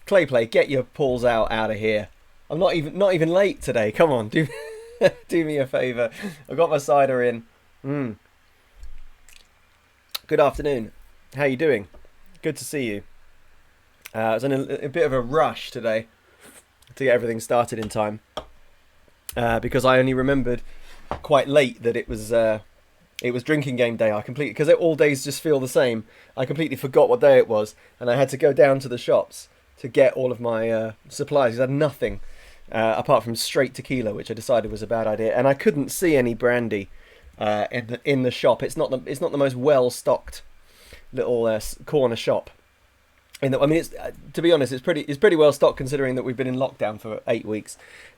Play, get your pawls out of here. I'm not even late today. Come on, do do me a favour. I've got my cider in. Good afternoon. How you doing? Good to see you. I was in a bit of a rush today to get everything started in time because I only remembered quite late that it was drinking game day. I completely, because all days just feel the same. I completely forgot what day it was, and I had to go down to the shops to get all of my supplies. I had nothing apart from straight tequila, which I decided was a bad idea, and I couldn't see any brandy in the shop. It's not the most well stocked little corner shop. It's to be honest, it's pretty well stocked considering that we've been in lockdown for 8 weeks,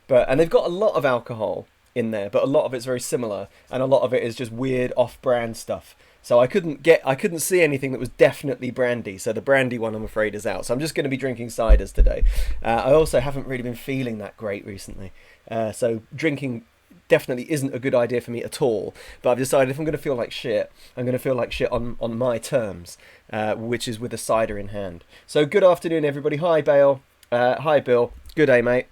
and they've got a lot of alcohol in there, but a lot of it's very similar, and a lot of it is just weird off-brand stuff. So I couldn't see anything that was definitely brandy. So the brandy one, I'm afraid, is out. So I'm just going to be drinking ciders today. I also haven't really been feeling that great recently, so drinking definitely isn't a good idea for me at all. But I've decided if I'm going to feel like shit, I'm going to feel like shit on my terms, which is with a cider in hand. So good afternoon, everybody. Hi, Bale. Hi, Bill. Good day, mate.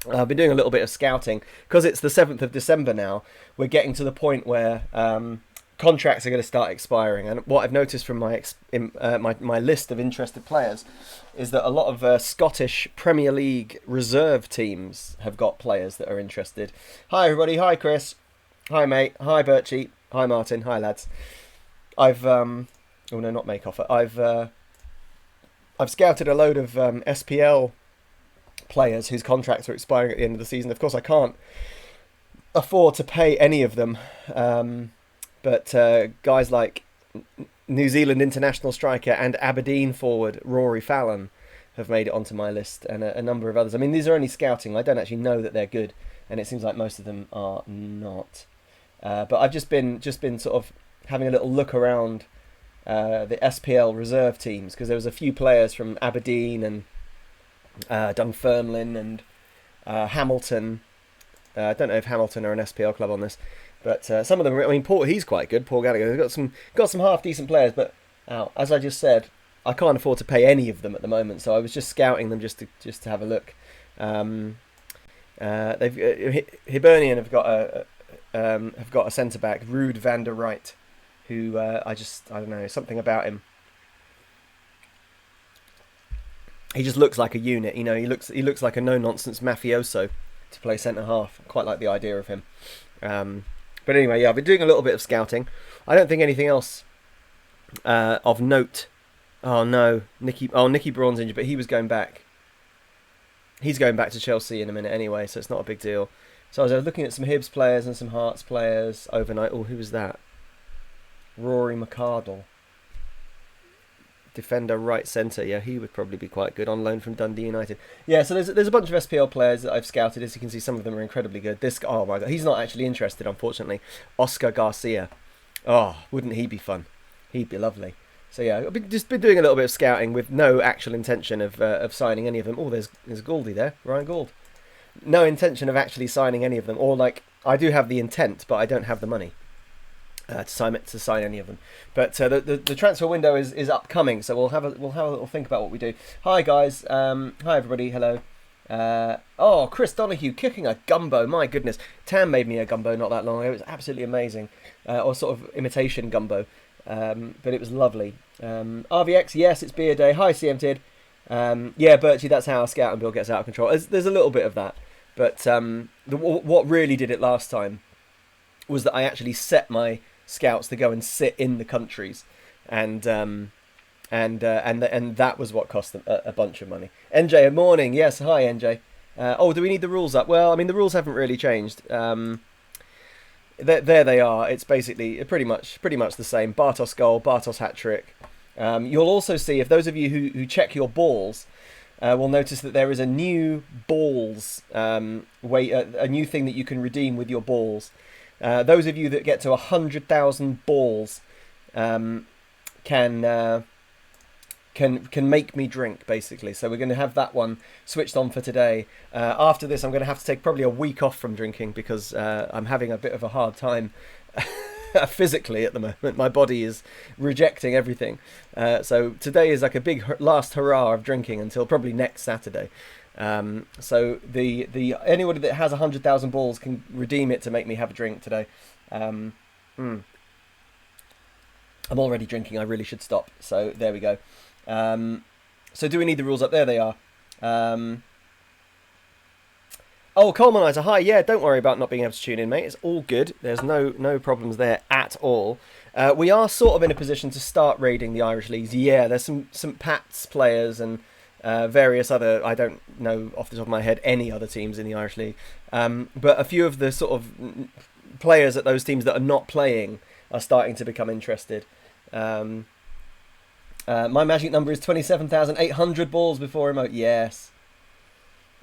I've been doing a little bit of scouting because it's the 7th of December now. We're getting to the point where contracts are going to start expiring, and what I've noticed from my list of interested players is that a lot of Scottish Premier League reserve teams have got players that are interested. Hi everybody, hi Chris, hi mate, hi Birchie, hi Martin, hi lads. I've not make offer. I've scouted a load of SPL players whose contracts are expiring at the end of the season. Of course, I can't afford to pay any of them. But guys like New Zealand international striker and Aberdeen forward Rory Fallon have made it onto my list, and a number of others. I mean, these are only scouting. I don't actually know that they're good, and it seems like most of them are not. But I've just been sort of having a little look around the SPL reserve teams, because there was a few players from Aberdeen and Dunfermline and Hamilton. I don't know if Hamilton are an SPL club on this. But some of them, I mean, he's quite good. Paul Gallagher. They've got some half decent players, but as I just said, I can't afford to pay any of them at the moment. So I was just scouting them just to have a look. Hibernian have got a centre back, Ruud van der Rijt, who I don't know, something about him. He just looks like a unit. You know, he looks like a no nonsense mafioso to play centre half. I quite like the idea of him. But anyway, yeah, I've been doing a little bit of scouting. I don't think anything else of note. Oh no, Nicky Braun's injured, but he was going back. He's going back to Chelsea in a minute anyway, so it's not a big deal. So I was looking at some Hibs players and some Hearts players overnight. Oh, who was that? Rory McArdle. Defender, right centre. Yeah, he would probably be quite good on loan from Dundee United. Yeah, so there's a bunch of SPL players that I've scouted. As you can see, some of them are incredibly good. Oh my god, he's not actually interested, unfortunately. Oscar Garcia. Oh, wouldn't he be fun? He'd be lovely. So yeah, I've just been doing a little bit of scouting with no actual intention of signing any of them. Oh, there's Gouldy there, Ryan Gould. No intention of actually signing any of them, or like I do have the intent, but I don't have the money. To sign any of them, but the transfer window is upcoming, so we'll have a little think about what we do. Hi guys, hi everybody, hello. Chris Donahue cooking a gumbo. My goodness, Tam made me a gumbo not that long ago. It was absolutely amazing, or sort of imitation gumbo, but it was lovely. RVX, yes, it's beer day. Hi CM Tid. Yeah, Birchie, that's how our scout and bill gets out of control. There's a little bit of that, but what really did it last time was that I actually set my scouts to go and sit in the countries, and that was what cost them a bunch of money. NJ, morning. Yes, hi NJ. Do we need the rules up? Well, I mean, the rules haven't really changed. There they are. It's basically pretty much the same. Bartos goal, Bartos hat trick. You'll also see, if those of you who check your balls will notice that there is a new balls a new thing that you can redeem with your balls. Those of you that get to 100,000 balls can make me drink, basically. So we're going to have that one switched on for today. After this, I'm going to have to take probably a week off from drinking because I'm having a bit of a hard time physically at the moment. My body is rejecting everything. So today is like a big last hurrah of drinking until probably next Saturday. So the anybody that has 100,000 balls can redeem it to make me have a drink today. I'm already drinking. I really should stop. So there we go. So do we need the rules up? There they are. Oh, Coalmanizer, hi. Yeah, don't worry about not being able to tune in, mate. It's all good. There's no problems there at all. We are sort of in a position to start raiding the Irish leagues. Yeah, there's some St. Pat's players and various other, I don't know off the top of my head any other teams in the Irish league. But a few of the sort of players at those teams that are not playing are starting to become interested. My magic number is 27,800 balls before emote. Yes.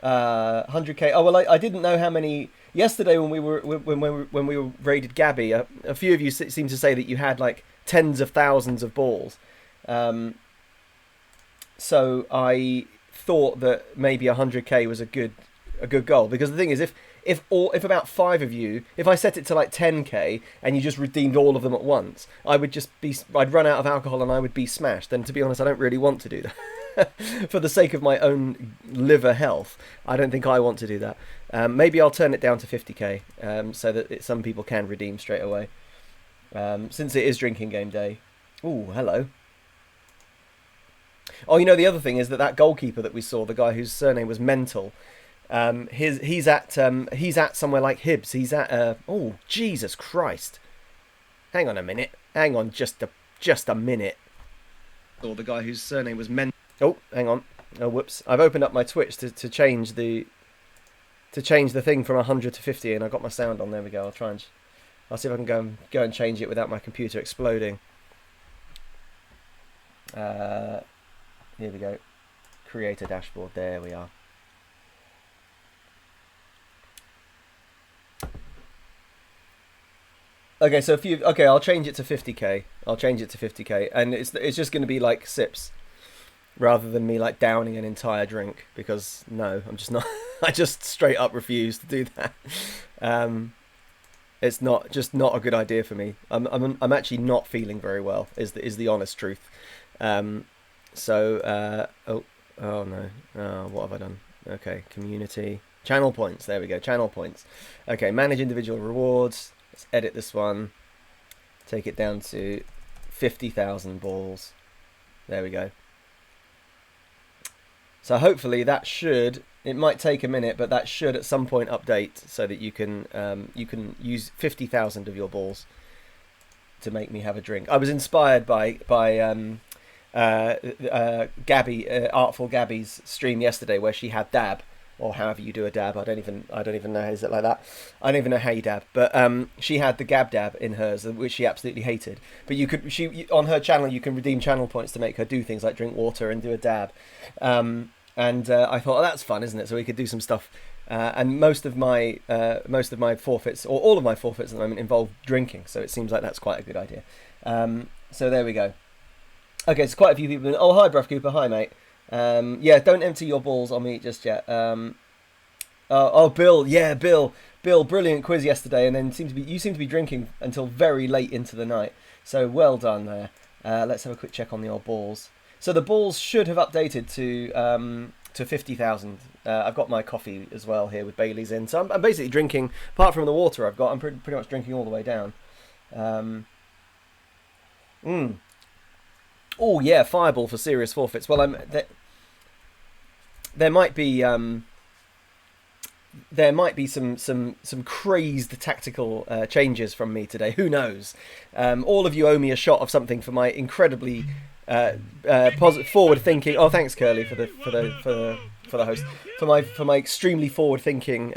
100k. Oh well, I didn't know how many yesterday when we were raided Gabby. A few of you seemed to say that you had like tens of thousands of balls. So I thought that maybe 100k was a good goal, because the thing is, if about 5 of you, if I set it to like 10k and you just redeemed all of them at once, I'd run out of alcohol and I would be smashed. And to be honest, I don't really want to do that. For the sake of my own liver health, I don't think I want to do that. Maybe I'll turn it down to 50k, so that some people can redeem straight away. Since it is drinking game day. Ooh, hello. Oh, the other thing is that goalkeeper that we saw, the guy whose surname was Mental, he's at somewhere like Hibs. He's at oh, Jesus Christ. Hang on a minute. Hang on just a minute. Or the guy whose surname was Mental. Oh, hang on. Oh, whoops. I've opened up my Twitch to change the thing from 100 to 50, and I got my sound on. There we go. I'll see if I can go and change it without my computer exploding. Here we go. Create a dashboard. There we are. Okay, so I'll change it to 50k. And it's just going to be like sips, rather than me like downing an entire drink, because no, I'm just not. I just straight up refuse to do that. It's not a good idea for me. I'm actually not feeling very well. Is the honest truth. Oh no. Oh, what have I done? Okay, community channel points. There we go. Channel points. Okay, manage individual rewards. Let's edit this one. Take it down to 50,000 balls. There we go. So hopefully that should, it might take a minute, but that should at some point update so that you can use 50,000 of your balls to make me have a drink. I was inspired by Gabby, Artful Gabby's stream yesterday, where she had dab, or however you do a dab. I don't even know. Is it like that? I don't even know how you dab. But she had the Gab dab in hers, which she absolutely hated. But on her channel, you can redeem channel points to make her do things like drink water and do a dab. And I thought, oh, that's fun, isn't it? So we could do some stuff. And most of my forfeits, or all of my forfeits at the moment, involve drinking. So it seems like that's quite a good idea. So there we go. Okay, so quite a few people. Oh, hi, Bruff Cooper. Hi, mate. Yeah, don't empty your balls on me just yet. Oh, Bill. Yeah, Bill, brilliant quiz yesterday, and then you seem to be drinking until very late into the night. So well done there. Let's have a quick check on the old balls. So the balls should have updated to 50,000. I've got my coffee as well here with Bailey's in. So I'm basically drinking, apart from the water I've got, I'm pretty much drinking all the way down. Oh yeah, fireball for serious forfeits. Well, there might be some crazed tactical changes from me today. Who knows? All of you owe me a shot of something for my incredibly positive, forward-thinking. Oh, thanks, Curly, for the host. For my extremely forward-thinking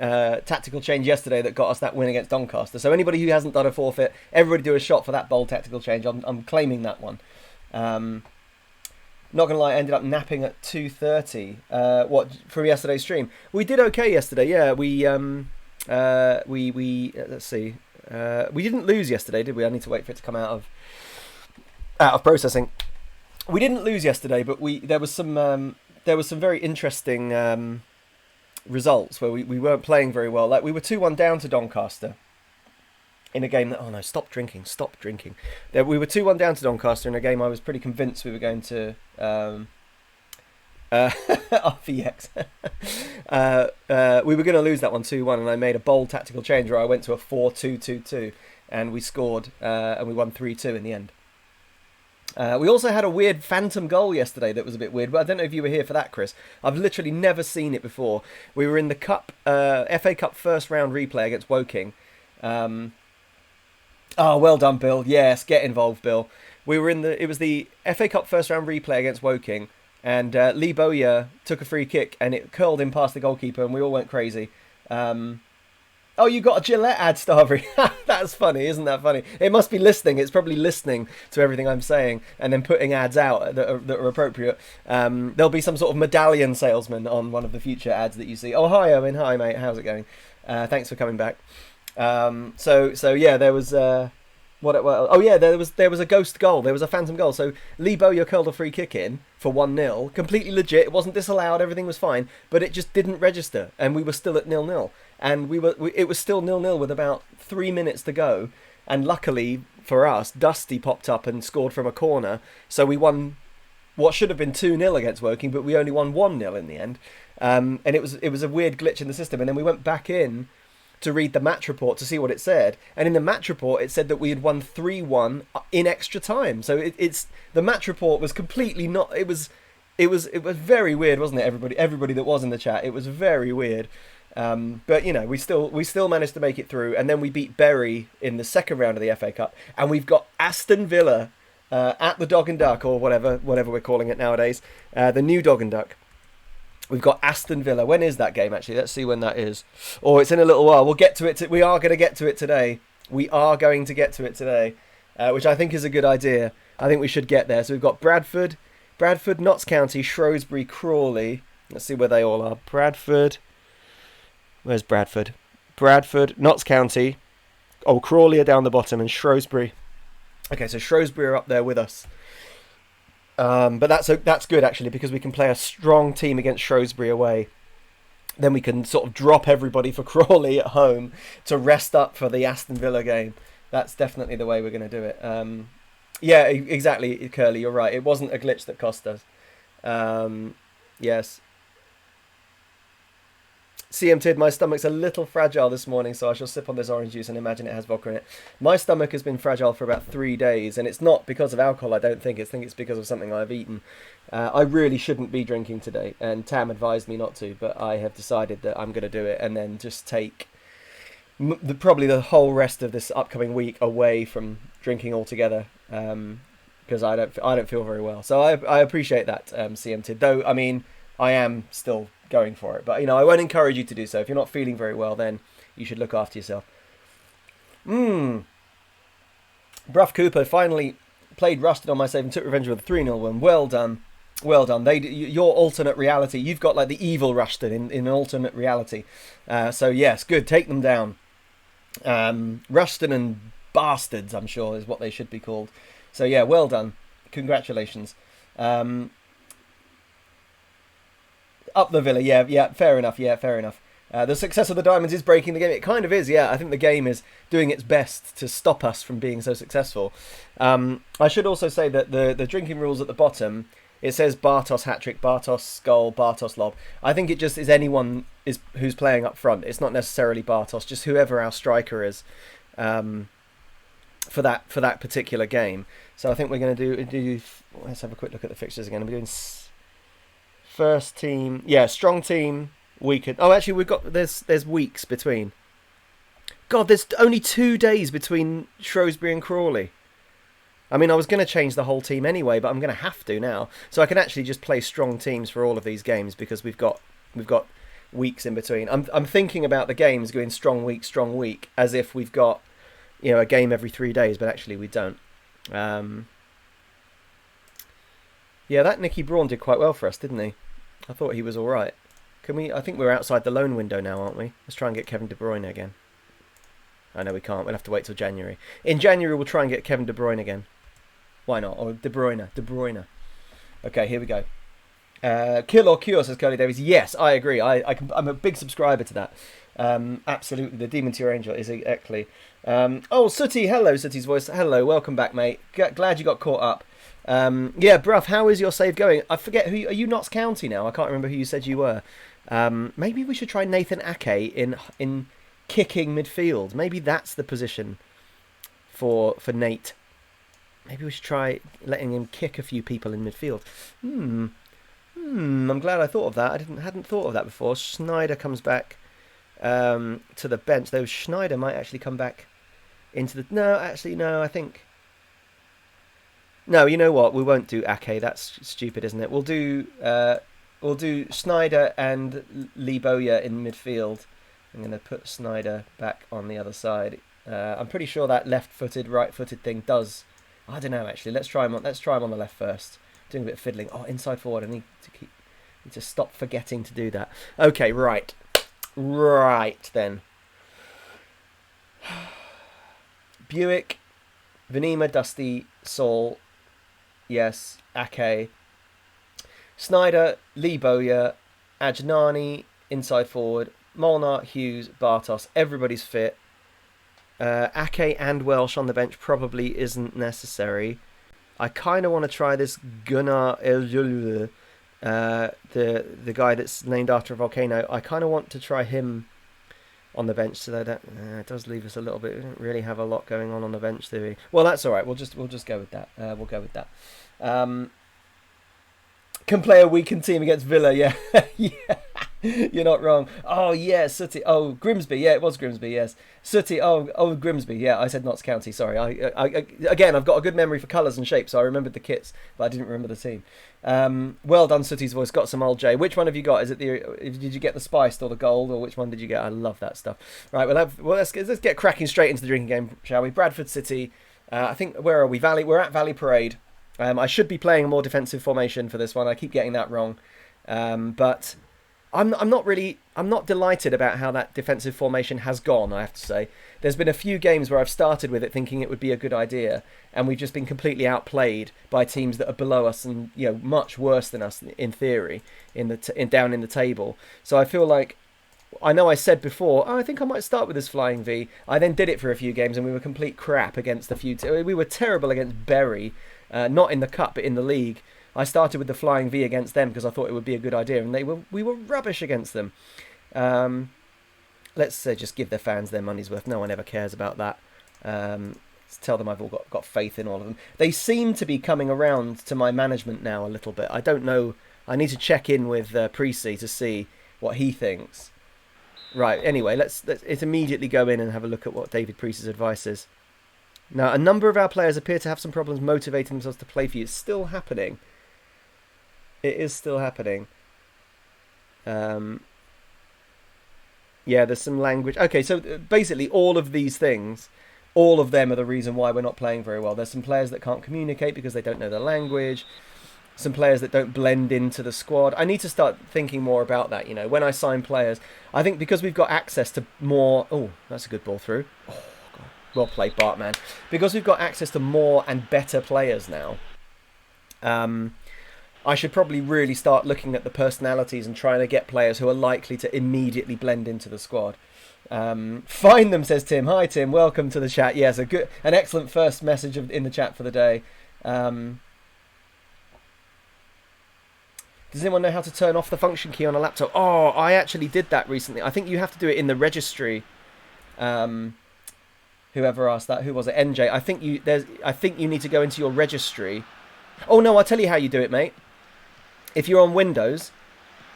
tactical change yesterday that got us that win against Doncaster. So anybody who hasn't done a forfeit, everybody do a shot for that bold tactical change. I'm claiming that one. Not gonna lie, I ended up napping at 2:30. What from yesterday's stream? We did okay yesterday. Yeah, we let's see. We didn't lose yesterday, did we? I need to wait for it to come out of processing. We didn't lose yesterday, but there was some very interesting results where we weren't playing very well. Like we were 2-1 down to Doncaster, in a game that, oh no, stop drinking. We were 2-1 down to Doncaster in a game I was pretty convinced we were going to RVX. We were going to lose that one 2-1, and I made a bold tactical change where I went to a 4-2-2-2, and we scored, and we won 3-2 in the end. We also had a weird phantom goal yesterday that was a bit weird, but I don't know if you were here for that, Chris. I've literally never seen it before. We were in the Cup, FA Cup first round replay against Woking. Oh, well done, Bill. Yes, get involved, Bill. It was the FA Cup first round replay against Woking, and Lee Bowyer took a free kick and it curled in past the goalkeeper, and we all went crazy. Oh, you got a Gillette ad, Starbury. That's funny, isn't that funny? It must be listening. It's probably listening to everything I'm saying and then putting ads out that are appropriate. There'll be some sort of medallion salesman on one of the future ads that you see. Oh, hi, Owen. Hi, mate. How's it going? Thanks for coming back. So yeah, there was there was a ghost goal. There was a phantom goal. So Lee Bowyer curled a free kick in for 1-0, completely legit. It wasn't disallowed. Everything was fine, but it just didn't register, and we were still at 0-0. And it was still 0-0 with about 3 minutes to go. And luckily for us, Dusty popped up and scored from a corner. So we won what should have been 2-0 against Woking, but we only won 1-0 in the end. And it was a weird glitch in the system. And then we went back in to read the match report to see what it said. And in the match report, it said that we had won 3-1 in extra time. So it's the match report was completely not. It was very weird, wasn't it? Everybody that was in the chat, it was very weird. But you know, we still managed to make it through, and then we beat Bury in the second round of the FA Cup, and we've got Aston Villa at the Dog and Duck, or whatever we're calling it nowadays, the new Dog and Duck. We've got Aston Villa. When is that game, actually? Let's see when that is. Oh, it's in a little while. We'll get to it. We are going to get to it today. Which I think is a good idea. I think we should get there. So we've got Bradford, Notts County, Shrewsbury, Crawley. Let's see where they all are. Bradford. Where's Bradford? Bradford, Notts County. Oh, Crawley are down the bottom, and Shrewsbury. Okay, so Shrewsbury are up there with us. But that's good, actually, because we can play a strong team against Shrewsbury away. Then we can sort of drop everybody for Crawley at home to rest up for the Aston Villa game. That's definitely the way we're going to do it. Yeah, exactly, Curly, you're right. It wasn't a glitch that cost us. Yes. CM Tid, my stomach's a little fragile this morning, so I shall sip on this orange juice and imagine it has vodka in it. My stomach has been fragile for about 3 days, and it's not because of alcohol, I don't think. I think it's because of something I've eaten. I really shouldn't be drinking today, and Tam advised me not to, but I have decided that I'm going to do it and then just take probably the whole rest of this upcoming week away from drinking altogether, because I don't feel very well. So I appreciate that, CM Tid. Though, I mean, I am still going for it, but you know, I won't encourage you to do so. If you're not feeling very well, then you should look after yourself. Bruff Cooper finally played Rusted on my save and took revenge with a 3-0 win. Well done. Your alternate reality, you've got like the evil Rusted in an alternate reality. So yes, good, take them down. Rusted and bastards, I'm sure, is what they should be called. So yeah, well done, congratulations. Up the Villa, yeah, fair enough. The success of the Diamonds is breaking the game. It kind of is, yeah. I think the game is doing its best to stop us from being so successful. I should also say that the drinking rules at the bottom, it says Bartos hat-trick, Bartos goal, Bartos lob. I think it just is anyone who's playing up front. It's not necessarily Bartos, just whoever our striker is for that particular game. So I think we're going to do. Let's have a quick look at the fixtures again. We're doing first team, yeah, strong team, weakened. Oh, actually, there's weeks between. God, there's only 2 days between Shrewsbury and Crawley. I mean, I was going to change the whole team anyway, but I'm going to have to now. So I can actually just play strong teams for all of these games because we've got weeks in between. I'm thinking about the games going strong week, as if we've got, you know, a game every 3 days, but actually we don't. Yeah, that Nicky Braun did quite well for us, didn't he? I thought he was all right. I think we're outside the loan window now, aren't we? Let's try and get Kevin De Bruyne again. I know we can't. We'll have to wait till January. In January, we'll try and get Kevin De Bruyne again. Why not? Or De Bruyne. Okay, here we go. Kill or cure, says Curly Davies. Yes, I agree. I'm a big subscriber to that. Absolutely, the Demon to Your Angel is exactly. Sooty, hello, Sooty's voice. Hello, welcome back, mate. Glad you got caught up. Yeah, Bruff, how is your save going? I forget who are you. Notts County now. I can't remember who you said you were. Maybe we should try Nathan Ake in kicking midfield. Maybe that's the position for Nate. Maybe we should try letting him kick a few people in midfield. I'm glad I thought of that. I hadn't thought of that before. Schneider comes back to the bench. Though Schneider might actually come back into the... No, I think... No, you know what? We won't do Ake. That's stupid, isn't it? We'll do Schneider and Lee Bowyer in midfield. I'm going to put Schneider back on the other side. I'm pretty sure that left-footed, right-footed thing does... I don't know, actually. Let's try him on the left first. Doing a bit of fiddling. Oh, inside forward. I need to stop forgetting to do that. Okay, right. Right, then. Buick, Venema, Dusty, Saul. Yes, Ake. Snyder, Lee Bowyer, Ajnani, inside forward. Molnar, Hughes, Bartos. Everybody's fit. Ake and Welsh on the bench probably isn't necessary. I kind of want to try this Gunnar Eljulur, the guy that's named after a volcano. I kind of want to try him on the bench, so that it does leave us a little bit. We don't really have a lot going on the bench, do we? Well, that's all right. We'll just go with that. We'll go with that. Can play a weakened team against Villa. Yeah, yeah. You're not wrong. Oh, yeah, Sooty. Oh, Grimsby. Yeah, it was Grimsby, yes. Sooty. Oh, Grimsby. Yeah, I said Notts County. Sorry. Again, I've got a good memory for colours and shapes, so I remembered the kits, but I didn't remember the team. Well done, Sooty's voice. Got some old J. Which one have you got? Did you get the spiced or the gold, or which one did you get? I love that stuff. Right, let's get cracking straight into the drinking game, shall we? Bradford City. I think, where are we? We're at Valley Parade. I should be playing a more defensive formation for this one. I keep getting that wrong. But... I'm not delighted about how that defensive formation has gone, I have to say. There's been a few games where I've started with it thinking it would be a good idea, and we've just been completely outplayed by teams that are below us and, you know, much worse than us in theory down in the table. So I feel like, I know I said before, I think I might start with this Flying V. I then did it for a few games and we were complete crap against a few... we were terrible against Bury, not in the cup but in the league. I started with the Flying V against them because I thought it would be a good idea, and we were rubbish against them. Let's just give their fans their money's worth. No one ever cares about that. Let's tell them I've all got faith in all of them. They seem to be coming around to my management now a little bit. I don't know. I need to check in with Precy to see what he thinks. Right, anyway, let's immediately go in and have a look at what David Precy's advice is. Now, a number of our players appear to have some problems motivating themselves to play for you. It's still happening. It is still happening. Yeah, there's some language. Okay, so basically all of these things, all of them are the reason why we're not playing very well. There's some players that can't communicate because they don't know the language. Some players that don't blend into the squad. I need to start thinking more about that, you know. When I sign players, I think because we've got access to more... Oh, that's a good ball through. Oh, God. Well played, Bartman. Because we've got access to more and better players now, I should probably really start looking at the personalities and trying to get players who are likely to immediately blend into the squad. Find them, says Tim. Hi, Tim. Welcome to the chat. Yes, an excellent first message in the chat for the day. Does anyone know how to turn off the function key on a laptop? Oh, I actually did that recently. I think you have to do it in the registry. Whoever asked that, who was it? NJ. I think you need to go into your registry. Oh no, I'll tell you how you do it, mate. If you're on Windows...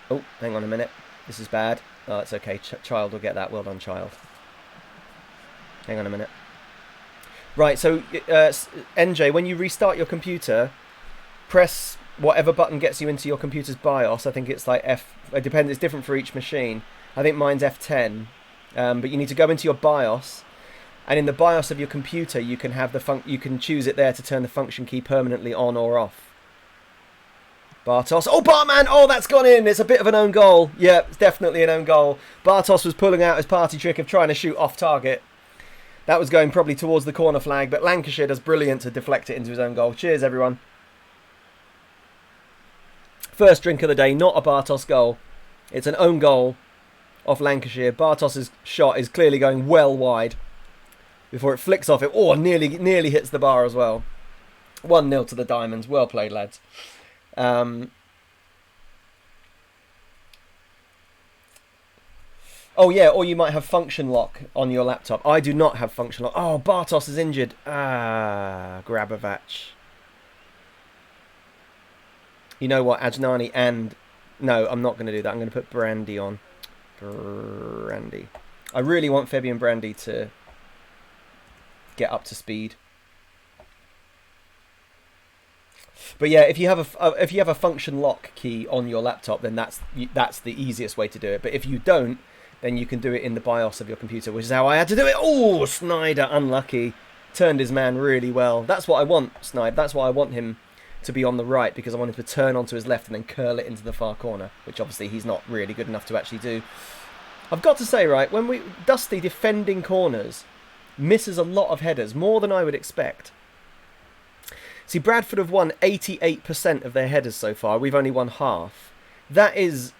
Oh, hang on a minute. This is bad. Oh, it's okay. Child will get that. Well done, Child. Hang on a minute. Right, so, NJ, when you restart your computer, press whatever button gets you into your computer's BIOS. I think it's like F... It depends. It's different for each machine. I think mine's F10. But you need to go into your BIOS. And in the BIOS of your computer, you can have you can choose it there to turn the function key permanently on or off. Bartos. Oh, Bartman! Oh, that's gone in. It's a bit of an own goal. Yeah, it's definitely an own goal. Bartos was pulling out his party trick of trying to shoot off target. That was going probably towards the corner flag, but Lancashire does brilliant to deflect it into his own goal. Cheers, everyone. First drink of the day, not a Bartos goal. It's an own goal off Lancashire. Bartos's shot is clearly going well wide before it flicks off it. Oh, nearly hits the bar as well. 1-0 to the Diamonds. Well played, lads. Oh yeah, or you might have function lock on your laptop. I do not have function lock. Oh, Bartos is injured. Grabovac. You know what, Ajnani and... No, I'm not going to do that. I'm going to put Brandy on. Brandy. I really want Fabian Brandy to get up to speed. But yeah, if you have a function lock key on your laptop, then that's the easiest way to do it. But if you don't, then you can do it in the BIOS of your computer, which is how I had to do it. Oh, Snyder, unlucky. Turned his man really well. That's what I want, Snyder. That's why I want him to be on the right, because I want him to turn onto his left and then curl it into the far corner, which obviously he's not really good enough to actually do. I've got to say, right, Dusty defending corners misses a lot of headers, more than I would expect. See, Bradford have won 88% of their headers so far. We've only won half. That is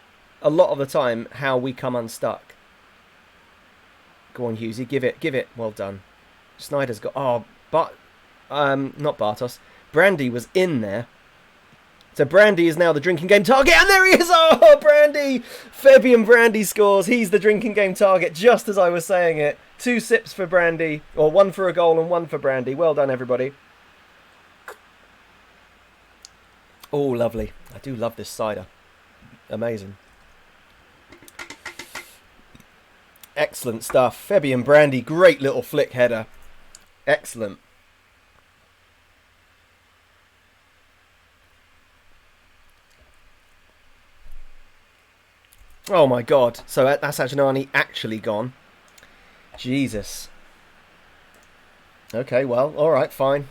a lot of the time how we come unstuck. Go on, Hughesy, give it. Well done. Snyder's got... Oh, but... not Bartos. Brandy was in there. So Brandy is now the drinking game target. And there he is! Oh, Brandy! Fabian Brandy scores. He's the drinking game target, just as I was saying it. 2 sips for Brandy. Or 1 for a goal and 1 for Brandy. Well done, everybody. Oh, lovely. I do love this cider. Amazing. Excellent stuff. Fabian Brandy, great little flick header. Excellent. Oh my god. So that's Ajnani actually gone. Jesus. Okay, well, alright, fine.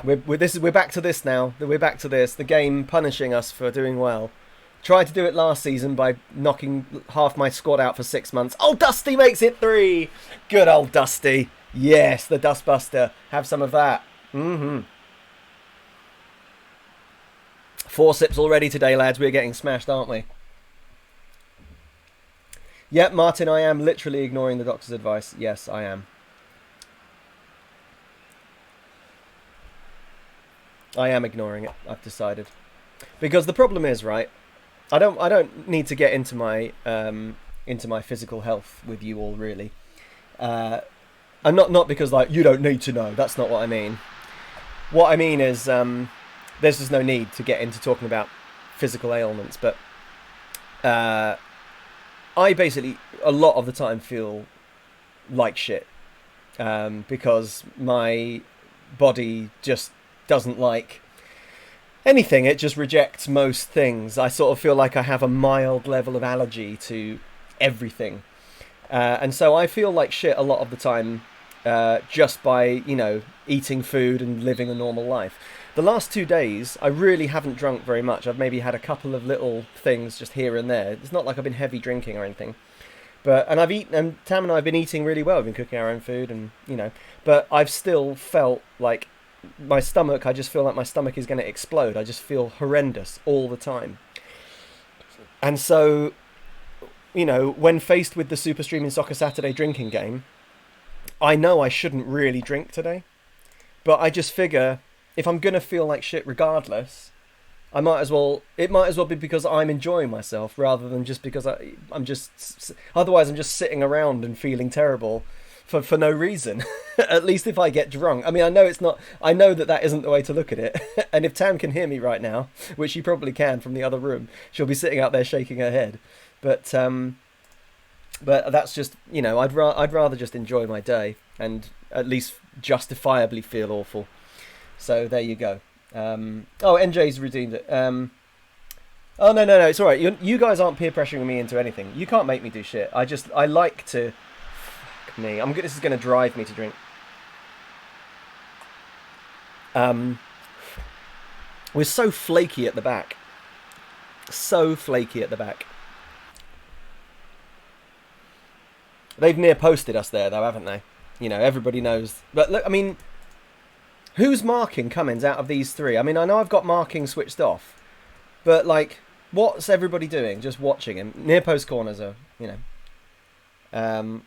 We're back to this now. We're back to this. The game punishing us for doing well. Tried to do it last season by knocking half my squad out for 6 months. Oh, Dusty makes it 3! Good old Dusty. Yes, the Dustbuster. Have some of that. 4 sips already today, lads. We're getting smashed, aren't we? Yep, Martin, I am literally ignoring the doctor's advice. Yes, I am. I am ignoring it, I've decided. Because the problem is, right, I don't need to get into my physical health with you all, really. And not because, like, you don't need to know. That's not what I mean. What I mean is, there's just no need to get into talking about physical ailments, but I basically, a lot of the time, feel like shit. Because my body just doesn't like anything. It just rejects most things. I sort of feel like I have a mild level of allergy to everything. And so I feel like shit a lot of the time just by, you know, eating food and living a normal life. The last 2 days, I really haven't drunk very much. I've maybe had a couple of little things just here and there. It's not like I've been heavy drinking or anything. And Tam and I have been eating really well. We've been cooking our own food and, you know. But I've still felt like my stomach, I just feel like my stomach is going to explode. I just feel horrendous all the time. And so, you know, when faced with the Super Streaming Soccer Saturday drinking game, I know I shouldn't really drink today. But I just figure, if I'm going to feel like shit regardless, it might as well be because I'm enjoying myself rather than just because otherwise I'm just sitting around and feeling terrible for no reason. At least if I get drunk. I mean, I know that isn't the way to look at it. And if Tam can hear me right now, which she probably can from the other room, she'll be sitting out there shaking her head. But that's just, you know, I'd rather just enjoy my day and at least justifiably feel awful. So there you go. NJ's redeemed it. Oh, no, it's all right. You guys aren't peer pressuring me into anything. You can't make me do shit. I like to... Fuck me. This is going to drive me to drink. We're so flaky at the back. So flaky at the back. They've near posted us there, though, haven't they? You know, everybody knows. But look, I mean... Who's marking Cummins out of these three? I mean, I know I've got marking switched off, But like, what's everybody doing? Just watching him. Near post corners are, you know.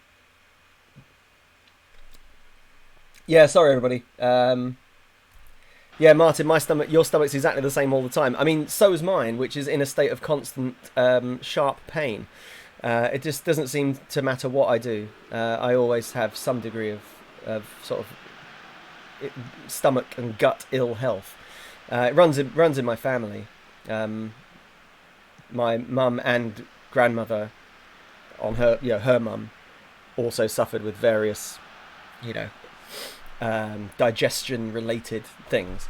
Yeah, sorry everybody. Yeah, Martin, your stomach's exactly the same all the time. I mean, so is mine, which is in a state of constant sharp pain. It just doesn't seem to matter what I do. I always have some degree of sort of stomach and gut ill health. It runs in my family. My mum and grandmother, on her mum, also suffered with various, digestion related things.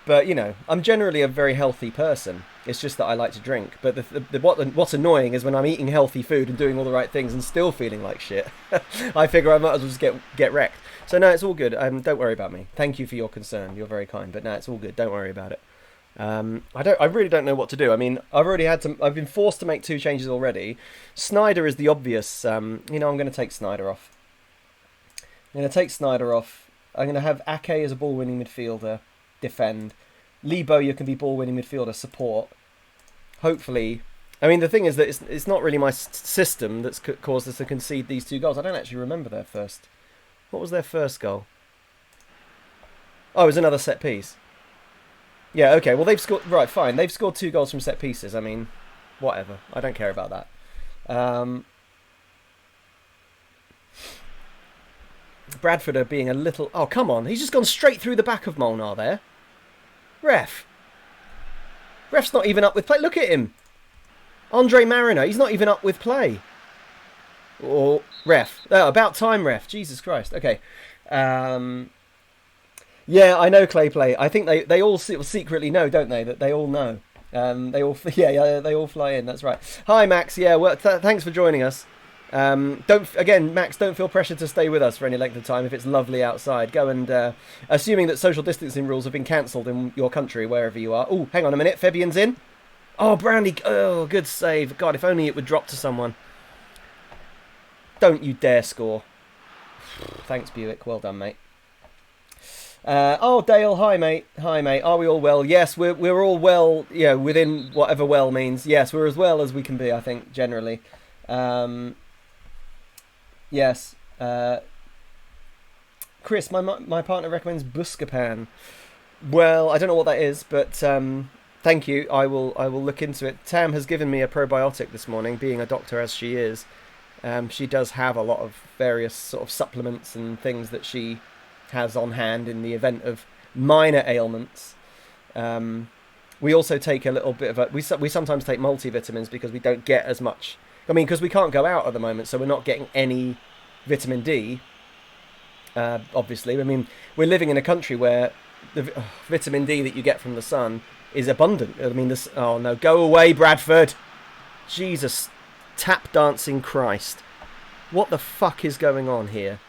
But I'm generally a very healthy person. It's just that I like to drink. But what's annoying is when I'm eating healthy food and doing all the right things and still feeling like shit. I figure I might as well just get wrecked. So no, it's all good. Don't worry about me. Thank you for your concern. You're very kind. But no, it's all good. Don't worry about it. I really don't know what to do. I mean, I've been forced to make 2 changes already. Snyder is the obvious. I'm going to take Snyder off. I'm going to have Ake as a ball-winning midfielder, defend. Lee Bowyer can be ball-winning midfielder, support. Hopefully, I mean, the thing is that it's not really my system that's caused us to concede these 2 goals. I don't actually remember their first. What was their first goal? Oh, it was another set piece. Yeah, okay. Well, they've scored. Right, fine. They've scored 2 goals from set pieces. I mean, whatever. I don't care about that. Bradford are being a little... Oh, come on. He's just gone straight through the back of Molnar there. Ref's not even up with play. Look at him. Andre Mariner. He's not even up with play. Or ref. Oh, about time, ref. Jesus Christ. Okay. Yeah, I know Clay Play. I think they all secretly know, don't they? That they all know. They all fly in. That's right. Hi, Max. Yeah, well, thanks for joining us. Max, don't feel pressured to stay with us for any length of time if it's lovely outside. Go and, assuming that social distancing rules have been cancelled in your country, wherever you are. Oh, hang on a minute. Fabian's in. Oh, Brandy. Oh, good save. God, if only it would drop to someone. Don't you dare score. Thanks, Buick. Well done, mate. Dale. Hi, mate. Are we all well? Yes, we're all well. Yeah, within whatever well means. Yes, we're as well as we can be. I think generally. Yes. Chris, my partner recommends Buscopan. Well, I don't know what that is, but thank you. I will look into it. Tam has given me a probiotic this morning, being a doctor as she is. She does have a lot of various sort of supplements and things that she has on hand in the event of minor ailments. We also take a little bit of we sometimes take multivitamins because we don't get as much. I mean, because we can't go out at the moment, so we're not getting any vitamin D. Obviously, I mean, we're living in a country where the vitamin D that you get from the sun is abundant. I mean, oh no, go away, Bradford! Jesus, tap dancing Christ! What the fuck is going on here?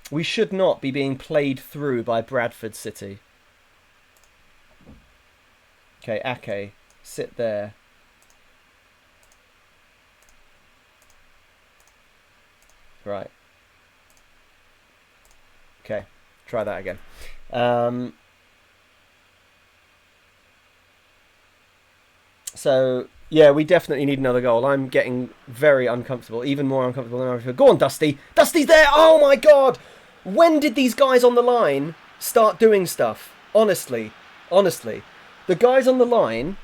We should not be being played through by Bradford City. Okay, Ake, sit there. Right. Okay, try that again. So, yeah, we definitely need another goal. I'm getting very uncomfortable, even more uncomfortable than I before. Go on, Dusty. Dusty's there! Oh, my God! When did these guys on the line start doing stuff? Honestly. The guys on the line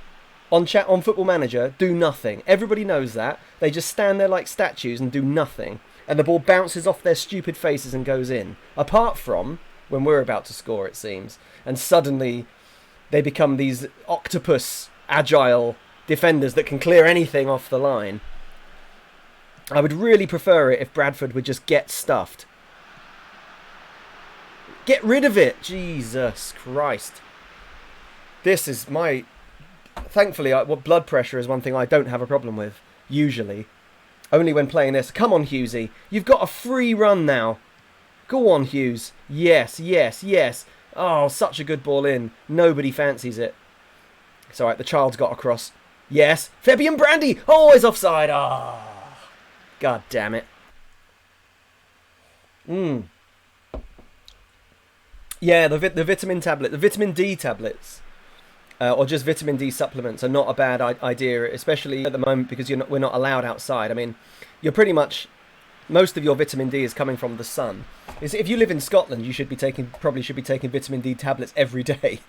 on Football Manager do nothing. Everybody knows that. They just stand there like statues and do nothing. And the ball bounces off their stupid faces and goes in. Apart from when we're about to score, it seems. And suddenly they become these octopus, agile defenders that can clear anything off the line. I would really prefer it if Bradford would just get stuffed. Get rid of it! Jesus Christ. This is my... Thankfully, blood pressure is one thing I don't have a problem with, usually. Only when playing this. Come on, Hughesy. You've got a free run now. Go on, Hughes. Yes. Oh, such a good ball in. Nobody fancies it. It's alright, the child's got across. Yes. Fabian Brandy. Always offside. Ah. Oh, God damn it. Yeah, the vitamin tablet. The vitamin D tablets or just vitamin D supplements are not a bad idea, especially at the moment because we're not allowed outside. I mean, you're pretty much most of your vitamin D is coming from the sun. If you live in Scotland, you probably should be taking vitamin D tablets every day,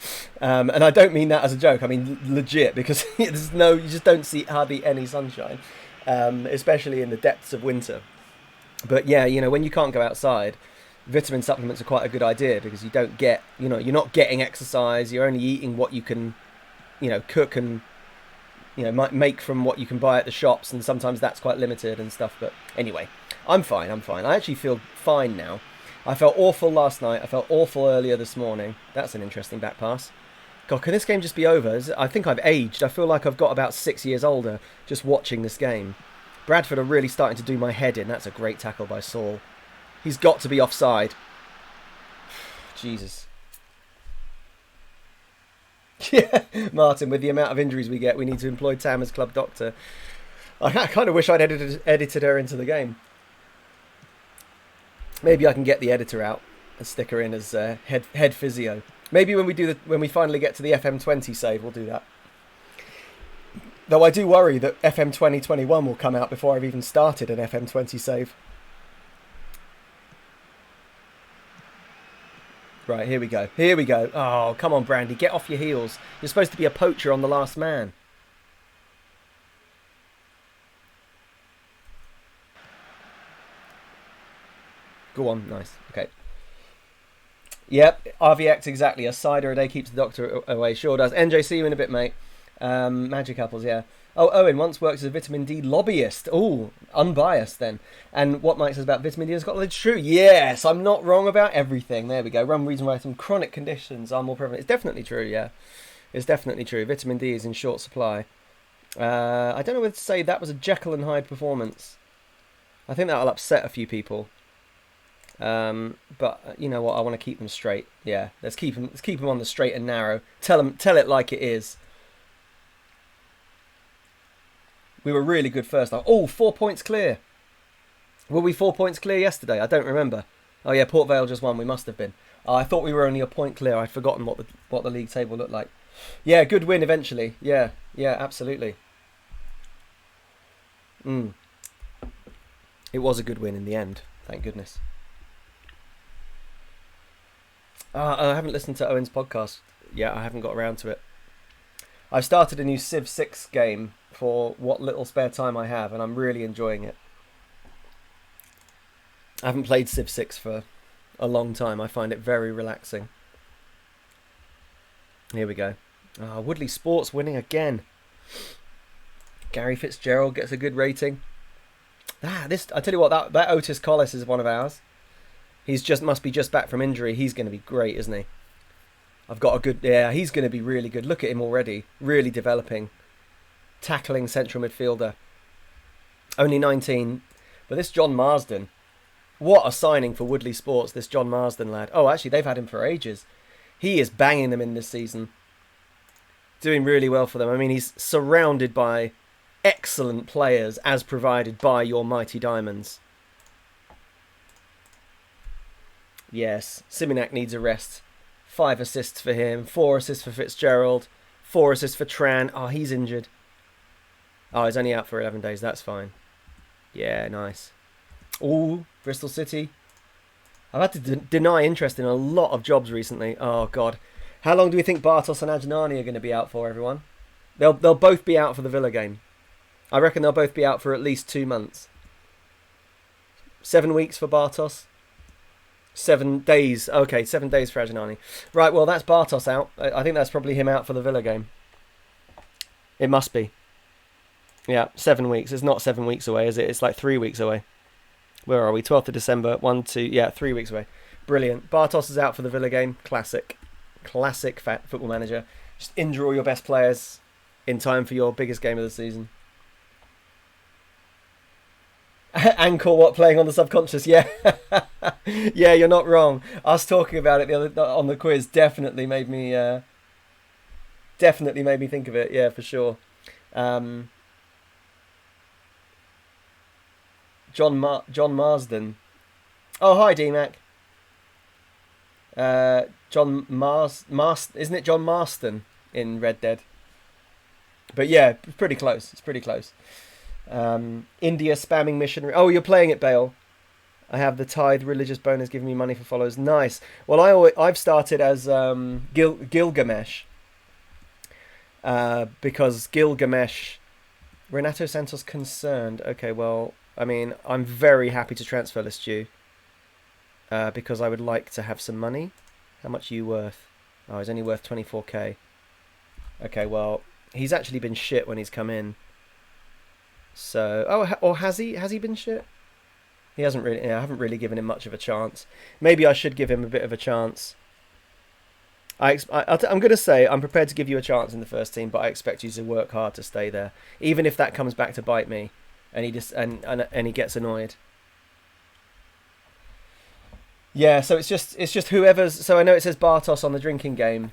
and I don't mean that as a joke. I mean legit, because you just don't see hardly any sunshine, especially in the depths of winter. But yeah, when you can't go outside, vitamin supplements are quite a good idea because you don't get, you're not getting exercise. You're only eating what you can, cook and might make from what you can buy at the shops, and sometimes that's quite limited and stuff. But anyway, I'm fine. I actually feel fine now. I felt awful last night. I felt awful earlier this morning. That's an interesting back pass. God, can this game just be over? I think I've aged. I feel like I've got about 6 years older just watching this game. Bradford are really starting to do my head in. That's a great tackle by Saul. He's got to be offside. Jesus. Yeah, Martin, with the amount of injuries we get, we need to employ Tam as club doctor. I kind of wish I'd edited her into the game. Maybe I can get the editor out and stick her in as head physio. Maybe when we finally get to the FM20 save, we'll do that. Though I do worry that FM 2021 will come out before I've even started an FM20 save. Right, here we go. Oh, come on, Brandy, get off your heels. You're supposed to be a poacher on The Last Man. Go on, nice. Okay. Yep, RVX, exactly. A cider a day keeps the doctor away. Sure does. NJ, see you in a bit, mate. Magic apples, yeah. Oh, Owen once worked as a vitamin D lobbyist. Oh, unbiased then. And what Mike says about vitamin D in Scotland is true. Yes, I'm not wrong about everything. There we go. One reason why some chronic conditions are more prevalent. It's definitely true, yeah. It's definitely true. Vitamin D is in short supply. I don't know whether to say that was a Jekyll and Hyde performance. I think that'll upset a few people. But you know what? I want to keep them straight. Yeah, let's keep them on the straight and narrow. Tell it like it is. We were really good first half. Oh, 4 points clear. Were we 4 points clear yesterday? I don't remember. Oh yeah, Port Vale just won. We must have been. I thought we were only a point clear. I'd forgotten what the league table looked like. Yeah, good win eventually. Yeah, absolutely. It was a good win in the end. Thank goodness. I haven't listened to Owen's podcast yet. I haven't got around to it. I've started a new Civ 6 game for what little spare time I have, and I'm really enjoying it. I haven't played Civ 6 for a long time. I find it very relaxing. Here we go. Woodley Sports winning again. Gary Fitzgerald gets a good rating. I tell you what, that Otis Collis is one of ours. Must be just back from injury. He's going to be great, isn't he? He's going to be really good. Look at him already, really developing. Tackling central midfielder. Only 19. But this John Marsden, what a signing for Woodley Sports, this John Marsden lad. Oh, actually, they've had him for ages. He is banging them in this season. Doing really well for them. I mean, he's surrounded by excellent players as provided by your mighty Diamonds. Yes, Siminak needs a rest. 5 assists for him, 4 assists for Fitzgerald, 4 assists for Tran. Oh, he's injured. Oh, he's only out for 11 days. That's fine. Yeah, nice. Ooh, Bristol City. I've had to deny interest in a lot of jobs recently. Oh, God. How long do we think Bartos and Ajnani are going to be out for, everyone? They'll both be out for the Villa game. I reckon they'll both be out for at least 2 months. 7 weeks for Bartos. 7 days. Okay, 7 days for Ajnani. Right, well, that's Bartos out. I think that's probably him out for the Villa game. It must be. Yeah, 7 weeks. It's not 7 weeks away, is it? It's like 3 weeks away. Where are we? 12th of December. 1, 2... Yeah, 3 weeks away. Brilliant. Bartos is out for the Villa game. Classic. Classic Football Manager. Just injure all your best players in time for your biggest game of the season. Ankle what playing on the subconscious? Yeah. Yeah, you're not wrong. Us talking about it the other on the quiz definitely made me think of it. Yeah, for sure. John Marsden. Oh, hi, D-Mac. John isn't it John Marston? in Red Dead. But yeah, it's pretty close. It's pretty close. India spamming missionary. Oh, you're playing it, Bale. I have the tithe religious bonus giving me money for followers. Nice. Well, I've started as Gilgamesh. Because Gilgamesh... Renato Santos concerned. Okay, well, I mean, I'm very happy to transfer list you. Because I would like to have some money. How much are you worth? Oh, he's only worth 24k. Okay, well, he's actually been shit when he's come in. So, or has he? Has he been shit? He hasn't really. Yeah, I haven't really given him much of a chance. Maybe I should give him a bit of a chance. I'm going to say I'm prepared to give you a chance in the first team, but I expect you to work hard to stay there, even if that comes back to bite me, and he just and he gets annoyed. Yeah, so it's just whoever's. So I know it says Bartos on the drinking game,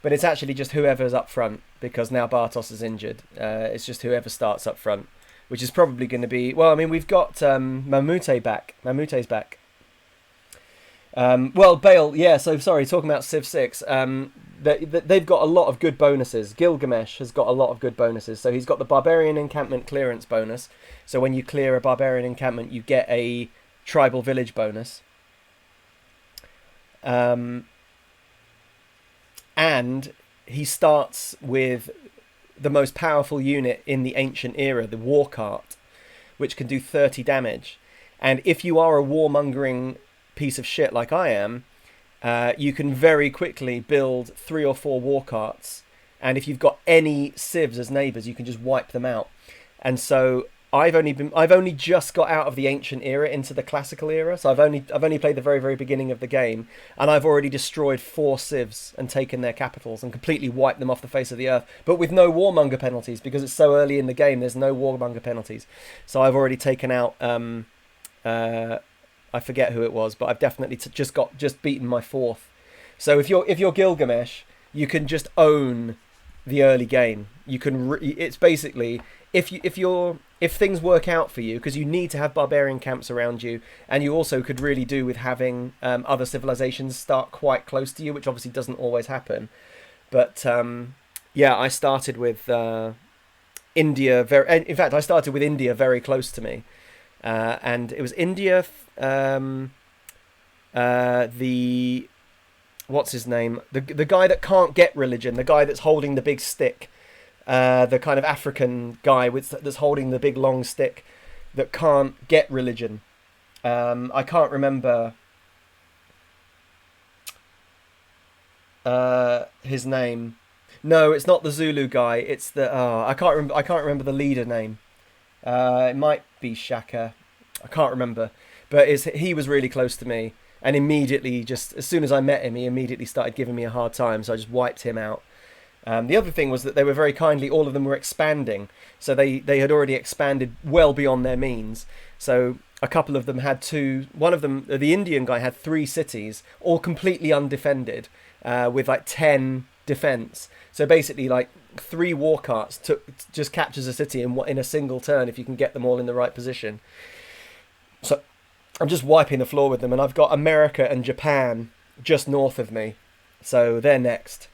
but it's actually just whoever's up front because now Bartos is injured. It's just whoever starts up front, which is probably going to be. Well, I mean, we've got Mamute back. Mamute's back. Well, Bale, yeah, so sorry, talking about Civ 6, they've got a lot of good bonuses. Gilgamesh has got a lot of good bonuses. So he's got the Barbarian Encampment clearance bonus. So when you clear a Barbarian Encampment, you get a Tribal Village bonus. And he starts with the most powerful unit in the Ancient Era, the War Cart, which can do 30 damage. And if you are a warmongering piece of shit like I am, you can very quickly build 3 or 4 war carts, and if you've got any civs as neighbours, you can just wipe them out. And so I've only just got out of the Ancient Era into the Classical Era, so I've only played the very, very beginning of the game, and I've already destroyed 4 civs and taken their capitals and completely wiped them off the face of the earth, but with no warmonger penalties because it's so early in the game. There's no warmonger penalties, so I've already taken out I forget who it was, but I've definitely just beaten my 4th. So if you're Gilgamesh, you can just own the early game. You can. It's basically if things work out for you, because you need to have barbarian camps around you, and you also could really do with having other civilizations start quite close to you, which obviously doesn't always happen. But yeah, I started with India. In fact, I started with India very close to me. And it was India, what's his name? The guy that can't get religion, the guy that's holding the big stick, the kind of African guy that's holding the big long stick that can't get religion. I can't remember his name. No, it's not the Zulu guy. It's the I can't remember the leader name. It might be Shaka. I can't remember. But he was really close to me. And immediately, just as soon as I met him, he immediately started giving me a hard time. So I just wiped him out. The other thing was that they were very kindly, all of them were expanding. So they had already expanded well beyond their means. So a couple of them had 2. One of them, the Indian guy, had 3 cities, all completely undefended, with like 10 defense. So basically, like 3 war carts just captures a city in a single turn if you can get them all in the right position. So I'm just wiping the floor with them, and I've got America and Japan just north of me, so they're next.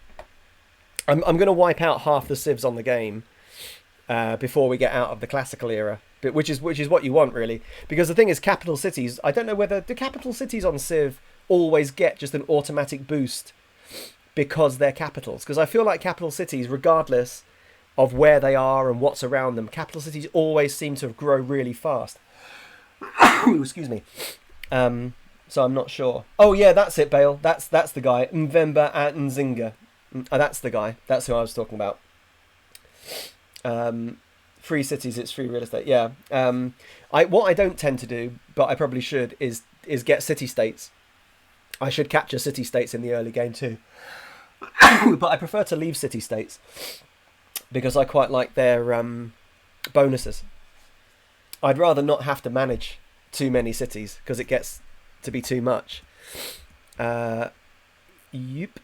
I'm going to wipe out half the civs on the game before we get out of the Classical Era, which is what you want, really, because the thing is, capital cities. I don't know whether the capital cities on Civ always get just an automatic boost because they're capitals, because I feel like capital cities, regardless of where they are and what's around them, capital cities always seem to grow really fast. Excuse me. So I'm not sure. Oh yeah, that's it, Bale. That's the guy. Mvemba Nzinga. That's the guy. That's who I was talking about. Free cities, it's free real estate. Yeah. What I don't tend to do, but I probably should, is get city states. I should capture city states in the early game too. But I prefer to leave city states because I quite like their bonuses. I'd rather not have to manage too many cities because it gets to be too much. Yup,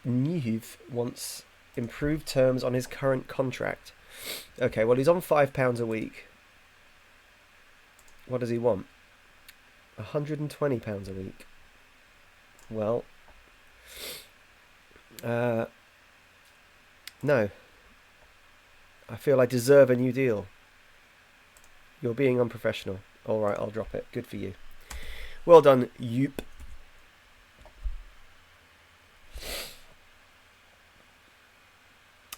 Nihiv wants improved terms on his current contract. Okay, well, he's on £5 a week. What does he want? £120 a week. Well, No. I feel I deserve a new deal. You're being unprofessional. All right, I'll drop it. Good for you. Well done, Yoop.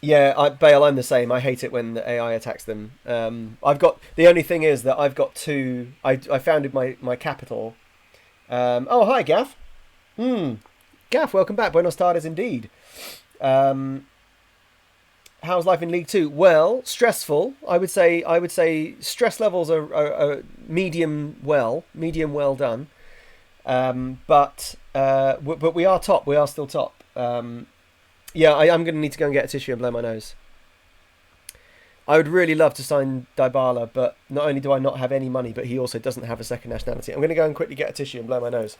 Yeah, Bale, I'm the same. I hate it when the AI attacks them. I've got the only thing is that I've got two. I founded my capital. Oh, hi, Gaff. Gaff, welcome back. Buenos tardes, indeed. How's life in League Two? Well, stressful. I would say stress levels are medium well done. But we are top. We are still top. Yeah, I'm going to need to go and get a tissue and blow my nose. I would really love to sign Dybala, but not only do I not have any money, but he also doesn't have a second nationality. I'm going to go and quickly get a tissue and blow my nose.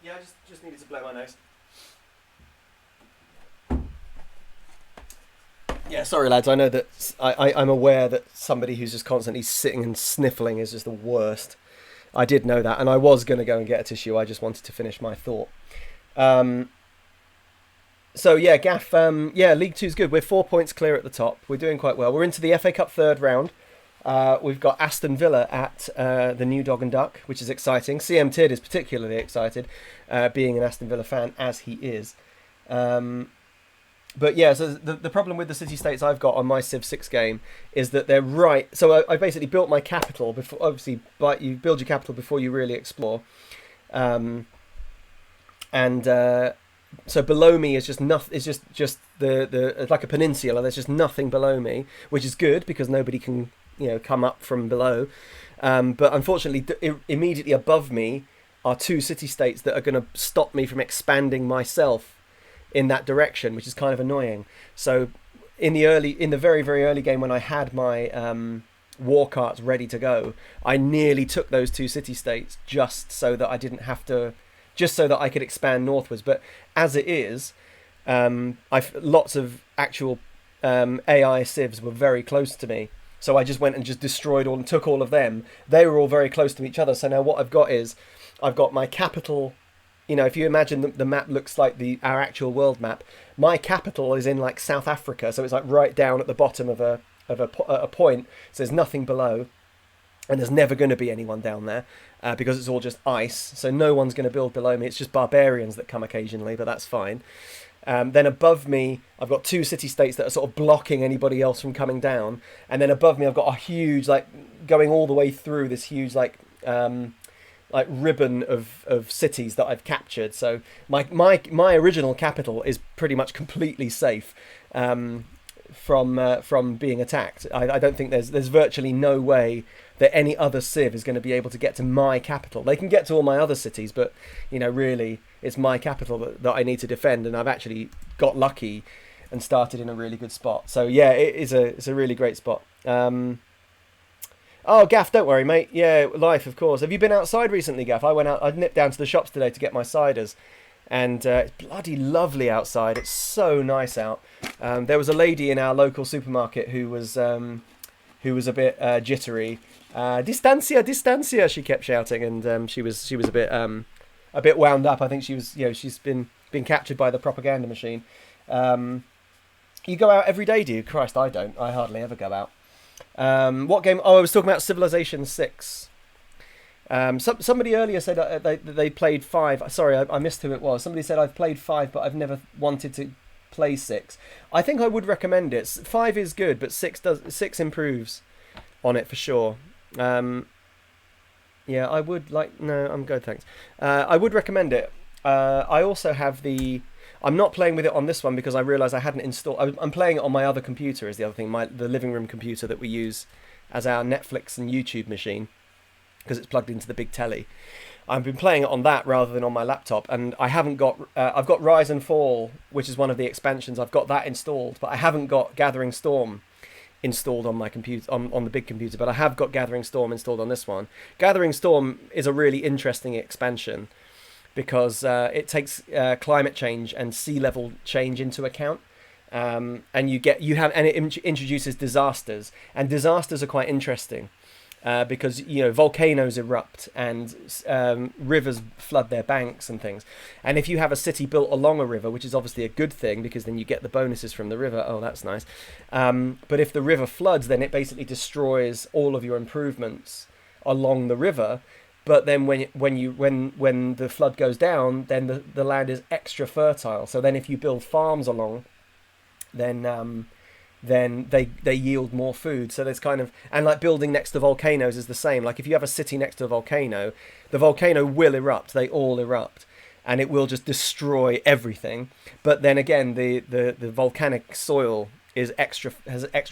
Yeah, I just needed to blow my nose. Yeah, sorry lads, I know that I'm aware that somebody who's just constantly sitting and sniffling is just the worst. I did know that, and I was going to go and get a tissue, I just wanted to finish my thought. So yeah, Gaff, yeah, League Two's good. We're 4 points clear at the top. We're doing quite well. We're into the FA Cup third round. We've got Aston Villa at the New Dog and Duck, which is exciting. CM Tidd is particularly excited, being an Aston Villa fan, as he is. But yeah, so the problem with the city-states I've got on my Civ 6 game is that they're right. So I basically built my capital before. Obviously, but you build your capital before you really explore. So below me is just nothing. It's just the it's like a peninsula. There's just nothing below me, which is good because nobody can come up from below. But unfortunately, immediately above me are two city-states that are going to stop me from expanding myself in that direction, which is kind of annoying. So in the very, very early game when I had my war carts ready to go, I nearly took those two city-states just so that I didn't have to, just so that I could expand northwards. But as it is, lots of actual AI civs were very close to me. So I just went and just destroyed all and took all of them. They were all very close to each other. So now what I've got is, I've got my capital. If you imagine the map looks like our actual world map, my capital is in like South Africa, so it's like right down at the bottom of a point. So there's nothing below, and there's never going to be anyone down there because it's all just ice. So no one's going to build below me. It's just barbarians that come occasionally, but that's fine. Then above me, I've got two city-states that are sort of blocking anybody else from coming down, and then above me, I've got a huge going all the way through this huge ribbon of cities that I've captured. So my original capital is pretty much completely safe from being attacked. I don't think there's virtually no way that any other civ is going to be able to get to my capital. They can get to all my other cities, but really it's my capital that I need to defend, and I've actually got lucky and started in a really good spot. So yeah, it's a really great spot. Oh, Gaff, don't worry, mate. Yeah, life, of course. Have you been outside recently, Gaff? I nipped down to the shops today to get my ciders, and it's bloody lovely outside. It's so nice out. There was a lady in our local supermarket who was a bit jittery. Distancia, distancia, she kept shouting, and she was a bit wound up. I think she was, she's been captured by the propaganda machine. You go out every day, do you? Christ, I don't. I hardly ever go out. What game? Oh, I was talking about Civilization 6. Somebody earlier said they played 5. Sorry, I missed who it was. Somebody said I've played 5, but I've never wanted to play 6. I think I would recommend it. 5 is good, but 6 improves on it for sure. Yeah, I would no, I'm good, thanks. I would recommend it. I also have I'm not playing with it on this one because I realised I hadn't installed. I'm playing it on my other computer is the other thing, the living room computer that we use as our Netflix and YouTube machine because it's plugged into the big telly. I've been playing it on that rather than on my laptop, and I haven't got. I've got Rise and Fall, which is one of the expansions. I've got that installed, but I haven't got Gathering Storm installed on my computer on the big computer, but I have got Gathering Storm installed on this one. Gathering Storm is a really interesting expansion because it takes climate change and sea level change into account. And it introduces disasters, and disasters are quite interesting because volcanoes erupt and rivers flood their banks and things. And if you have a city built along a river, which is obviously a good thing because then you get the bonuses from the river. Oh, that's nice. But if the river floods, then it basically destroys all of your improvements along the river. But then when the flood goes down, then the land is extra fertile. So then if you build farms along, then they yield more food. So there's and like building next to volcanoes is the same. Like if you have a city next to a volcano, the volcano will erupt. They all erupt, and it will just destroy everything. But then again, the volcanic soil has extra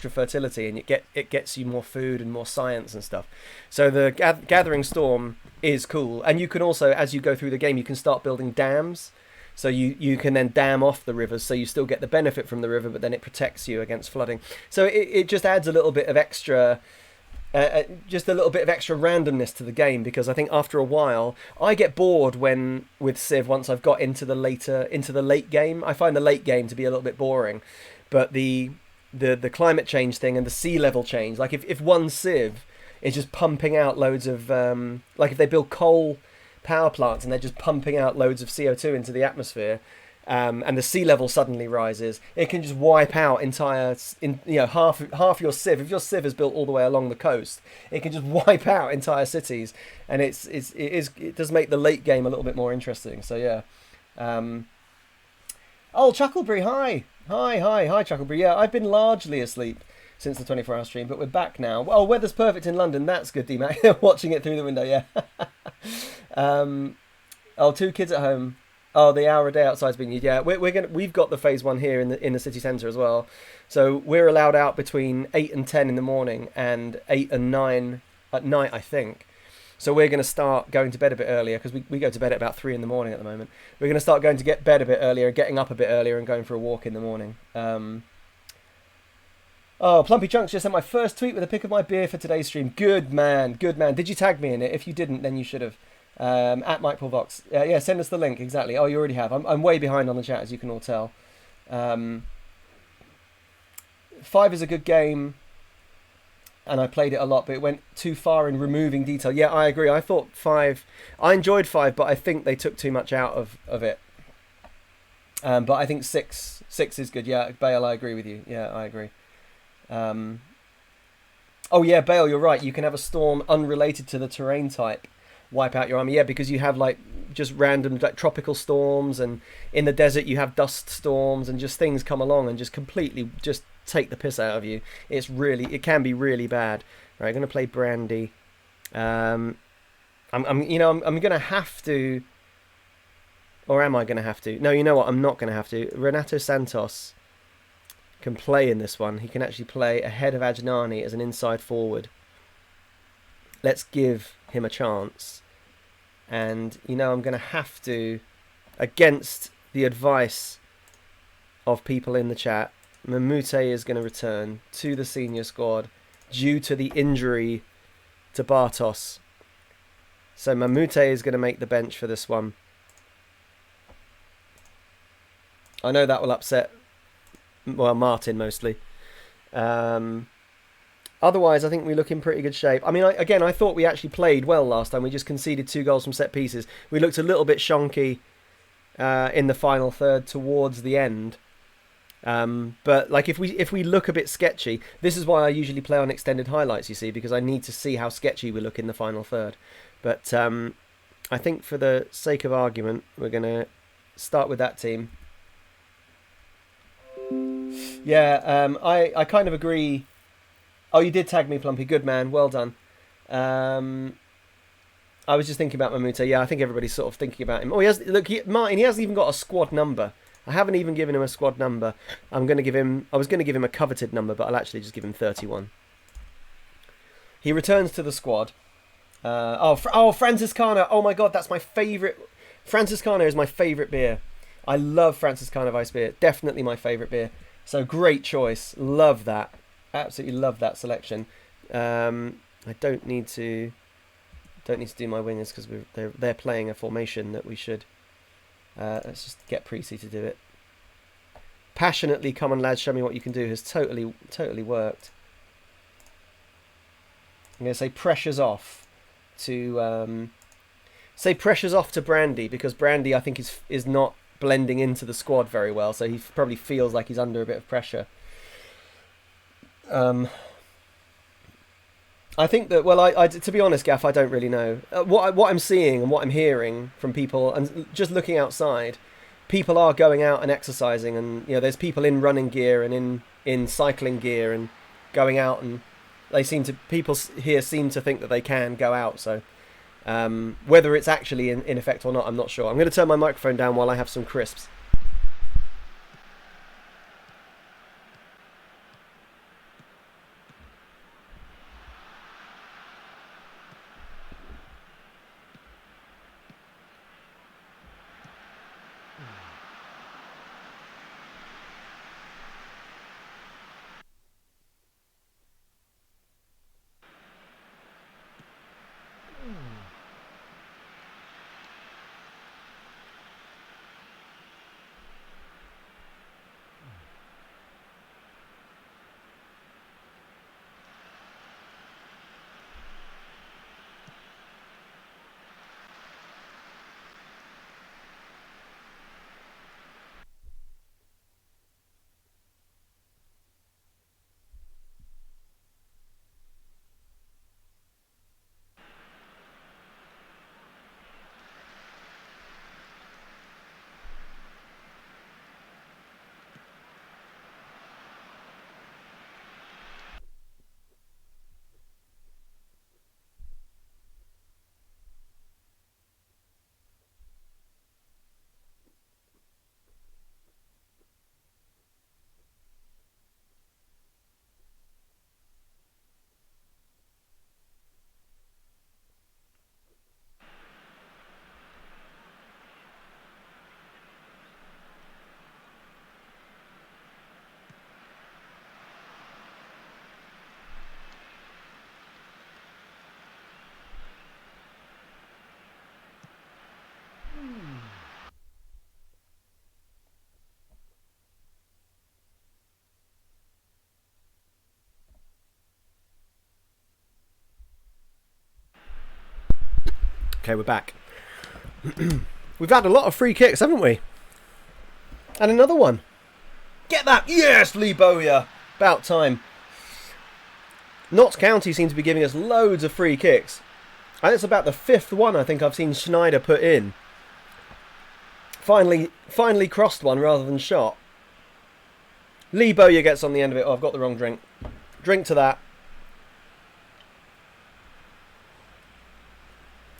fertility, and it gets you more food and more science and stuff. So the Gathering Storm is cool, and you can also, as you go through the game, you can start building dams. So you can then dam off the rivers, so you still get the benefit from the river, but then it protects you against flooding. So it just adds a little bit of extra, randomness to the game, because I think after a while I get bored with Civ once I've got into the late game. I find the late game to be a little bit boring, but the climate change thing and the sea level change, like if one Civ is just pumping out loads of like if they build coal power plants and they're just pumping out loads of CO2 into the atmosphere, and the sea level suddenly rises, it can just wipe out half your Civ. If your Civ is built all the way along the coast, it can just wipe out entire cities, and it does make the late game a little bit more interesting. So yeah. Chuckleberry, hi Chuckleberry. Yeah, I've been largely asleep since the 24-hour stream, but we're back now. Oh, weather's perfect in London. That's good, D-Mac. Watching it through the window, yeah. 2 kids at home. Oh, the hour a day outside's been used. Yeah, we've got the phase 1 here in the city centre as well. So we're allowed out between 8 and 10 in the morning and 8 and 9 at night, I think. So we're going to start going to bed a bit earlier, because we go to bed at about 3 in the morning at the moment. We're going to start going to get bed a bit earlier, getting up a bit earlier, and going for a walk in the morning. Plumpy Chunks just sent my first tweet with a pic of my beer for today's stream. Good man. Did you tag me in it? If you didn't, then you should have. At Mike Paul Vox. Yeah, send us the link, exactly. Oh, you already have. I'm way behind on the chat, as you can all tell. 5 is a good game, and I played it a lot, but it went too far in removing detail. Yeah, I agree. I thought 5... I enjoyed 5, but I think they took too much out of it. But I think 6 is good. Yeah, Bale, I agree with you. Yeah, I agree. Bale, you're right. You can have a storm unrelated to the terrain type wipe out your army. Yeah, because you have like just random like tropical storms, and in the desert you have dust storms, and just things come along and just completely just take the piss out of you. It can be really bad. Right, I'm going to play Brandy. I'm going to have to, or am I going to have to? No, you know what? I'm not going to have to. Renato Santos can play in this one. He can actually play ahead of Ajnani as an inside forward. Let's give him a chance. And, I'm going to have to, against the advice of people in the chat, Mamute is going to return to the senior squad due to the injury to Bartos. So Mamute is going to make the bench for this one. I know that will upset, Martin mostly. Otherwise, I think we look in pretty good shape. I mean, I thought we actually played well last time. We just conceded 2 goals from set pieces. We looked a little bit shonky in the final third towards the end. But like if we look a bit sketchy, this is why I usually play on extended highlights, you see, because I need to see how sketchy we look in the final third. But I think for the sake of argument, we're going to start with that team. Yeah, I kind of agree. Oh, you did tag me, Plumpy. Good man. Well done. I was just thinking about Mamute. Yeah, I think everybody's sort of thinking about him. Oh, Martin, he hasn't even got a squad number. I haven't even given him a squad number. I was going to give him a coveted number, but I'll actually just give him 31. He returns to the squad. Franciscana. Oh my God, that's my favourite. Franciscana is my favourite beer. I love Franciscana Weiss beer. Definitely my favourite beer. So great choice. Love that. Absolutely love that selection. I don't need to do my wingers because they're playing a formation that we should. Let's just get Precy to do it. Passionately, come on lads, show me what you can do has totally worked. I'm going to say pressure's off to Brandy, because Brandy I think is not blending into the squad very well, so he probably feels like he's under a bit of pressure. I think that, well, I to be honest, Gaff, I don't really know. What I'm seeing and what I'm hearing from people, and just looking outside, people are going out and exercising, and there's people in running gear and in cycling gear and going out, and people here seem to think that they can go out. So whether it's actually in effect or not, I'm not sure. I'm going to turn my microphone down while I have some crisps. Okay, we're back. We've had a lot of free kicks, haven't we? And another one. Get that! Yes, Lee Bowyer! About time. Notts County seem to be giving us loads of free kicks. And it's about the 5th one I think I've seen Schneider put in. Finally crossed one rather than shot. Lee Bowyer gets on the end of it. Oh, I've got the wrong drink. Drink to that.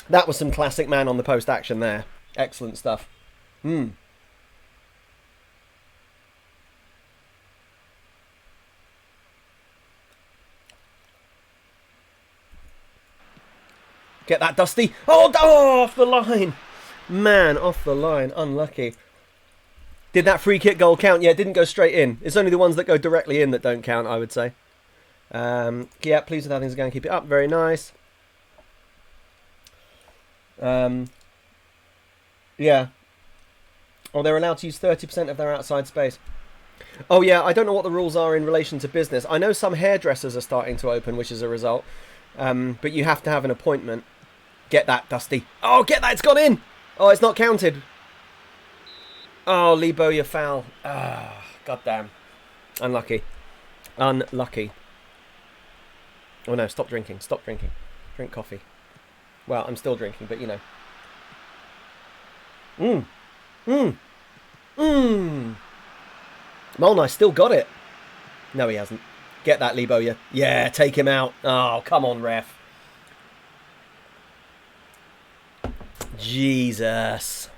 That was some classic man on the post action there. Excellent stuff. Get that, Dusty. Oh, off the line. Man, off the line. Unlucky. Did that free kick goal count? Yeah, it didn't go straight in. It's only the ones that go directly in that don't count, I would say. Yeah, pleased with how things are going. Keep it up. Very nice. Yeah. Oh, they're allowed to use 30% of their outside space. Oh, yeah, I don't know what the rules are in relation to business. I know some hairdressers are starting to open, which is a result. But you have to have an appointment. Get that, Dusty. Oh, get that. It's gone in. Oh, it's not counted. Oh, Lee Bowyer foul. Ah, goddamn. Unlucky. Unlucky. Oh, no, stop drinking. Stop drinking. Drink coffee. Well, I'm still drinking, but you know. Molnai still got it. No, he hasn't. Get that, Lee Bowyer. Yeah, take him out. Oh, come on, ref. Jesus.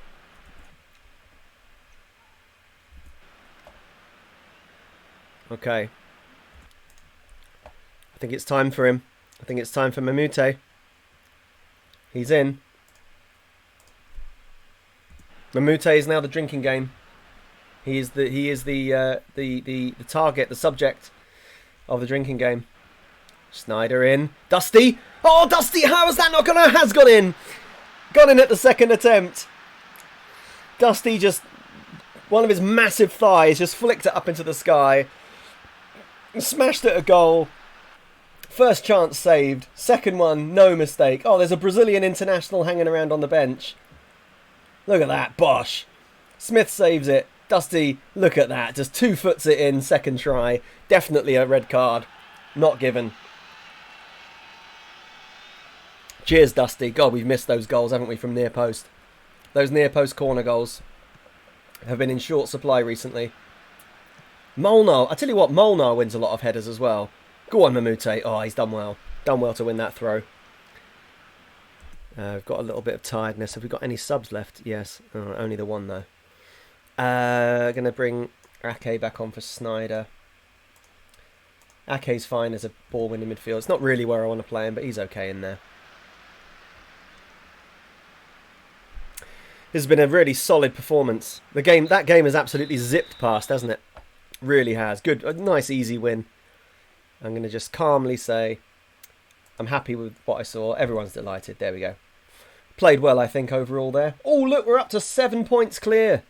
Okay. I think it's time for him. I think it's time for Mamute. He's in. Mamute is now the drinking game. He is the target, the subject of the drinking game. Sneijder in. Dusty. Oh, Dusty, how has that not gone? Has gone in. Gone in at the second attempt. Dusty just, one of his massive thighs just flicked it up into the sky. Smashed it a goal. First chance saved. Second one, no mistake. Oh, there's a Brazilian international hanging around on the bench. Look at that. Bosh. Smith saves it. Dusty, look at that. Just 2 foots it in, second try. Definitely a red card. Not given. Cheers, Dusty. God, we've missed those goals, haven't we, from near post. Those near post corner goals have been in short supply recently. Molnar. I tell you what, Molnar wins a lot of headers as well. Go on, Mamute. Oh, he's done well. Done well to win that throw. We've got a little bit of tiredness. Have we got any subs left? Yes. Oh, only the one, though. Going to bring Ake back on for Sneijder. Ake's fine as a ball-winning midfield. It's not really where I want to play him, but he's okay in there. This has been a really solid performance. That game has absolutely zipped past, hasn't it? Really has. Good, a nice easy win. I'm going to just calmly say I'm happy with what I saw. Everyone's delighted. There we go. Played well, I think, overall there. Oh, look, we're up to 7 points clear.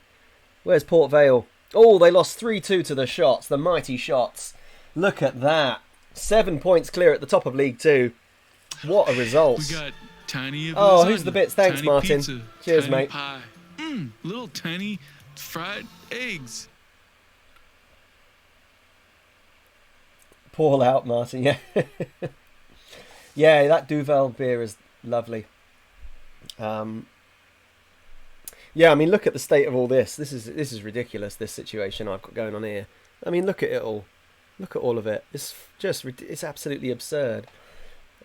Where's Port Vale? Oh, they lost 3-2 to the Shots, the mighty Shots. Look at that. 7 points clear at the top of League 2. What a result. We got tiny who's the bits? Thanks, tiny Martin. Pizza, cheers, tiny mate. Pie. Little tiny fried eggs. Paul out, Martin. Yeah. Yeah, that Duvel beer is lovely. Yeah, I mean, look at the state of all this. This is ridiculous, this situation I've got going on here. I mean, look at it all. Look at all of it. It's absolutely absurd.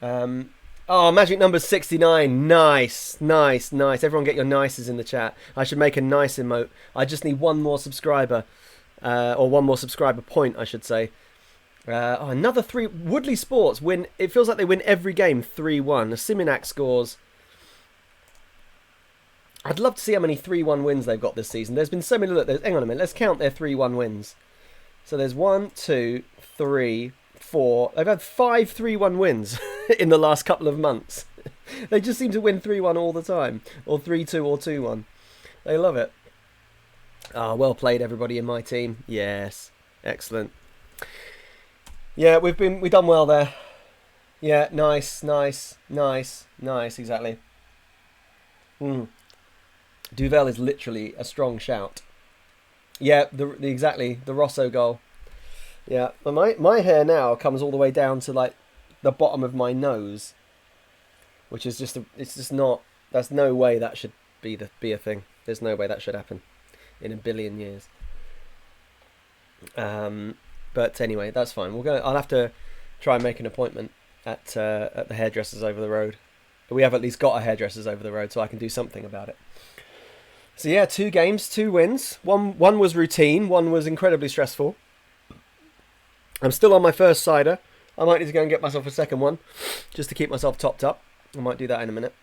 Oh, magic number 69. Nice. Everyone get your nices in the chat. I should make a nice emote. I just need one more subscriber. Or one more subscriber point, I should say. Another 3. Woodley Sports win. It feels like they win every game 3-1. Siminak scores. I'd love to see how many 3-1 wins they've got this season. There's been so many. Look, hang on a minute. Let's count their 3-1 wins. So there's 1, 2, 3, 4. They've had 5 3-1 wins in the last couple of months. They just seem to win 3-1 all the time. Or 3-2 or 2-1. They love it. Well played, everybody in my team. Yes. Excellent. Yeah, we've done well there. Yeah, nice, exactly. Duvel is literally a strong shout. Yeah, exactly, the Rosso goal. Yeah, my hair now comes all the way down to like the bottom of my nose, which is it's just not. There's no way that should be a thing. There's no way that should happen in a billion years. But anyway, that's fine. I'll have to try and make an appointment at the hairdressers over the road. We have at least got a hairdressers over the road, so I can do something about it. So yeah, 2 games, 2 wins. One was routine, one was incredibly stressful. I'm still on my first cider. I might need to go and get myself a second one, just to keep myself topped up. I might do that in a minute.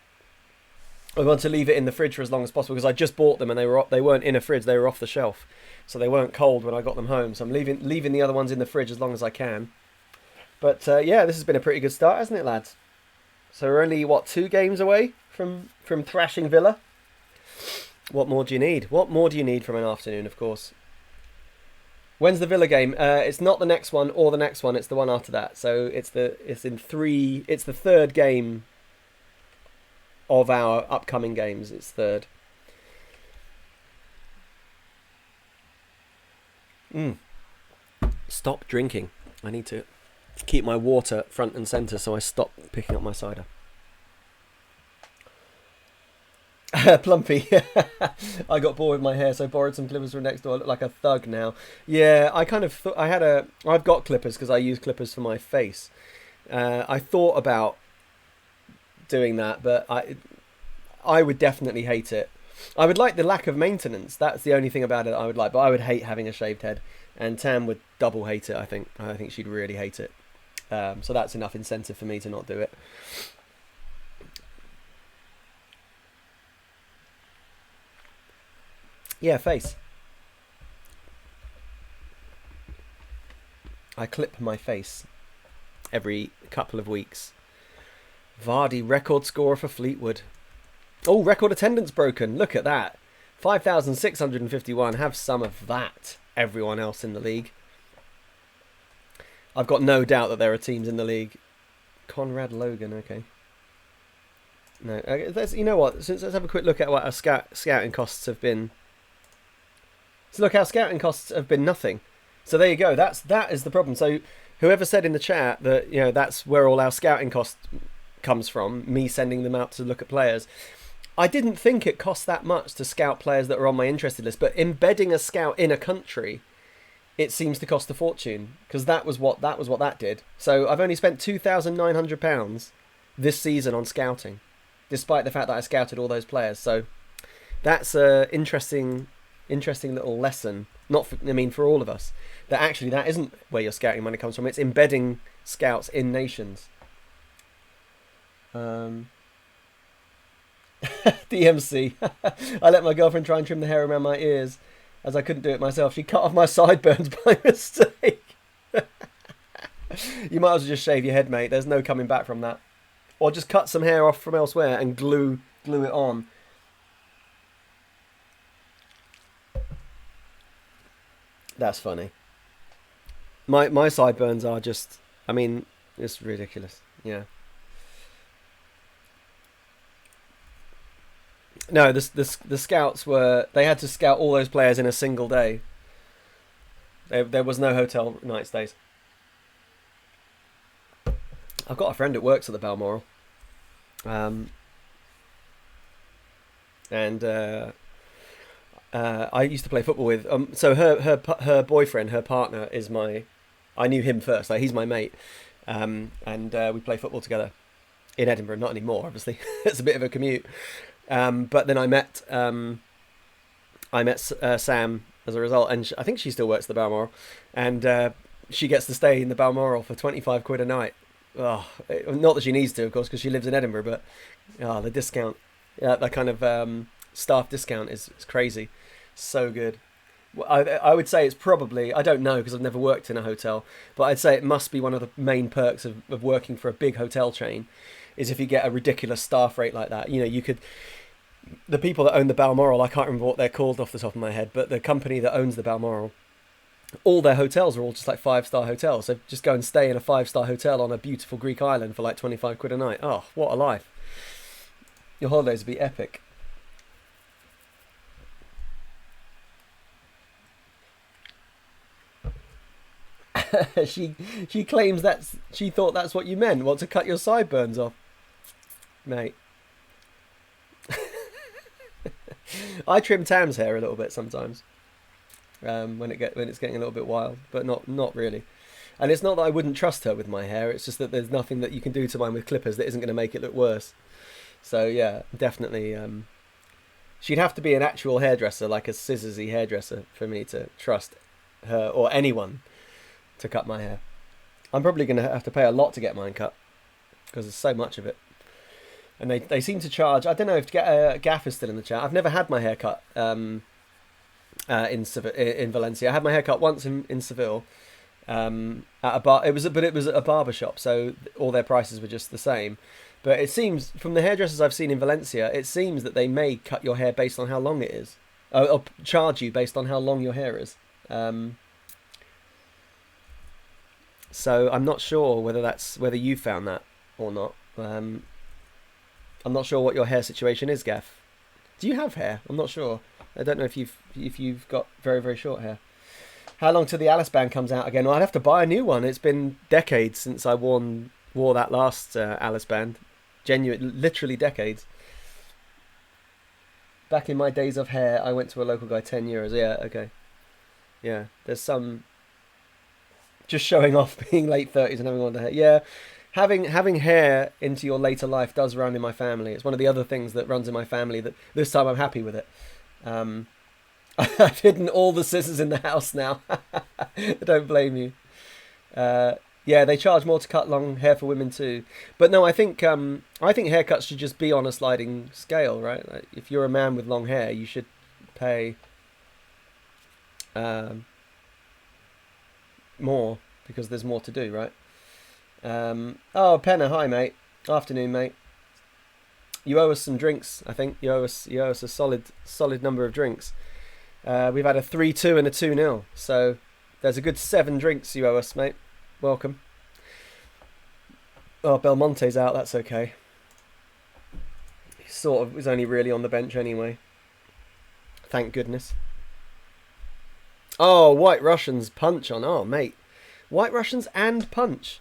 I want to leave it in the fridge for as long as possible because I just bought them and they weren't in a fridge, they were off the shelf. So they weren't cold when I got them home. So I'm leaving the other ones in the fridge as long as I can. But yeah, this has been a pretty good start, hasn't it, lads? So we're only, 2 games away from thrashing Villa? What more do you need? What more do you need from an afternoon, of course? When's the Villa game? It's not the next one or the next one, it's the one after that. So it's the third game of our upcoming games. It's third. Stop drinking. I need to keep my water front and centre, so I stop picking up my cider. Plumpy. I got bored with my hair, so I borrowed some clippers from next door. I look like a thug now. Yeah, I kind of thought I've got clippers because I use clippers for my face. I thought about doing that, but I would definitely hate it. I would like the lack of maintenance. That's the only thing about it I would like, but I would hate having a shaved head. And Tam would double hate it, I think. I think she'd really hate it. So that's enough incentive for me to not do it. Yeah, face. I clip my face every couple of weeks. Vardy, record scorer for Fleetwood. Oh, record attendance broken. Look at that. 5,651. Have some of that, everyone else in the league. I've got no doubt that there are teams in the league. Conrad Logan, okay. No, you know what? Let's have a quick look at what our scouting costs have been. So look, our scouting costs have been nothing. So there you go. That is the problem. So whoever said in the chat that, you know, that's where all our scouting cost comes from, me sending them out to look at players. I didn't think it cost that much to scout players that are on my interested list, but embedding a scout in a country, it seems to cost a fortune, because that was what that did. So I've only spent £2,900 this season on scouting, despite the fact that I scouted all those players. So that's a interesting little lesson. For all of us, that actually that isn't where your scouting money comes from. It's embedding scouts in nations. DMC. I let my girlfriend try and trim the hair around my ears, as I couldn't do it myself. She cut off my sideburns by mistake. You might as well just shave your head, mate. There's no coming back from that. Or just cut some hair off from elsewhere and glue it on. That's funny. My sideburns are just, I mean, it's ridiculous. Yeah. No, the scouts they had to scout all those players in a single day. There was no hotel night stays. I've got a friend that works at the Balmoral. I used to play football with. So her boyfriend, her partner, is I knew him first. Like, he's my mate, and we play football together in Edinburgh. Not anymore, obviously. It's a bit of a commute. But then I met Sam as a result, and I think she still works at the Balmoral, and she gets to stay in the Balmoral for £25 a night. Oh, not that she needs to, of course, because she lives in Edinburgh, but the discount, that kind of staff discount is crazy. So good. I would say it's probably, I don't know because I've never worked in a hotel, but I'd say it must be one of the main perks of working for a big hotel chain, is if you get a ridiculous staff rate like that. You know, the people that own the Balmoral, I can't remember what they're called off the top of my head, but the company that owns the Balmoral, all their hotels are all just like 5-star hotels. So just go and stay in a 5-star hotel on a beautiful Greek island for like £25 a night. Oh, what a life. Your holidays would be epic. She claims she thought that's what you meant. What, to cut your sideburns off? Mate. I trim Tam's hair a little bit sometimes. When it's getting a little bit wild, but not really. And it's not that I wouldn't trust her with my hair, it's just that there's nothing that you can do to mine with clippers that isn't going to make it look worse. So yeah, definitely she'd have to be an actual hairdresser, like a scissorsy hairdresser, for me to trust her or anyone to cut my hair. I'm probably going to have to pay a lot to get mine cut, because there's so much of it. And they seem to charge, I don't know if Gaff is still in the chat. I've never had my hair cut in Valencia. I had my hair cut once in Seville at a bar. It was at a barber shop, so all their prices were just the same. But it seems, from the hairdressers I've seen in Valencia, it seems that they may cut your hair based on how long it is, or charge you based on how long your hair is. So I'm not sure whether you found that or not. I'm not sure what your hair situation is, Gaff. Do you have hair? I'm not sure. I don't know if you've got very, very short hair. How long till the Alice band comes out again? Well, I'd have to buy a new one. It's been decades since I wore that last Alice band. Literally decades. Back in my days of hair, I went to a local guy 10 years. Yeah, okay. Yeah, there's some just showing off being late 30s and having longer hair. Yeah, having hair into your later life does run in my family. It's one of the other things that runs in my family, that this time I'm happy with it. I've hidden all the scissors in the house now. I don't blame you. Yeah, they charge more to cut long hair for women too. But no, I think haircuts should just be on a sliding scale, right? Like, if you're a man with long hair, you should pay more. because there's more to do, right? Oh, Penna, hi mate. Afternoon, mate. You owe us some drinks. I think you owe us a solid number of drinks. We've had a 3-2 and a 2-0, so there's a good 7 drinks you owe us, mate. Welcome. Oh, Belmonte's out. That's okay. He sort of was only really on the bench anyway. Thank goodness. Oh, White Russians punch on. Oh, mate. White Russians and punch.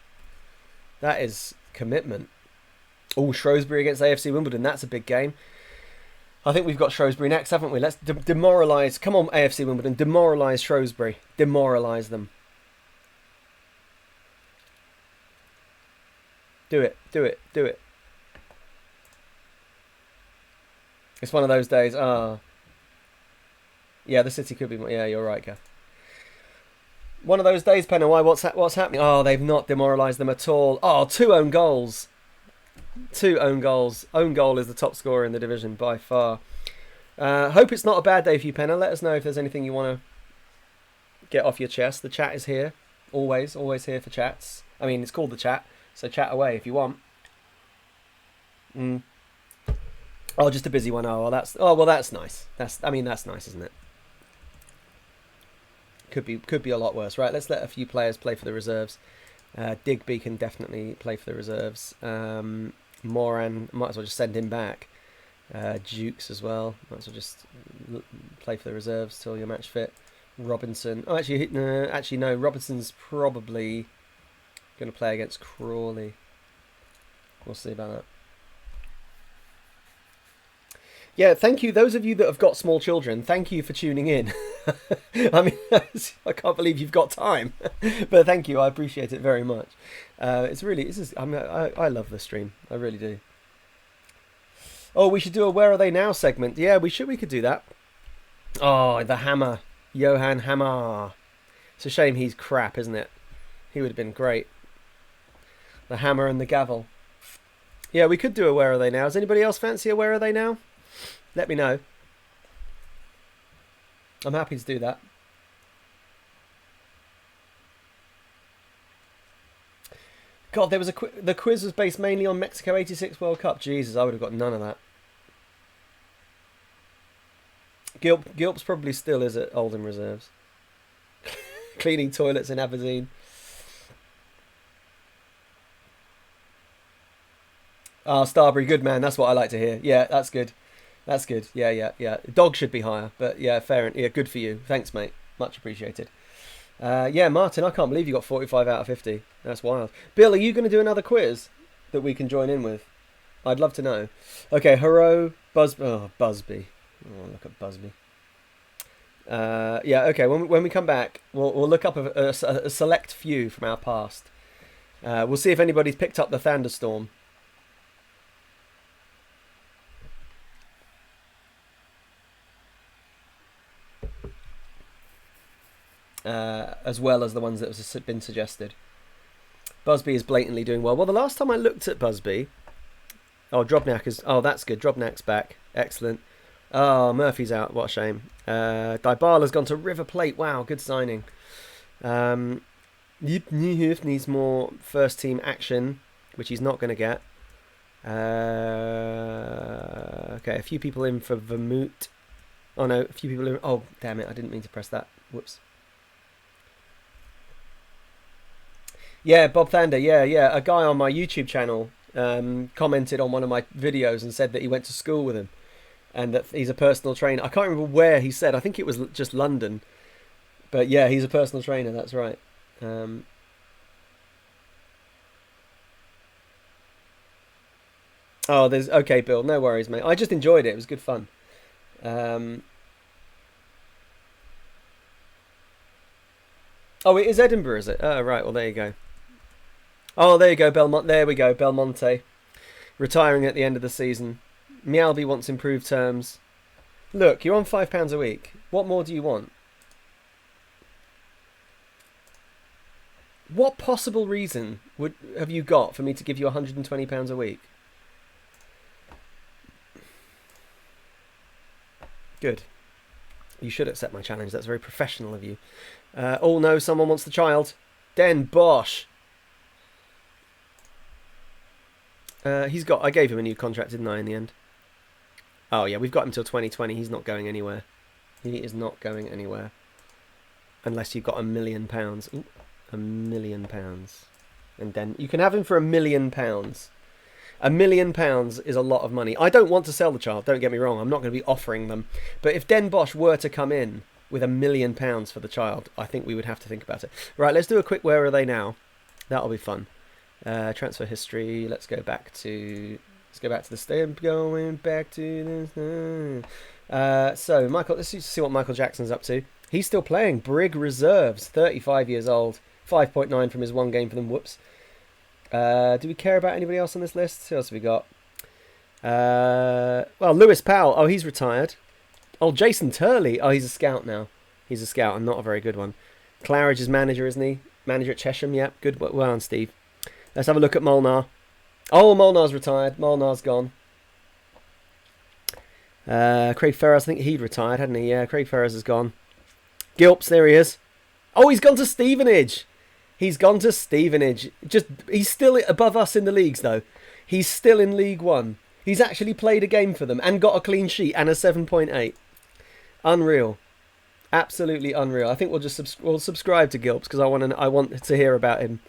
That is commitment. Oh, Shrewsbury against AFC Wimbledon. That's a big game. I think we've got Shrewsbury next, haven't we? Let's demoralise. Come on, AFC Wimbledon. Demoralise Shrewsbury. Demoralise them. Do it. Do it. Do it. It's one of those days. Yeah, the City could be. Yeah, you're right, Gav. One of those days, Penna. Why? What's happening? Oh, they've not demoralised them at all. Oh, 2 own goals. 2 own goals. Own goal is the top scorer in the division by far. Hope it's not a bad day for you, Penna. Let us know if there's anything you want to get off your chest. The chat is here. Always here for chats. I mean, it's called the chat, so chat away if you want. Oh, just a busy one. Oh, well, that's nice. That's nice, isn't it? Could be a lot worse, right? Let's let a few players play for the reserves. Digby can definitely play for the reserves. Moran, might as well just send him back. Jukes as well, might as well just play for the reserves till you're match fit. Robinson, actually no, Robinson's probably going to play against Crawley. We'll see about that. Yeah, thank you. Those of you that have got small children, thank you for tuning in. I mean, I can't believe you've got time, but thank you. I appreciate it very much. I love the stream. I really do. Oh, we should do a Where Are They Now segment. Yeah, we could do that. Oh, the Hammer. Johan Hammer. It's a shame he's crap, isn't it? He would have been great. The Hammer and the Gavel. Yeah, we could do a Where Are They Now. Does anybody else fancy a Where Are They Now? Let me know. I'm happy to do that. God, there was the quiz was based mainly on Mexico '86 World Cup. Jesus, I would have got none of that. Gilp's probably still is at Oldham Reserves. Cleaning toilets in Aberdeen. Ah, Starbury, good man. That's what I like to hear. Yeah, that's good. That's good. Yeah. Dog should be higher, but yeah, fair. Yeah, good for you. Thanks, mate. Much appreciated. Yeah, Martin, I can't believe you got 45 out of 50. That's wild. Bill, are you going to do another quiz that we can join in with? I'd love to know. Okay, Haro, Busby. Oh, look at Busby. Yeah, okay, when we come back, we'll look up a select few from our past. We'll see if anybody's picked up the Thunderstorm. As well as the ones that have been suggested. Busby is blatantly doing well. Well, the last time I looked at Busby... Oh, Drobnak is... Oh, that's good. Drobnak's back. Excellent. Oh, Murphy's out. What a shame. Dybala's gone to River Plate. Wow, good signing. Nieuwhof needs more first-team action, which he's not going to get. Okay, a few people in for Vermouth. Oh, no, a few people in... Oh, damn it. I didn't mean to press that. Whoops. Yeah, Bob Thander, yeah. A guy on my YouTube channel commented on one of my videos and said that he went to school with him and that he's a personal trainer. I can't remember where he said. I think it was just London. But yeah, he's a personal trainer, that's right. Oh, there's... Okay, Bill, no worries, mate. I just enjoyed it. It was good fun. Oh, it is Edinburgh, is it? Oh, right, well, there you go. Oh, there you go, Belmont. There we go, Belmonte. Retiring at the end of the season. Mialby wants improved terms. Look, you're on £5 a week. What more do you want? What possible reason have you got for me to give you £120 a week? Good. You should accept my challenge. That's very professional of you. Oh no, someone wants the child. Den Bosch. I gave him a new contract, didn't I, in the end? Oh, yeah, we've got him till 2020. He's not going anywhere. He is not going anywhere. Unless you've got £1 million. Ooh, £1 million. And then you can have him for £1 million. £1 million is a lot of money. I don't want to sell the child, don't get me wrong. I'm not going to be offering them. But if Den Bosch were to come in with £1 million for the child, I think we would have to think about it. Right, let's do a quick where are they now? That'll be fun. Transfer history. Let's go back to the stamp. Going back to this. So Michael, let's see what Michael Jackson's up to. He's still playing. Brig Reserves, 35 years old, 5.9 from his one game for them. Whoops. Do we care about anybody else on this list? Who else have we got? Well, Lewis Powell. Oh, he's retired. Oh, Jason Turley. Oh, he's a scout now. He's a scout and not a very good one. Claridge's manager, isn't he? Manager at Chesham. Yep. Good. Well done, Steve. Let's have a look at Molnar. Oh, Molnar's retired. Molnar's gone. Craig Ferraz, I think he'd retired, hadn't he? Yeah, Craig Ferraz has gone. Gilps, there he is. Oh, he's gone to Stevenage. He's still above us in the leagues, though. He's still in League One. He's actually played a game for them and got a clean sheet and a 7.8. Unreal. Absolutely unreal. I think we'll subscribe to Gilps because I want to hear about him.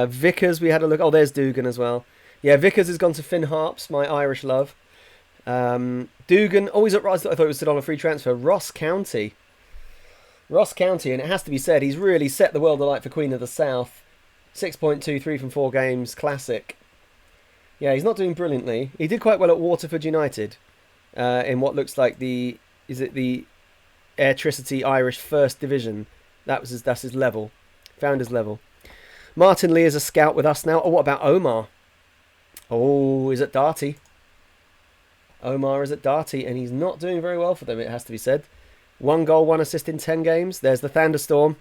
Vickers, we had a look. Oh, there's Dugan as well. Yeah, Vickers has gone to Finn Harps, my Irish love. Dugan, always at Ross. I thought it was still on a free transfer. Ross County, and it has to be said, he's really set the world alight for Queen of the South. 6.23 from 4 games, classic. Yeah, he's not doing brilliantly. He did quite well at Waterford United, in what looks like the Airtricity Irish First Division. That's his level. Found his level. Martin Lee is a scout with us now. Oh, what about Omar? Oh, is at Darty. Omar is at Darty, and he's not doing very well for them, it has to be said. 1 goal, 1 assist in 10 games. There's the Thunderstorm.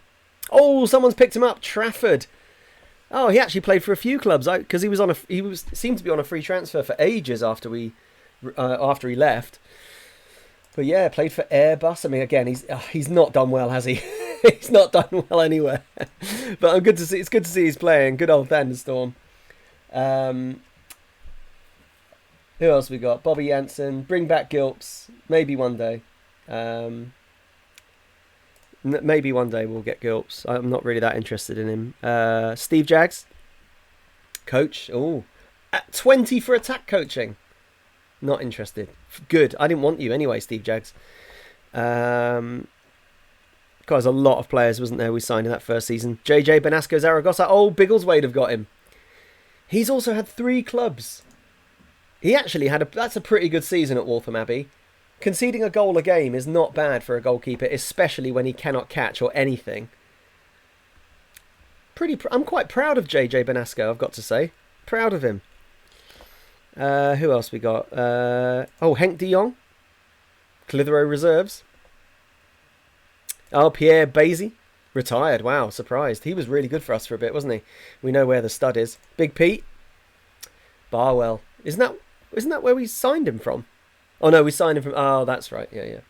Oh, someone's picked him up. Trafford. Oh, he actually played for a few clubs because he seemed to be on a free transfer for ages after he left. But yeah, played for Airbus. I mean, again, he's not done well, has he? He's not done well anywhere. But it's good to see he's playing. Good old Thunderstorm. Who else we got? Bobby Jansen. Bring back Gilps. Maybe one day. Maybe one day we'll get Gilps. I'm not really that interested in him. Steve Jaggs. Coach. Oh, at 20 for attack coaching. Not interested. Good. I didn't want you anyway, Steve Jaggs. There's a lot of players, wasn't there, we signed in that first season. JJ Benasco Zaragoza. Oh, Biggleswade have got him. He's also had 3 clubs. He actually that's a pretty good season at Waltham Abbey. Conceding a goal a game is not bad for a goalkeeper, especially when he cannot catch or anything. I'm quite proud of JJ Benasco, I've got to say. Proud of him. Who else we got? Henk de Jong. Clitheroe Reserves. Oh, Pierre Basie. Retired. Wow, surprised. He was really good for us for a bit, wasn't he? We know where the stud is. Big Pete. Barwell. Isn't that where we signed him from? Oh no, we signed him from. Oh, that's right. Yeah.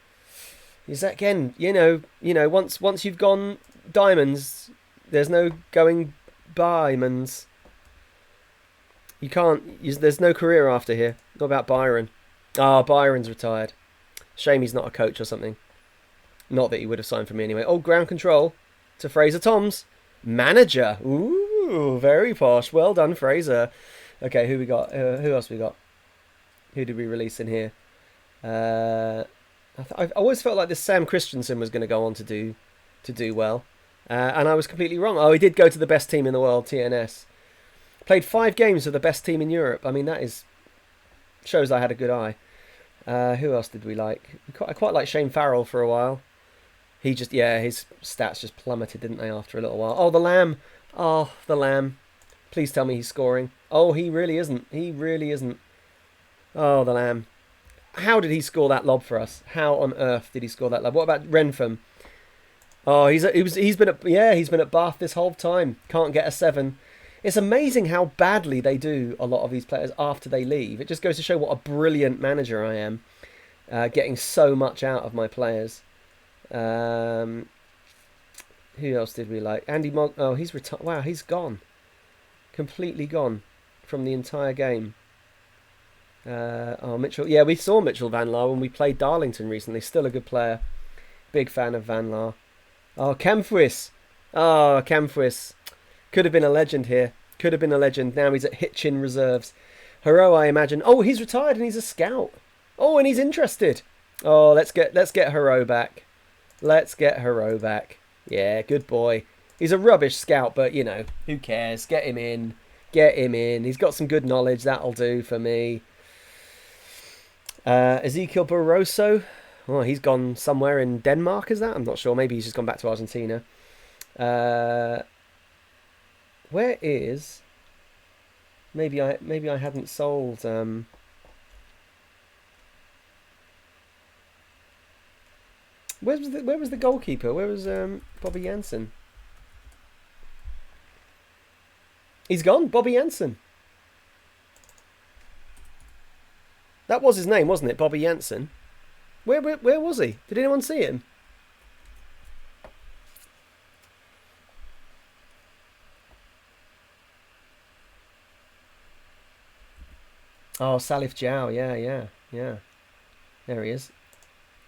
Is that again? You know. Once you've gone diamonds, there's no going diamonds. You can't. There's no career after here. What about Byron? Ah, Byron's retired. Shame he's not a coach or something. Not that he would have signed for me anyway. Oh, ground control to Fraser Toms. Manager. Ooh, very posh. Well done, Fraser. Okay, who we got? Who else we got? Who did we release in here? I've always felt like this Sam Christensen was going to go on to do well. And I was completely wrong. Oh, he did go to the best team in the world, TNS. Played 5 games with the best team in Europe. I mean, shows I had a good eye. Who else did we like? I quite like Shane Farrell for a while. His stats just plummeted, didn't they, after a little while. Oh, the Lamb. Oh, the Lamb. Please tell me he's scoring. Oh, he really isn't. Oh, the Lamb. How did he score that lob for us? How on earth did he score that lob? What about Renfam? Oh, he's been at Bath this whole time. Can't get a 7. It's amazing how badly they do a lot of these players after they leave. It just goes to show what a brilliant manager I am, getting so much out of my players. Who Who else did we like? Andy Mog. Oh, he's retired. Wow, he's gone. Completely gone from the entire game. Mitchell. Yeah, we saw Mitchell Van Laar when we played Darlington recently. Still a good player. Big fan of Van Laar. Oh, Camfuis. Oh, Camfuis. Could have been a legend here. Could have been a legend. Now he's at Hitchin Reserves. Haro, I imagine. Oh, he's retired and he's a scout. Oh, and he's interested. Oh, let's get Haro back. Let's get Haro back. Yeah, good boy. He's a rubbish scout, but, you know, who cares? Get him in. Get him in. He's got some good knowledge. That'll do for me. Ezekiel Barroso. Oh, he's gone somewhere in Denmark, is that? I'm not sure. Maybe he's just gone back to Argentina. Where is... Maybe I hadn't sold... Where was the goalkeeper? Where was Bobby Jansen? He's gone, Bobby Jansen. That was his name, wasn't it? Bobby Jansen. Where was he? Did anyone see him? Oh, Salif Jow. Yeah. There he is.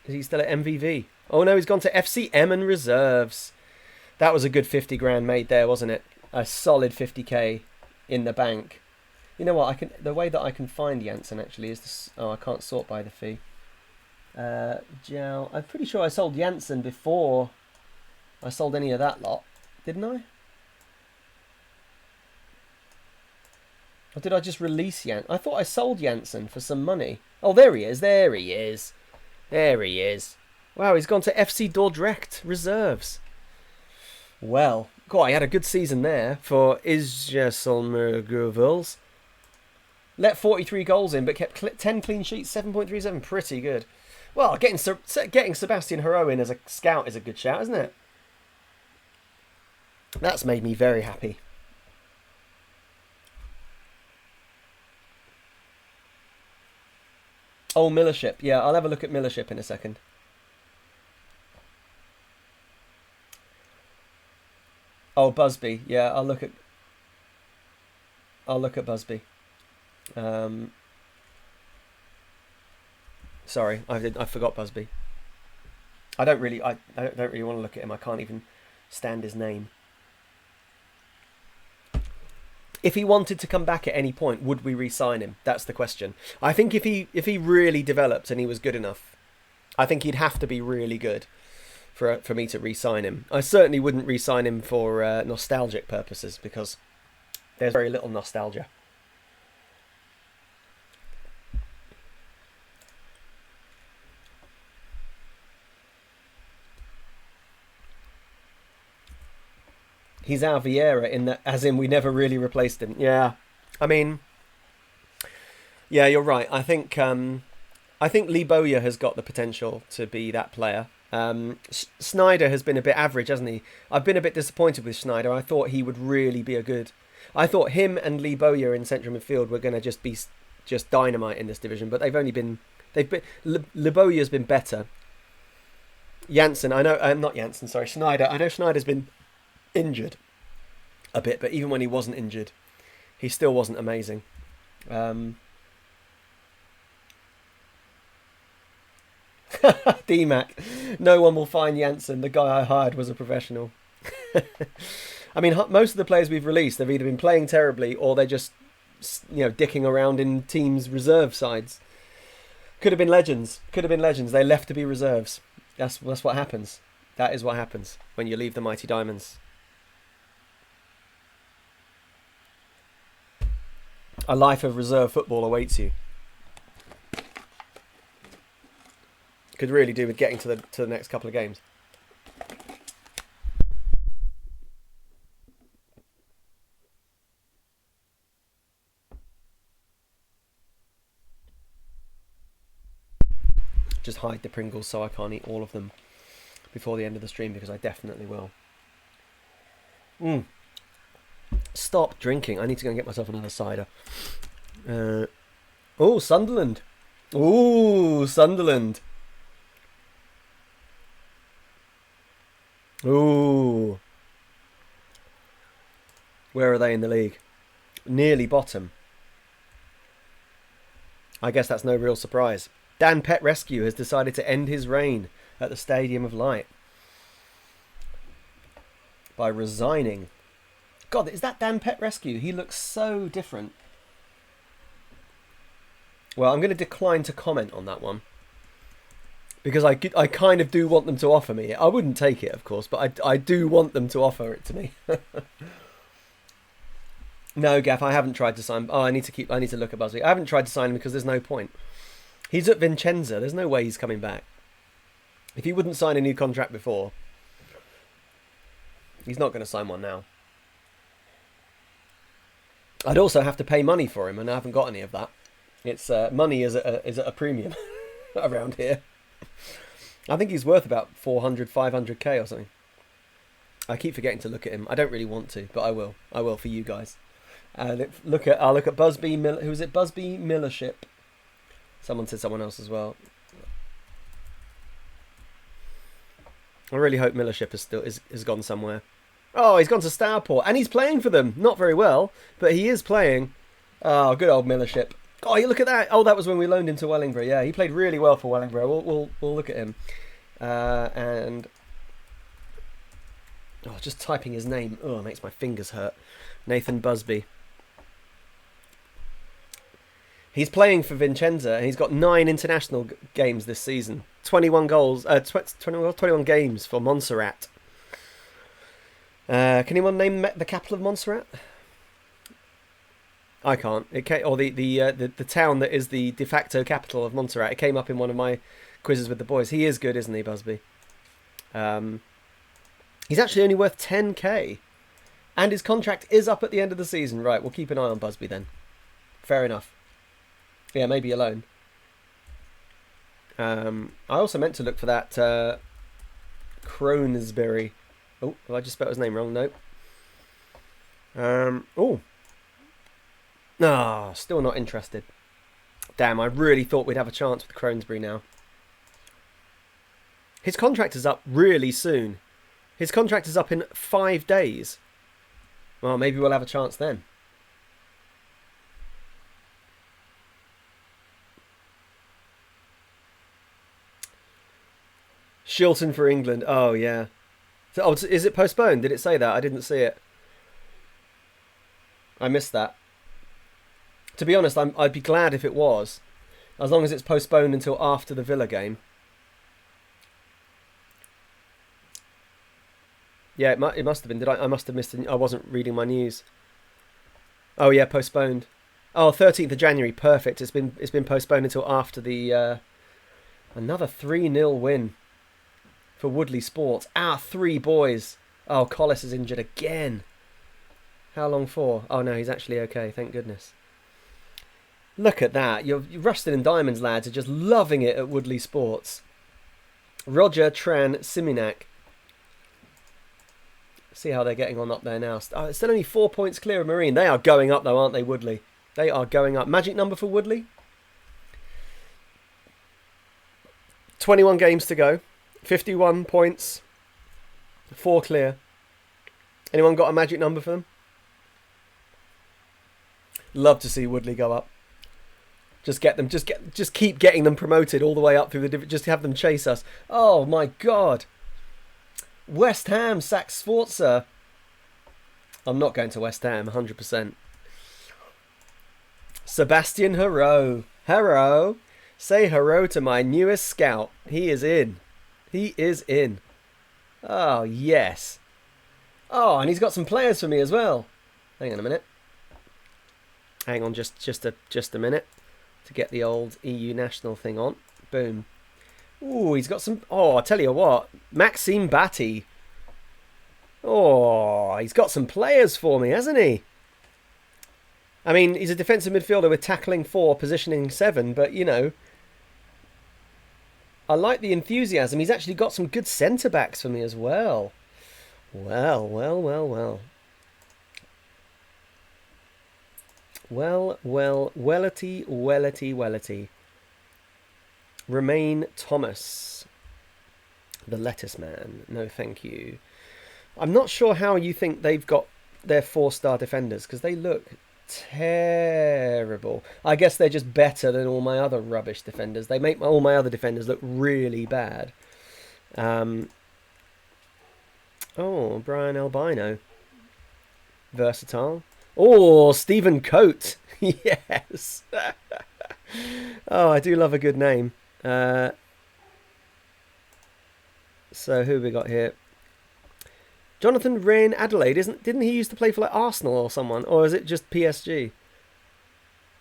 Is he still at MVV? Oh no, he's gone to FC Emmen Reserves. That was a good 50 grand made there, wasn't it? A solid 50k in the bank. You know what? The way that I can find Jansen actually is this. Oh, I can't sort by the fee. Jow. I'm pretty sure I sold Jansen before I sold any of that lot, didn't I? Or did I just release Jansen? I thought I sold Jansen for some money. Oh, there he is. There he is. There he is. Wow, he's gone to FC Dordrecht Reserves. Well, God, he had a good season there for Isjasolmerguvels. Let 43 goals in, but kept 10 clean sheets, 7.37. Pretty good. Well, getting Sebastian Haro in as a scout is a good shout, isn't it? That's made me very happy. Oh, Millership. Yeah, I'll have a look at Millership in a second. Oh, Busby. Yeah, I'll look at Busby. Sorry, I forgot Busby. I don't really want to look at him. I can't even stand his name. If he wanted to come back at any point, would we re-sign him? That's the question. I think if he really developed and he was good enough, I think he'd have to be really good for me to re-sign him. I certainly wouldn't re-sign him for nostalgic purposes because there's very little nostalgia. He's our Vieira as in we never really replaced him. Yeah, I mean, yeah, you're right. I think Lee Bowyer has got the potential to be that player. Snyder has been a bit average, hasn't he? I've been a bit disappointed with Snyder. I thought he would really be I thought him and Lee Bowyer in central midfield were going to just be dynamite in this division, but Lee Bowyer's been better. Jansen, I know, not Jansen, sorry, Snyder. I know Snyder's been injured a bit, but even when he wasn't injured, he still wasn't amazing. D-Mac, no one will find Jansen. The guy I hired was a professional. I mean, most of the players we've released have either been playing terribly or they're just, dicking around in teams' reserve sides. Could have been legends. They left to be reserves. That's what happens. That is what happens when you leave the Mighty Diamonds. A life of reserve football awaits you. Could really do with getting to the next couple of games. Just hide the Pringles so I can't eat all of them before the end of the stream because I definitely will. Stop drinking. I need to go and get myself another cider. Oh, Sunderland. Ooh, Sunderland. Ooh. Where are they in the league? Nearly bottom. I guess that's no real surprise. Dan Pet Rescue has decided to end his reign at the Stadium of Light by resigning. God, is that Dan Pet Rescue? He looks so different. Well, I'm going to decline to comment on that one. Because I kind of do want them to offer me it. I wouldn't take it, of course, but I do want them to offer it to me. No, Gaff, I haven't tried to sign. Oh, I need to look at Busby. I haven't tried to sign him because there's no point. He's at Vincenza. There's no way he's coming back. If he wouldn't sign a new contract before, he's not going to sign one now. I'd also have to pay money for him, and I haven't got any of that. It's money is at a premium around here. I think he's worth about 400, 500k or something. I keep forgetting to look at him. I don't really want to, but I will. I will for you guys. I'll look at Busby. Who is it? Busby Millership. Someone said someone else as well. I really hope Millership has gone somewhere. Oh, he's gone to Stourport and he's playing for them. Not very well, but he is playing. Oh, good old Millership. Oh, you look at that. Oh, that was when we loaned him to Wellingborough. Yeah, he played really well for Wellingborough. We'll look at him. And just typing his name. Oh, it makes my fingers hurt. Nathan Busby. He's playing for Vincenza and he's got 9 international games this season. 21 goals. 21 games for Montserrat. Can anyone name the capital of Montserrat? I can't. The town that is the de facto capital of Montserrat. It came up in one of my quizzes with the boys. He is good, isn't he, Busby? He's actually only worth 10k. And his contract is up at the end of the season. Right, we'll keep an eye on Busby then. Fair enough. Yeah, maybe a loan. I also meant to look for that Cronesbury. Oh, have I just spelled his name wrong? Nope. Still not interested. Damn, I really thought we'd have a chance with Cronesbury now. His contract is up really soon. His contract is up in 5 days. Well, maybe we'll have a chance then. Shilton for England. Oh, yeah. So, is it postponed? Did it say that? I didn't see it. I missed that. To be honest, I'd be glad if it was. As long as it's postponed until after the Villa game. Yeah, it must have been. I must have missed it. I wasn't reading my news. Oh, yeah, postponed. Oh, 13th of January. Perfect. It's been postponed until after the... another 3-0 win for Woodley Sports. Our 3 boys. Oh, Collis is injured again. How long for? Oh, no, he's actually okay. Thank goodness. Look at that. Your Rustin and Diamonds lads are just loving it at Woodley Sports. Roger, Tran, Siminak. See how they're getting on up there now. Oh, it's still only 4 points clear of Marine. They are going up though, aren't they, Woodley? They are going up. Magic number for Woodley? 21 games to go. 51 points. 4 clear. Anyone got a magic number for them? Love to see Woodley go up. Just keep getting them promoted all the way up through the... Just have them chase us. Oh my God. West Ham sacks Sforza. I'm not going to West Ham, 100%. Sebastian Haro. Haro. Say hello to my newest scout. He is in. He is in. Oh, yes. Oh, and he's got some players for me as well. Hang on a minute. Hang on just a minute to get the old EU national thing on. Boom. Ooh, he's got some... Oh, I'll tell you what. Maxime Batty. Oh, he's got some players for me, hasn't he? I mean, he's a defensive midfielder with tackling 4, positioning 7, but, you know... I like the enthusiasm. He's actually got some good centre-backs for me as well. Well. Wellity. Romain Thomas. The lettuce man. No, thank you. I'm not sure how you think they've got their 4-star defenders because they look terrible. I guess they're just better than all my other rubbish defenders. They make all my other defenders look really bad. Oh, Brian Albino. Versatile. Oh, Stephen Coate. Yes. Oh, I do love a good name. So who have we got here? Jonathan Rain Adelaide, didn't he used to play for like Arsenal or someone, or is it just PSG?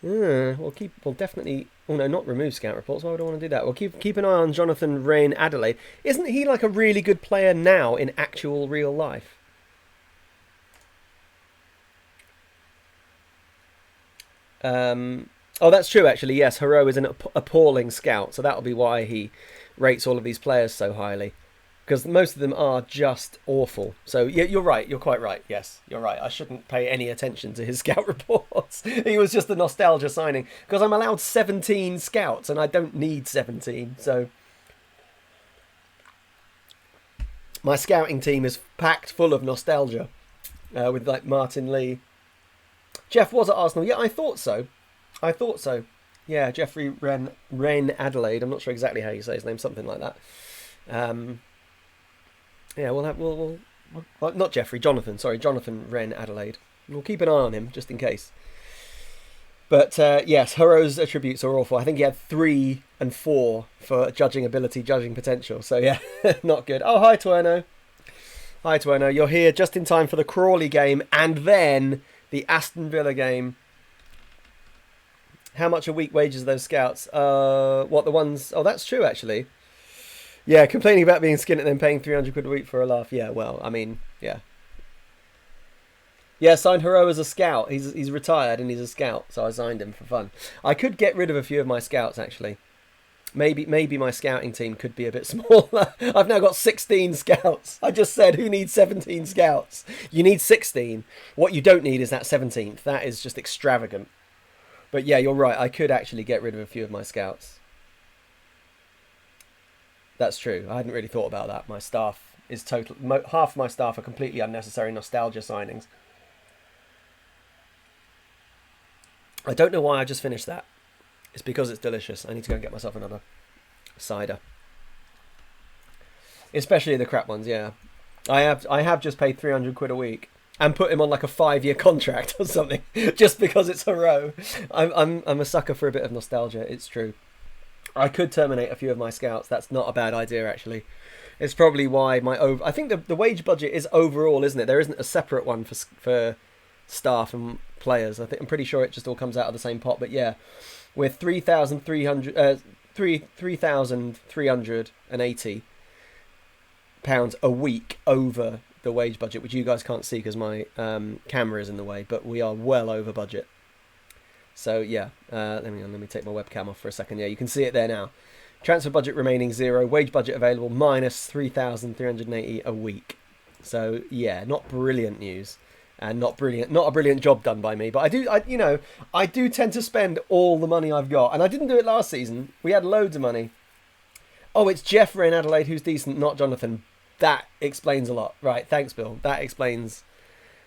We'll definitely. Oh no, not remove scout reports. Why would I want to do that? We'll keep an eye on Jonathan Rain Adelaide. Isn't he like a really good player now in actual real life? Oh, that's true actually. Yes, Haro is an appalling scout, so that'll be why he rates all of these players so highly. Because most of them are just awful. So yeah, you're right. You're quite right. Yes, you're right. I shouldn't pay any attention to his scout reports. He was just a nostalgia signing. Because I'm allowed 17 scouts and I don't need 17. So my scouting team is packed full of nostalgia. With like Martin Lee. Jeff was at Arsenal. Yeah, I thought so. Yeah, Jeffrey Rain Adelaide. I'm not sure exactly how you say his name. Something like that. Yeah, we'll not Jeffrey, Jonathan. Sorry, Jonathan Wren Adelaide. We'll keep an eye on him just in case. But yes, Haro's attributes are awful. I think he had 3 and 4 for judging ability, judging potential. So yeah, not good. Oh, hi Tuerno. Hi Tuerno. You're here just in time for the Crawley game and then the Aston Villa game. How much a week wages are those scouts? What the ones? Oh, that's true actually. Yeah, complaining about being skinned and then paying 300 quid a week for a laugh. Yeah, well, I mean, yeah. Yeah, signed Haro as a scout. He's retired and he's a scout, so I signed him for fun. I could get rid of a few of my scouts, actually. Maybe my scouting team could be a bit smaller. I've now got 16 scouts. I just said, who needs 17 scouts? You need 16. What you don't need is that 17th. That is just extravagant. But yeah, you're right. I could actually get rid of a few of my scouts. That's true. I hadn't really thought about that. My staff is half of my staff are completely unnecessary nostalgia signings. I don't know why I just finished that. It's because it's delicious. I need to go and get myself another cider. Especially the crap ones, yeah. I have just paid 300 quid a week and put him on like a 5-year contract or something just because it's Haro. I'm a sucker for a bit of nostalgia. It's true. I could terminate a few of my scouts. That's not a bad idea, actually. It's probably why I think the wage budget is overall, isn't it? There isn't a separate one for staff and players. I'm pretty sure it just all comes out of the same pot. But yeah, with £3,380 a week over the wage budget, which you guys can't see because my camera is in the way, but we are well over budget. So yeah, let me take my webcam off for a second. Yeah, you can see it there now. Transfer budget remaining 0, wage budget available minus 3,380 a week. So yeah, not brilliant news, and not a brilliant job done by me. But I do tend to spend all the money I've got, and I didn't do it last season. We had loads of money. Oh, it's Jeff Rain Adelaide who's decent, not Jonathan. That explains a lot. Right, thanks, Bill. That explains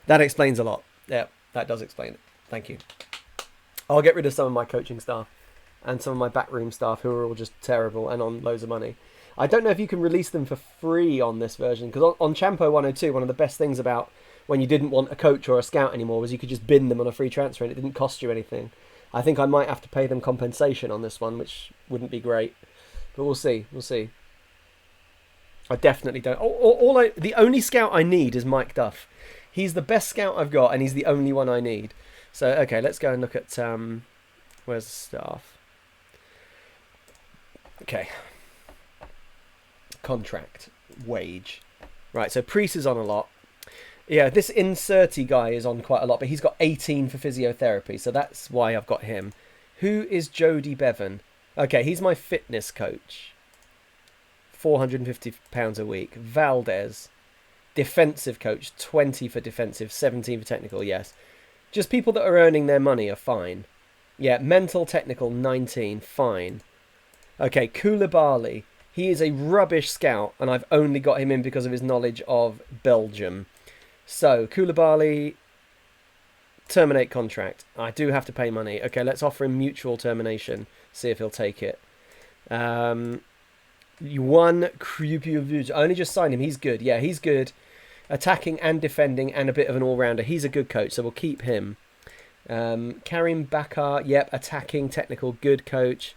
a lot. Yeah, that does explain it. Thank you. I'll get rid of some of my coaching staff and some of my backroom staff who are all just terrible and on loads of money. I don't know if you can release them for free on this version, because on Champo 102, one of the best things about when you didn't want a coach or a scout anymore was you could just bin them on a free transfer and it didn't cost you anything. I think I might have to pay them compensation on this one, which wouldn't be great. But we'll see. I definitely don't. The only scout I need is Mike Duff. He's the best scout I've got and he's the only one I need. So, okay, let's go and look at, where's the staff? Okay. Contract. Wage. Right, so Priest is on a lot. Yeah, this Inserti guy is on quite a lot, but he's got 18 for physiotherapy, so that's why I've got him. Who is Jody Bevan? Okay, he's my fitness coach. £450 a week. Valdez. Defensive coach, 20 for defensive, 17 for technical, yes. Just people that are earning their money are fine. Yeah, mental technical, 19, fine. Okay, Koulibaly. He is a rubbish scout, and I've only got him in because of his knowledge of Belgium. So, Koulibaly, terminate contract. I do have to pay money. Okay, let's offer him mutual termination. See if he'll take it. One Krupiovic. I only just signed him. He's good. Yeah, he's good. Attacking and defending and a bit of an all-rounder. He's a good coach, so we'll keep him. Karim Bakar. Yep, attacking, technical, good coach.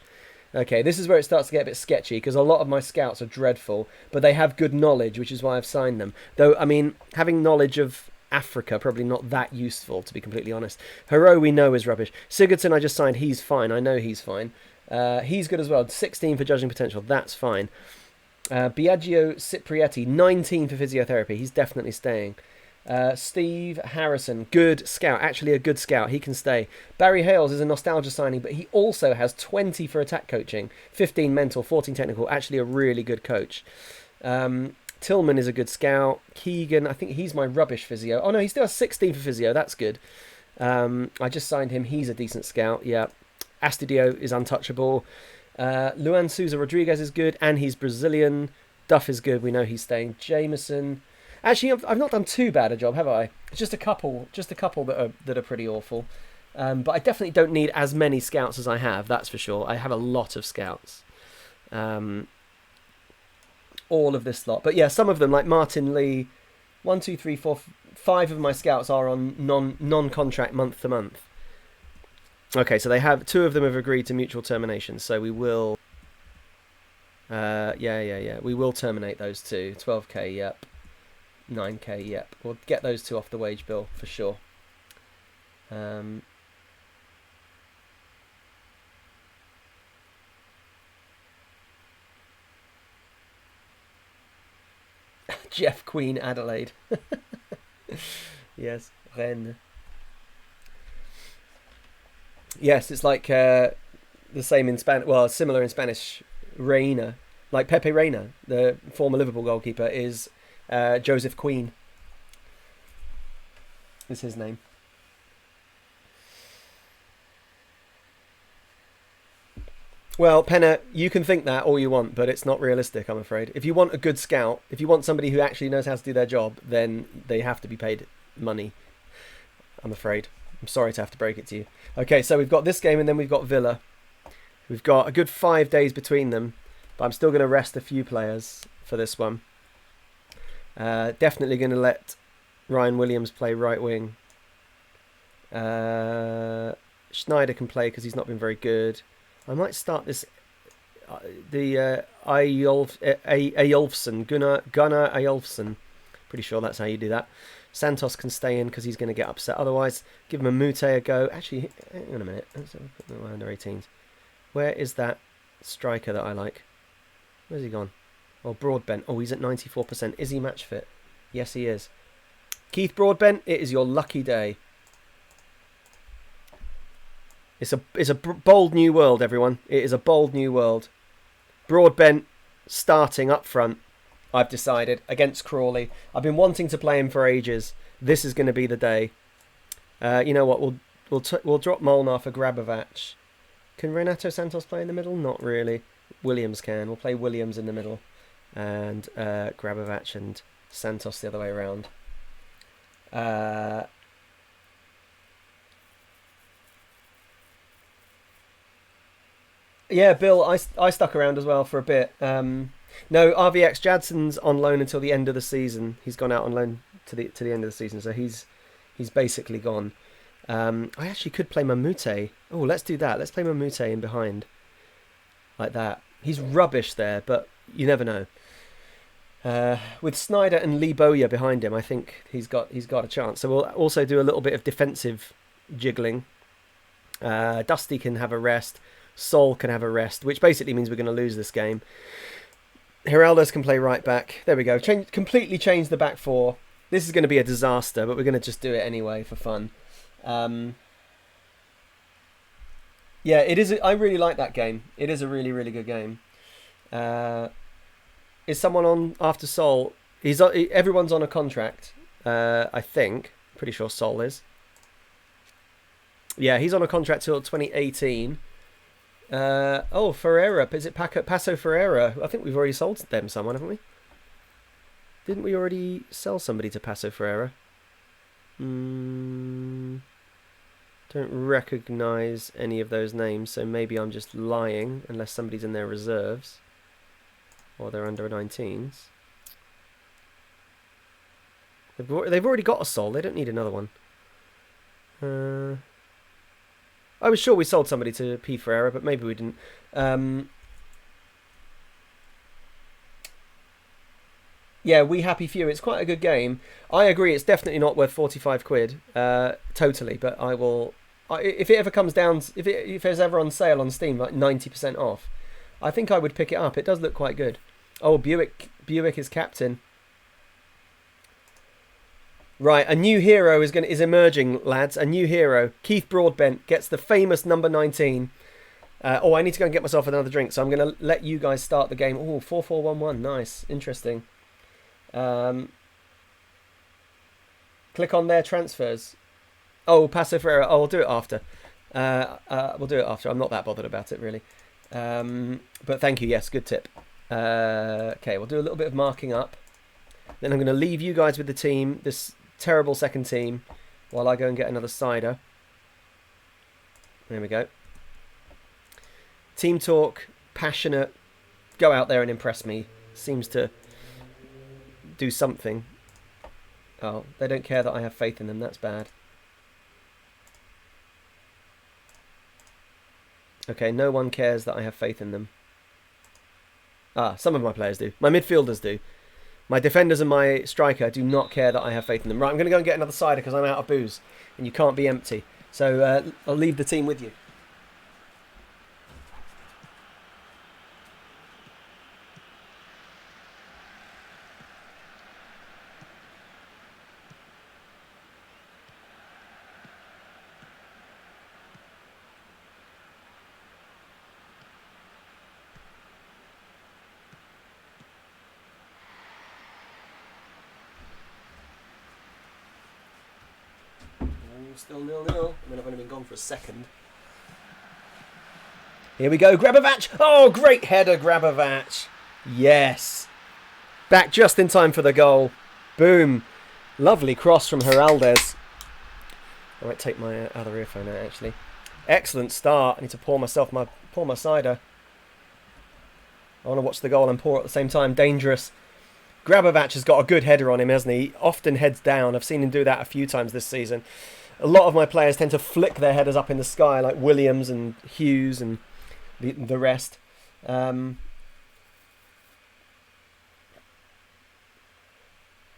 Okay, this is where it starts to get a bit sketchy because a lot of my scouts are dreadful, but they have good knowledge, which is why I've signed them. Though, I mean, having knowledge of Africa, probably not that useful, to be completely honest. Hero, we know, is rubbish. Sigurdsson, I just signed. He's fine. I know he's fine. He's good as well. 16 for judging potential. That's fine. Biagio Ciprietti, 19 for physiotherapy. He's definitely staying. Steve Harrison, good scout. Actually a good scout. He can stay. Barry Hales is a nostalgia signing, but he also has 20 for attack coaching, 15 mental, 14 technical. Actually a really good coach. Tillman is a good scout. Keegan, I think he's my rubbish physio. Oh no, he still has 16 for physio. That's good. I just signed him. He's a decent scout. Yeah. Astudio is untouchable. Luan Souza Rodriguez is good, and he's Brazilian. Duff is good. We know he's staying. Jameson. Actually, I've not done too bad a job, have I? It's just a couple that are pretty awful. But I definitely don't need as many scouts as I have. That's for sure. I have a lot of scouts. All of this lot, but yeah, some of them like Martin Lee. 1, 2, 3, 4, 5 of my scouts are on non-contract month to month. Okay, so they have 2 of them have agreed to mutual termination, so we will. We will terminate those 2. 12k, yep. 9k, yep. We'll get those 2 off the wage bill for sure. Jeff Queen Adelaide. Yes, Rennes. Yes, it's like the same in Spanish. Well, similar in Spanish. Reina, like Pepe Reina, the former Liverpool goalkeeper, is Joseph Queen. Is his name. Well, Penna, you can think that all you want, but it's not realistic, I'm afraid. If you want a good scout, if you want somebody who actually knows how to do their job, then they have to be paid money, I'm afraid. I'm sorry to have to break it to you. Okay, so we've got this game and then we've got Villa. We've got a good 5 days between them, but I'm still going to rest a few players for this one. Definitely going to let Ryan Williams play right wing. Schneider can play because he's not been very good. I might start this, Eyolfsson, Gunnar Eyolfsson. Pretty sure that's how you do that. Santos can stay in because he's going to get upset. Otherwise, give him a Mute a go. Actually, hang on a minute. Let's have a look at my under 18s. Where is that striker that I like? Where's he gone? Oh, Broadbent. Oh, he's at 94%. Is he match fit? Yes, he is. Keith Broadbent, it is your lucky day. It's a bold new world, everyone. It is a bold new world. Broadbent starting up front. I've decided against Crawley. I've been wanting to play him for ages. This is going to be the day. You know what? We'll drop Molnar for Grabovac. Can Renato Santos play in the middle? Not really. Williams can. We'll play Williams in the middle, and Grabovac and Santos the other way around. Yeah, Bill, I stuck around as well for a bit. No, RVX Jadson's on loan until the end of the season. He's gone out on loan to the end of the season, so he's basically gone. I actually could play Mamute. Oh, let's do that. Let's play Mamute in behind, like that. He's rubbish there, but you never know. With Snyder and Lee Bowyer behind him, I think he's got a chance. So we'll also do a little bit of defensive jiggling. Dusty can have a rest. Sol can have a rest, which basically means we're going to lose this game. Geraldes can play right back. There we go. Completely change the back four. This is going to be a disaster, but we're going to just do it anyway for fun. Yeah, it is. I really like that game. It is a really, really good game. Is someone on after Sol? Everyone's on a contract. I think. Pretty sure Sol is. Yeah, he's on a contract till 2018. Ferreira. Is it Passo Ferreira? I think we've already sold them someone, haven't we? Didn't we already sell somebody to Passo Ferreira? Don't recognise any of those names, so maybe I'm just lying, unless somebody's in their reserves. Or they're under 19s. They've already got a Sol, they don't need another one. I was sure we sold somebody to P. Ferreira, but maybe we didn't. Yeah, We Happy Few. It's quite a good game. I agree, it's definitely not worth 45 quid. Totally, but I will... if it ever comes down... If it's ever on sale on Steam, like 90% off, I think I would pick it up. It does look quite good. Oh, Buick is captain. Right, a new hero is emerging, lads. A new hero. Keith Broadbent gets the famous number 19. I need to go and get myself another drink, so I'm going to let you guys start the game. Oh, 4-4-1-1. Nice. Interesting. Click on their transfers. Oh, Paso Ferreira. Oh, I'll do it after. We'll do it after. I'm not that bothered about it, really. But thank you. Yes, good tip. Okay, we'll do a little bit of marking up. Then I'm going to leave you guys with the team, this terrible second team, while I go and get another cider. There we go. Team talk, passionate, go out there and impress me. Seems to do something. Oh, they don't care that I have faith in them. That's bad. Okay, no one cares that I have faith in them. Ah, some of my players do. My midfielders do. My defenders and my striker do not care that I have faith in them. Right, I'm going to go and get another cider because I'm out of booze. And you can't be empty. So I'll leave the team with you. Still 0-0. I mean, I've only been gone for a second. Here we go, Grabovac. Oh, great header, Grabovac. Yes. Back just in time for the goal. Boom. Lovely cross from Heraldez. I might take my other earphone out, actually. Excellent start. I need to pour my cider. I want to watch the goal and pour at the same time. Dangerous. Grabovac has got a good header on him, hasn't he? He often heads down. I've seen him do that a few times this season. A lot of my players tend to flick their headers up in the sky, like Williams and Hughes and the rest. Moran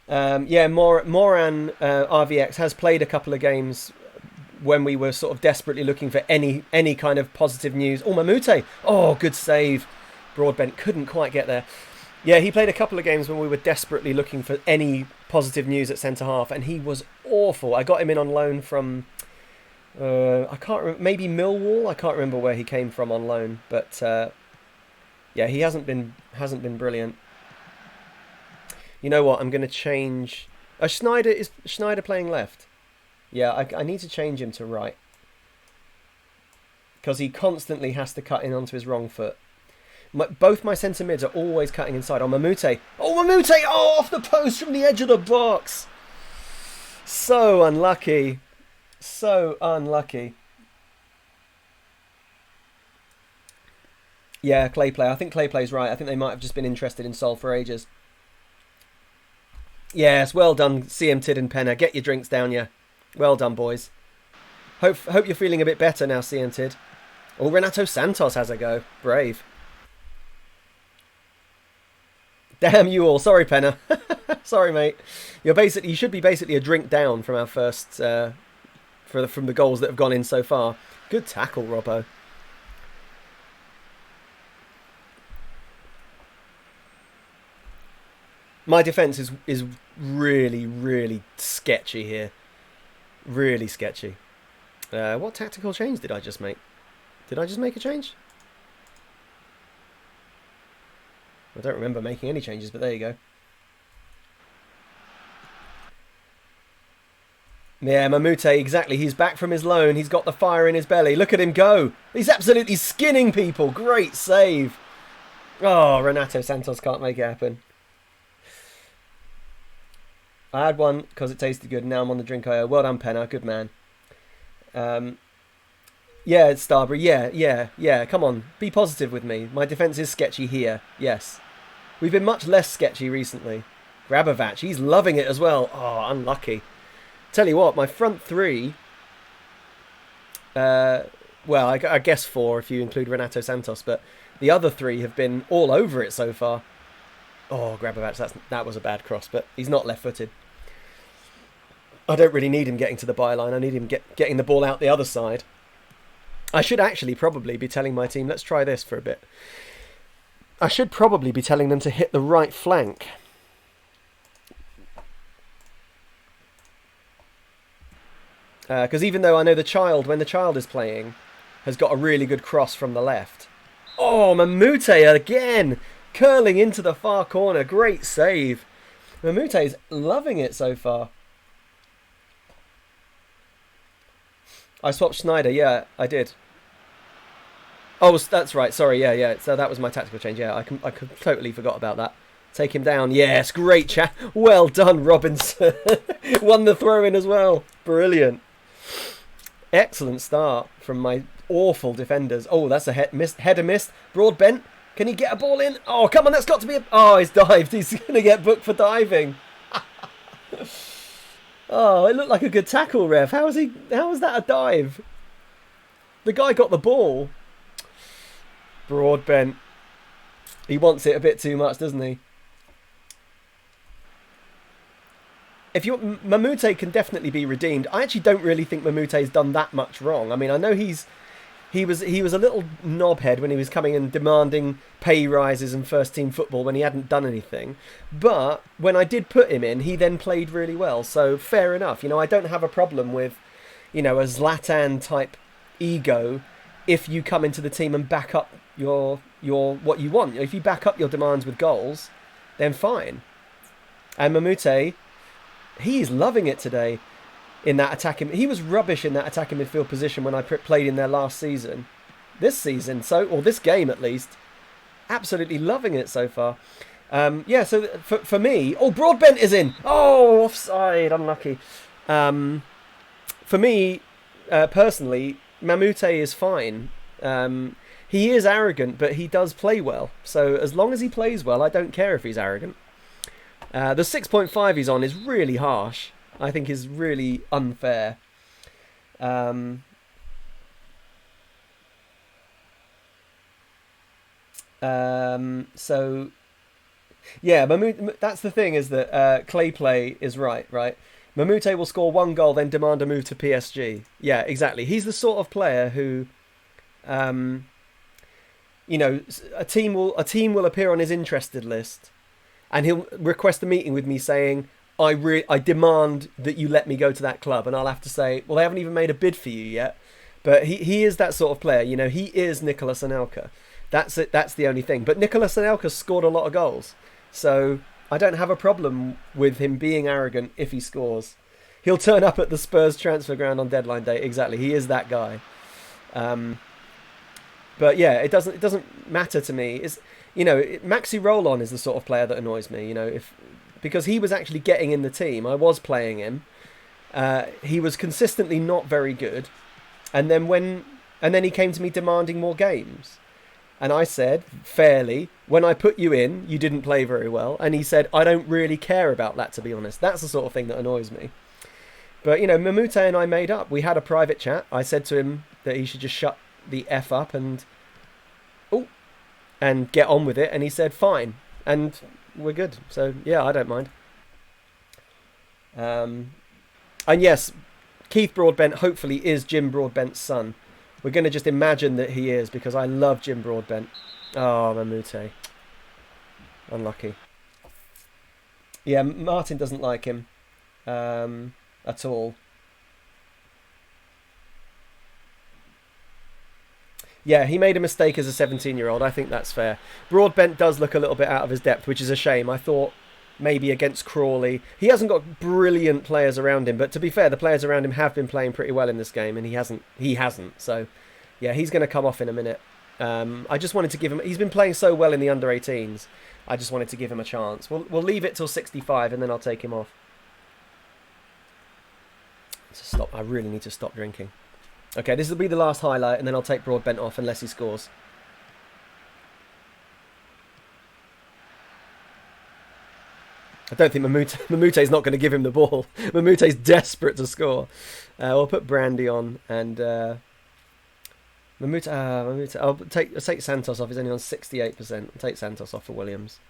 RVX has played a couple of games when we were sort of desperately looking for any kind of positive news. Oh, Mamute! Oh, good save. Broadbent couldn't quite get there. Yeah, he played a couple of games when we were desperately looking for any positive news at centre-half, and he was awful. I got him in on loan from, I can't remember, maybe Millwall? I can't remember where he came from on loan, but yeah, he hasn't been brilliant. You know what, I'm going to change... is Schneider playing left? Yeah, I need to change him to right. Because he constantly has to cut in onto his wrong foot. Both my centre mids are always cutting inside. Oh, Mamute. Oh, Mamute! Oh, off the post from the edge of the box. So unlucky. So unlucky. Yeah, Clayplay. I think Clayplay's right. I think they might have just been interested in Sol for ages. Yes, well done, CM Tid and Penner. Get your drinks down, yeah. Well done, boys. Hope you're feeling a bit better now, CM Tid. Oh, Renato Santos has a go. Brave. Damn you all. Sorry, Penner. Sorry, mate. You should be basically a drink down from our first from the goals that have gone in so far. Good tackle, Robbo. My defence is really, really sketchy here. Really sketchy. What tactical change did I just make? Did I just make a change? I don't remember making any changes, but there you go. Yeah, Mamute, exactly. He's back from his loan. He's got the fire in his belly. Look at him go. He's absolutely skinning people. Great save. Oh, Renato Santos can't make it happen. I had one because it tasted good. Now I'm on the drink I owe. Well done, Penner. Good man. Yeah, it's Starbury. Yeah. Come on, be positive with me. My defence is sketchy here. Yes. We've been much less sketchy recently. Grabovac, he's loving it as well. Oh, unlucky. Tell you what, my front three... well, I guess four if you include Renato Santos, but the other three have been all over it so far. Oh, Grabovac, that was a bad cross, but he's not left-footed. I don't really need him getting to the byline. I need him getting the ball out the other side. I should actually probably be telling my team, let's try this for a bit. I should probably be telling them to hit the right flank. Because even though I know when the child is playing, has got a really good cross from the left. Oh, Mamute again! Curling into the far corner. Great save. Mamute's loving it so far. I swapped Schneider. Yeah, I did. Oh, that's right. Sorry. Yeah. So that was my tactical change. Yeah, I totally forgot about that. Take him down. Yes, great chat. Well done, Robinson. Won the throw-in as well. Brilliant. Excellent start from my awful defenders. Oh, that's a header missed. Broadbent. Can he get a ball in? Oh, come on, that's got to be oh, he's dived. He's going to get booked for diving. Oh, it looked like a good tackle, ref. How was that a dive? The guy got the ball. Broadbent. He wants it a bit too much, doesn't he? Mamute can definitely be redeemed. I actually don't really think Mamute's done that much wrong. I mean, I know he was a little knobhead when he was coming and demanding pay rises and first team football when he hadn't done anything. But when I did put him in, he then played really well. So fair enough. I don't have a problem with, a Zlatan type ego if you come into the team and back up your what you want. If you back up your demands with goals, then fine. And Mamute, he's loving it today. In that attacking, he was rubbish in that attacking midfield position when I played in there last season. This season, or this game at least, absolutely loving it so far. Yeah, so for me, Broadbent is in. Oh, offside, unlucky. For me, personally, Mamute is fine. He is arrogant, but he does play well. So as long as he plays well, I don't care if he's arrogant. The 6.5 he's on is really harsh. I think is really unfair. So yeah, that's the thing, is that Clay Play is right. Mamute will score one goal, then demand a move to PSG. Yeah, exactly. He's the sort of player who, a team will appear on his interested list, and he'll request a meeting with me saying, I demand that you let me go to that club, and I'll have to say, well, they haven't even made a bid for you yet. But he is that sort of player. He is Nicolas Anelka. That's it. That's the only thing. But Nicolas Anelka scored a lot of goals, so I don't have a problem with him being arrogant if he scores. He'll turn up at the Spurs transfer ground on deadline day. Exactly, he is that guy. But yeah, it doesn't matter to me. Maxi Rolon is the sort of player that annoys me. Because he was actually getting in the team. I was playing him. He was consistently not very good. And then he came to me demanding more games. And I said, fairly, when I put you in, you didn't play very well. And he said, I don't really care about that, to be honest. That's the sort of thing that annoys me. But, Mamute and I made up. We had a private chat. I said to him that he should just shut the F up and get on with it. And he said, fine. And we're good. So yeah, I don't mind. And yes, Keith Broadbent hopefully is Jim Broadbent's son. We're going to just imagine that he is, because I love Jim Broadbent. Oh, Mamute. Unlucky. Yeah, Martin doesn't like him at all. Yeah, he made a mistake as a 17-year-old. I think that's fair. Broadbent does look a little bit out of his depth, which is a shame. I thought maybe against Crawley. He hasn't got brilliant players around him, but to be fair, the players around him have been playing pretty well in this game, and he hasn't. So, yeah, he's going to come off in a minute. I just wanted to give him... He's been playing so well in the under-18s. I just wanted to give him a chance. We'll leave it till 65, and then I'll take him off. I really need to stop drinking. Okay, this will be the last highlight, and then I'll take Broadbent off unless he scores. I don't think Mamute's not going to give him the ball. Mamute's desperate to score. We'll put Brandy on, and Mamute. I'll take Santos off. He's only on 68%. I'll take Santos off for Williams.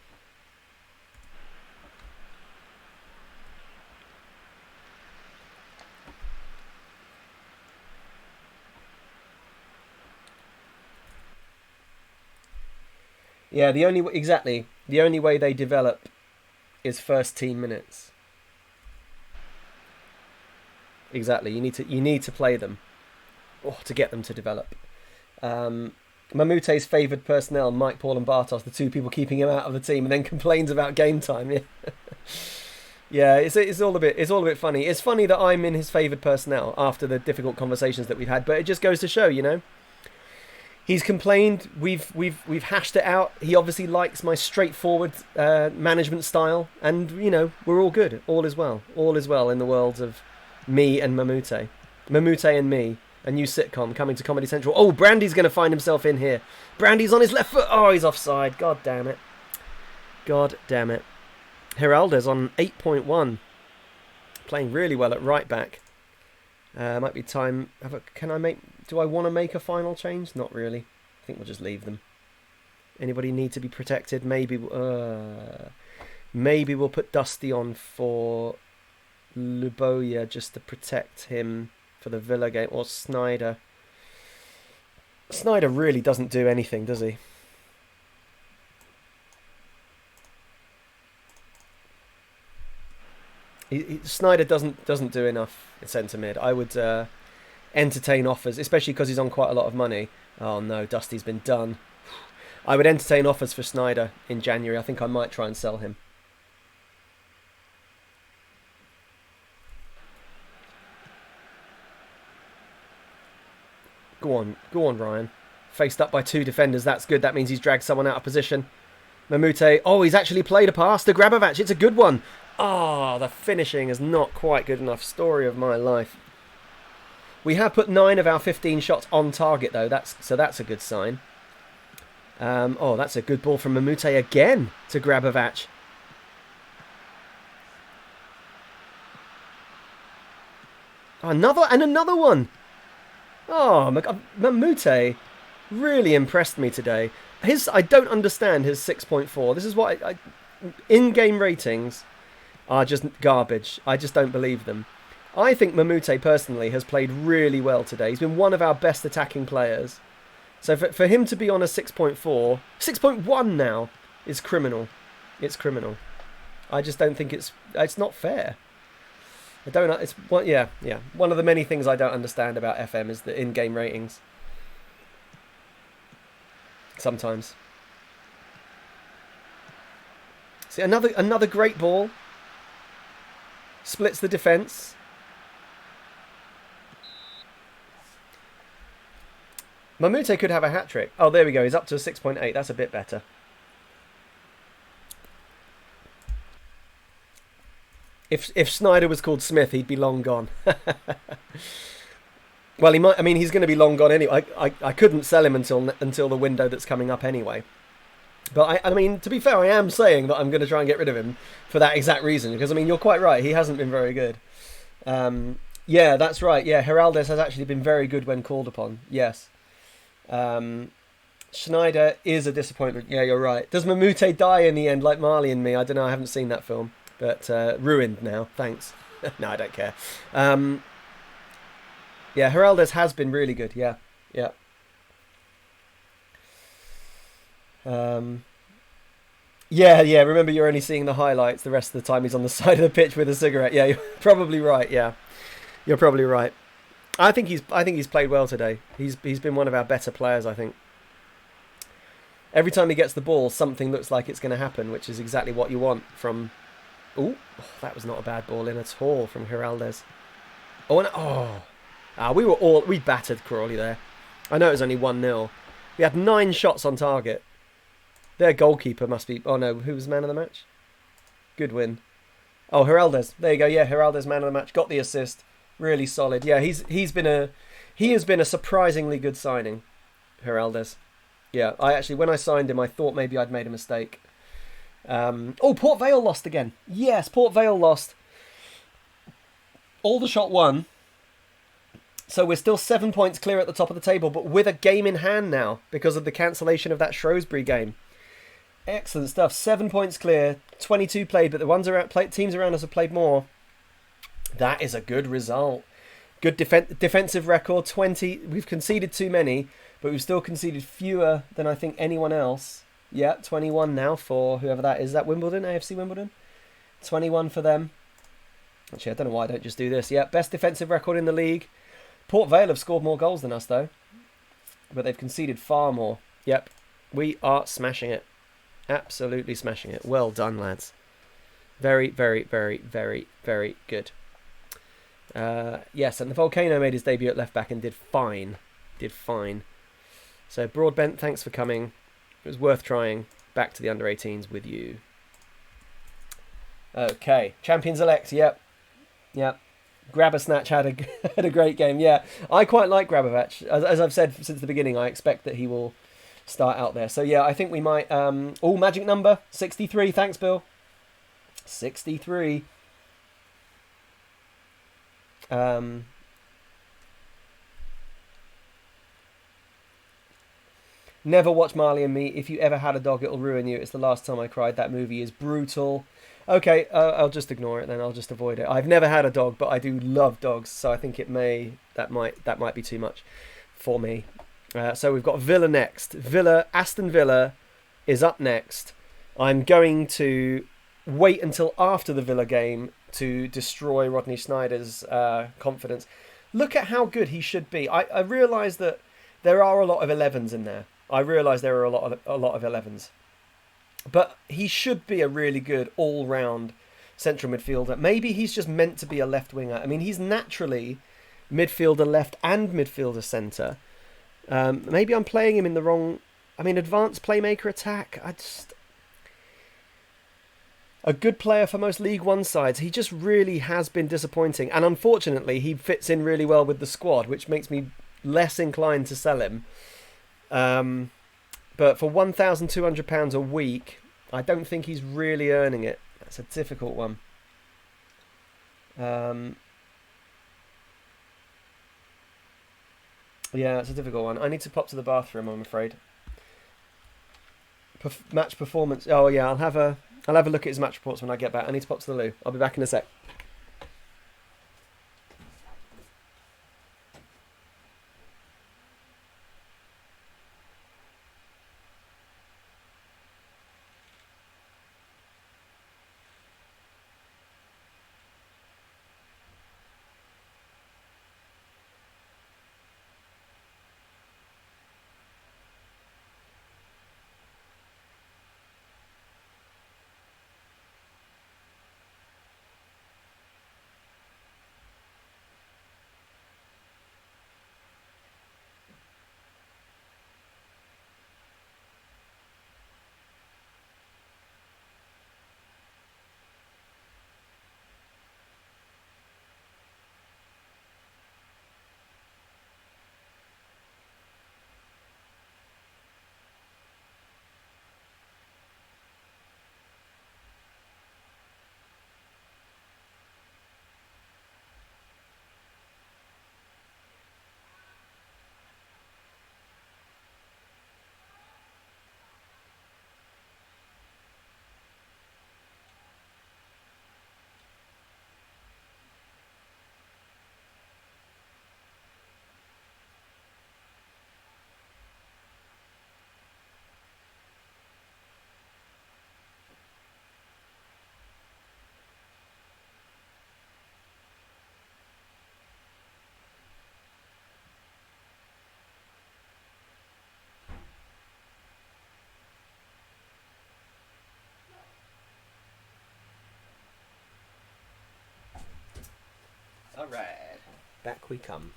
Yeah, the only way they develop is first team minutes. Exactly. You need to play them to get them to develop. Mamute's favoured personnel, Mike, Paul and Bartos, the two people keeping him out of the team, and then complains about game time. Yeah, yeah, it's all a bit funny. It's funny that I'm in his favoured personnel after the difficult conversations that we've had, but it just goes to show, he's complained. We've hashed it out. He obviously likes my straightforward management style, and we're all good. All is well. All is well in the worlds of me and Mamute. Mamute and me. A new sitcom coming to Comedy Central. Oh, Brandy's going to find himself in here. Brandy's on his left foot. Oh, he's offside. God damn it. God damn it. Geraldes on 8.1. Playing really well at right back. Might be time. Do I want to make a final change? Not really. I think we'll just leave them. Anybody need to be protected? Maybe we'll put Dusty on for Luboya just to protect him for the Villa game, or Snyder. Snyder really doesn't do anything, does he? Snyder doesn't do enough at centre mid. I would entertain offers, especially because he's on quite a lot of money. Oh no, Dusty's been done. I would entertain offers for Snyder in January. I think I might try and sell him. Go on, Ryan. Faced up by two defenders, that's good. That means he's dragged someone out of position. Mamute, he's actually played a pass to Grabovac. It's a good one. The finishing is not quite good enough. Story of my life. We have put 9 of our 15 shots on target, though. That's a good sign. That's a good ball from Mamute again to Grabovac. Another one. Oh, Mamute really impressed me today. I don't understand his 6.4. This is what in-game ratings are just garbage. I just don't believe them. I think Mamute personally has played really well today. He's been one of our best attacking players. So for him to be on a 6.4, 6.1 now is criminal. It's criminal. I just don't think it's not fair. One of the many things I don't understand about FM is the in-game ratings. Sometimes. See, another great ball. Splits the defence. Mamute could have a hat-trick. Oh, there we go. He's up to a 6.8. That's a bit better. If Snyder was called Smith, he'd be long gone. Well, he might. I mean, he's going to be long gone anyway. I couldn't sell him until the window that's coming up anyway. But I mean, to be fair, I am saying that I'm going to try and get rid of him for that exact reason. Because I mean, you're quite right. He hasn't been very good. Yeah, that's right. Yeah, Geraldes has actually been very good when called upon. Yes. Schneider is a disappointment. Yeah, you're right. Does Mamute die in the end like Marley and Me? I don't know. I haven't seen that film. But ruined now. Thanks. No, I don't care. Yeah, Geraldes has been really good. Yeah. Yeah. Remember, you're only seeing the highlights. The rest of the time, he's on the side of the pitch with a cigarette. Yeah, you're probably right. Yeah, you're probably right. I think he's played well today. He's been one of our better players. I think. Every time he gets the ball, something looks like it's going to happen, which is exactly what you want from. Oh, that was not a bad ball in at all from Geraldes. We battered Crawley there. I know it was only 1-0. We had 9 shots on target. Their goalkeeper must be... Oh no, who was man of the match? Good win. Geraldes. There you go. Yeah, Geraldes man of the match. Got the assist. Really solid. Yeah, he's been He has been a surprisingly good signing, Heraldes. Yeah, when I signed him, I thought maybe I'd made a mistake. Port Vale lost again. Yes, Port Vale lost. Aldershot won. So we're still 7 points clear at the top of the table, but with a game in hand now because of the cancellation of that Shrewsbury game. Excellent stuff. 7 points clear, 22 played, but the teams around us have played more. That is a good result. Good defensive record, 20. We've conceded too many, but we've still conceded fewer than I think anyone else. Yeah, 21 now for whoever that is. Is that Wimbledon? AFC Wimbledon? 21 for them. Actually, I don't know why I don't just do this. Yeah, best defensive record in the league. Port Vale have scored more goals than us, though. But they've conceded far more. Yep, we are smashing it. Absolutely smashing it. Well done, lads. Very, very, very, very, very good. Yes, and the Volcano made his debut at left back and did fine. So Broadbent, thanks for coming. It was worth trying. Back to the under-18s with you. Okay, Champions Elect. Yep. Grabbersnatch had a great game. Yeah, I quite like Grabovac. As I've said since the beginning, I expect that he will start out there. So yeah, I think we might. Magic number 63. Thanks, Bill. 63. Never watch Marley and Me. If you ever had a dog, it'll ruin you. It's the last time I cried. That movie is brutal. Okay, I'll just ignore it then. I'll just avoid it. I've never had a dog, but I do love dogs, so I think that might be too much for me. So we've got Villa next. Aston Villa is up next. I'm going to wait until after the Villa game to destroy Rodney Snyder's confidence. Look at how good he should be. I realise that there are a lot of 11s in there. I realise there are a lot of 11s. But he should be a really good all-round central midfielder. Maybe he's just meant to be a left winger. I mean, he's naturally midfielder left and midfielder centre. Maybe I'm playing him in the wrong... advanced playmaker attack. A good player for most League One sides. He just really has been disappointing. And unfortunately, he fits in really well with the squad, which makes me less inclined to sell him. But for £1,200 a week, I don't think he's really earning it. That's a difficult one. Yeah, it's a difficult one. I need to pop to the bathroom, I'm afraid. Match performance. Oh yeah, I'll have a look at his match reports when I get back. I need to pop to the loo. I'll be back in a sec. Alright, back we come.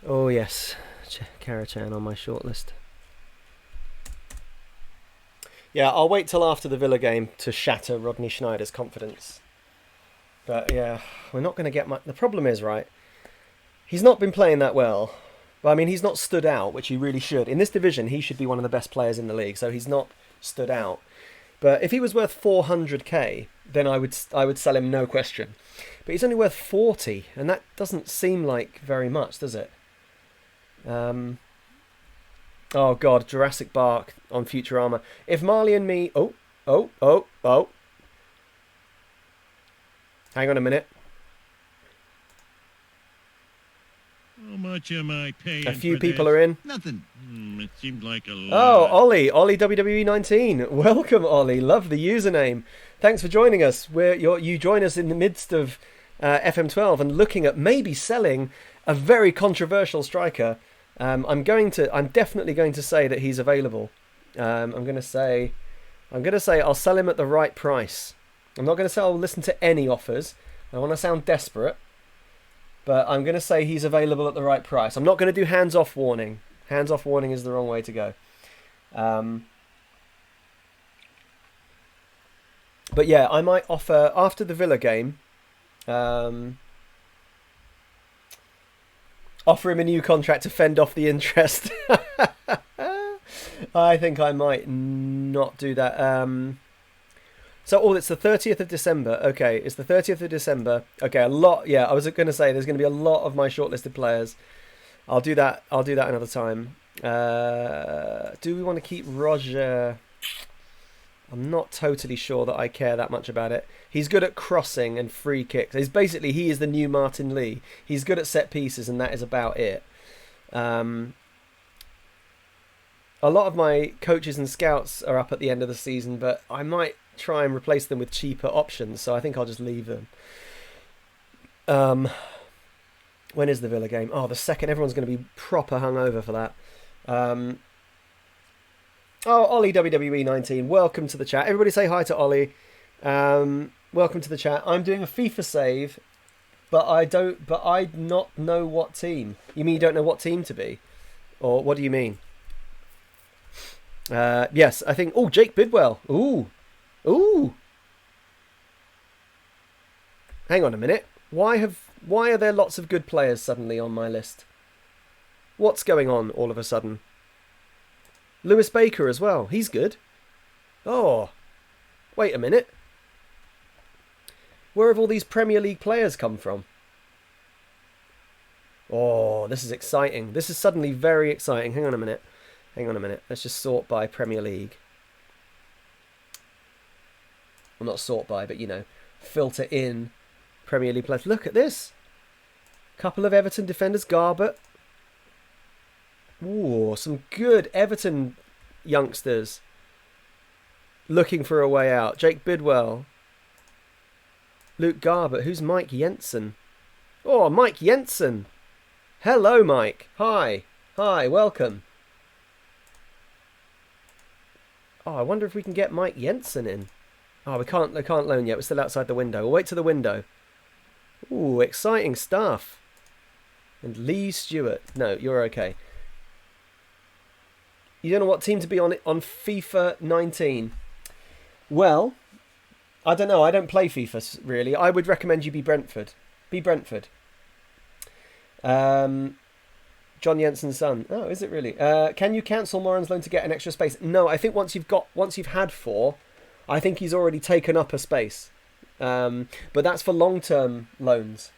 Oh yes, Kara-chan on my shortlist. Yeah, I'll wait till after the Villa game to shatter Rodney Schneider's confidence. But yeah, we're not going to get much. The problem is, right, he's not been playing that well. But I mean, he's not stood out, which he really should. In this division, he should be one of the best players in the league, so he's not stood out. But if he was worth 400k, then I would sell him, no question. But he's only worth 40, and that doesn't seem like very much, does it? Oh god, Jurassic Bark on Futurama. If Marley and me... Oh. Hang on a minute. How much am I paying? A few for people this? are in. Nothing. It seemed like a lot. Oh, Ollie WWE 19. Welcome, Ollie. Love the username. Thanks for joining us. You join us in the midst of FM12 and looking at maybe selling a very controversial striker. I'm definitely going to say that he's available. I'm going to say I'll sell him at the right price. I'm not going to say I'll listen to any offers. I want to sound desperate. But I'm going to say he's available at the right price. I'm not going to do hands-off warning. Hands-off warning is the wrong way to go. But yeah, I might offer, after the Villa game, offer him a new contract to fend off the interest. I think I might not do that. It's the 30th of December. Okay, it's the 30th of December. Okay, a lot. Yeah, I was going to say there's going to be a lot of my shortlisted players. I'll do that another time. Do we want to keep Roger? I'm not totally sure that I care that much about it. He's good at crossing and free kicks. He is the new Martin Lee. He's good at set pieces, and that is about it. A lot of my coaches and scouts are up at the end of the season, but I might try and replace them with cheaper options, so I think I'll just leave them. When is the Villa game? Oh, the second. Everyone's going to be proper hungover for that. Ollie WWE 19, welcome to the chat. Everybody say hi to Ollie. Welcome to the chat. I'm doing a FIFA save, but I not know what team. You mean you don't know what team to be? Or what do you mean? Yes, I think... Oh, Jake Bidwell. Ooh. Hang on a minute. Why are there lots of good players suddenly on my list? What's going on all of a sudden? Lewis Baker as well. He's good. Oh. Wait a minute. Where have all these Premier League players come from? Oh, this is exciting. This is suddenly very exciting. Hang on a minute. Let's just sort by Premier League. Well, not sort by, but, filter in Premier League players. Look at this. Couple of Everton defenders. Garbett. Ooh, some good Everton youngsters looking for a way out. Jake Bidwell. Luke Garbett. Who's Mike Jensen? Oh, Mike Jensen. Hello, Mike. Hi, welcome. Oh, I wonder if we can get Mike Jensen in. Oh, we can't loan yet. We're still outside the window. We'll wait to the window. Ooh, exciting stuff. And Lee Stewart. No, you're okay. You don't know what team to be on FIFA 19. Well, I don't know. I don't play FIFA, really. I would recommend you be Brentford. Be Brentford. John Jensen's son. Oh, is it really? Can you cancel Moran's loan to get an extra space? No, I think once you've had 4, I think he's already taken up a space. But that's for long-term loans.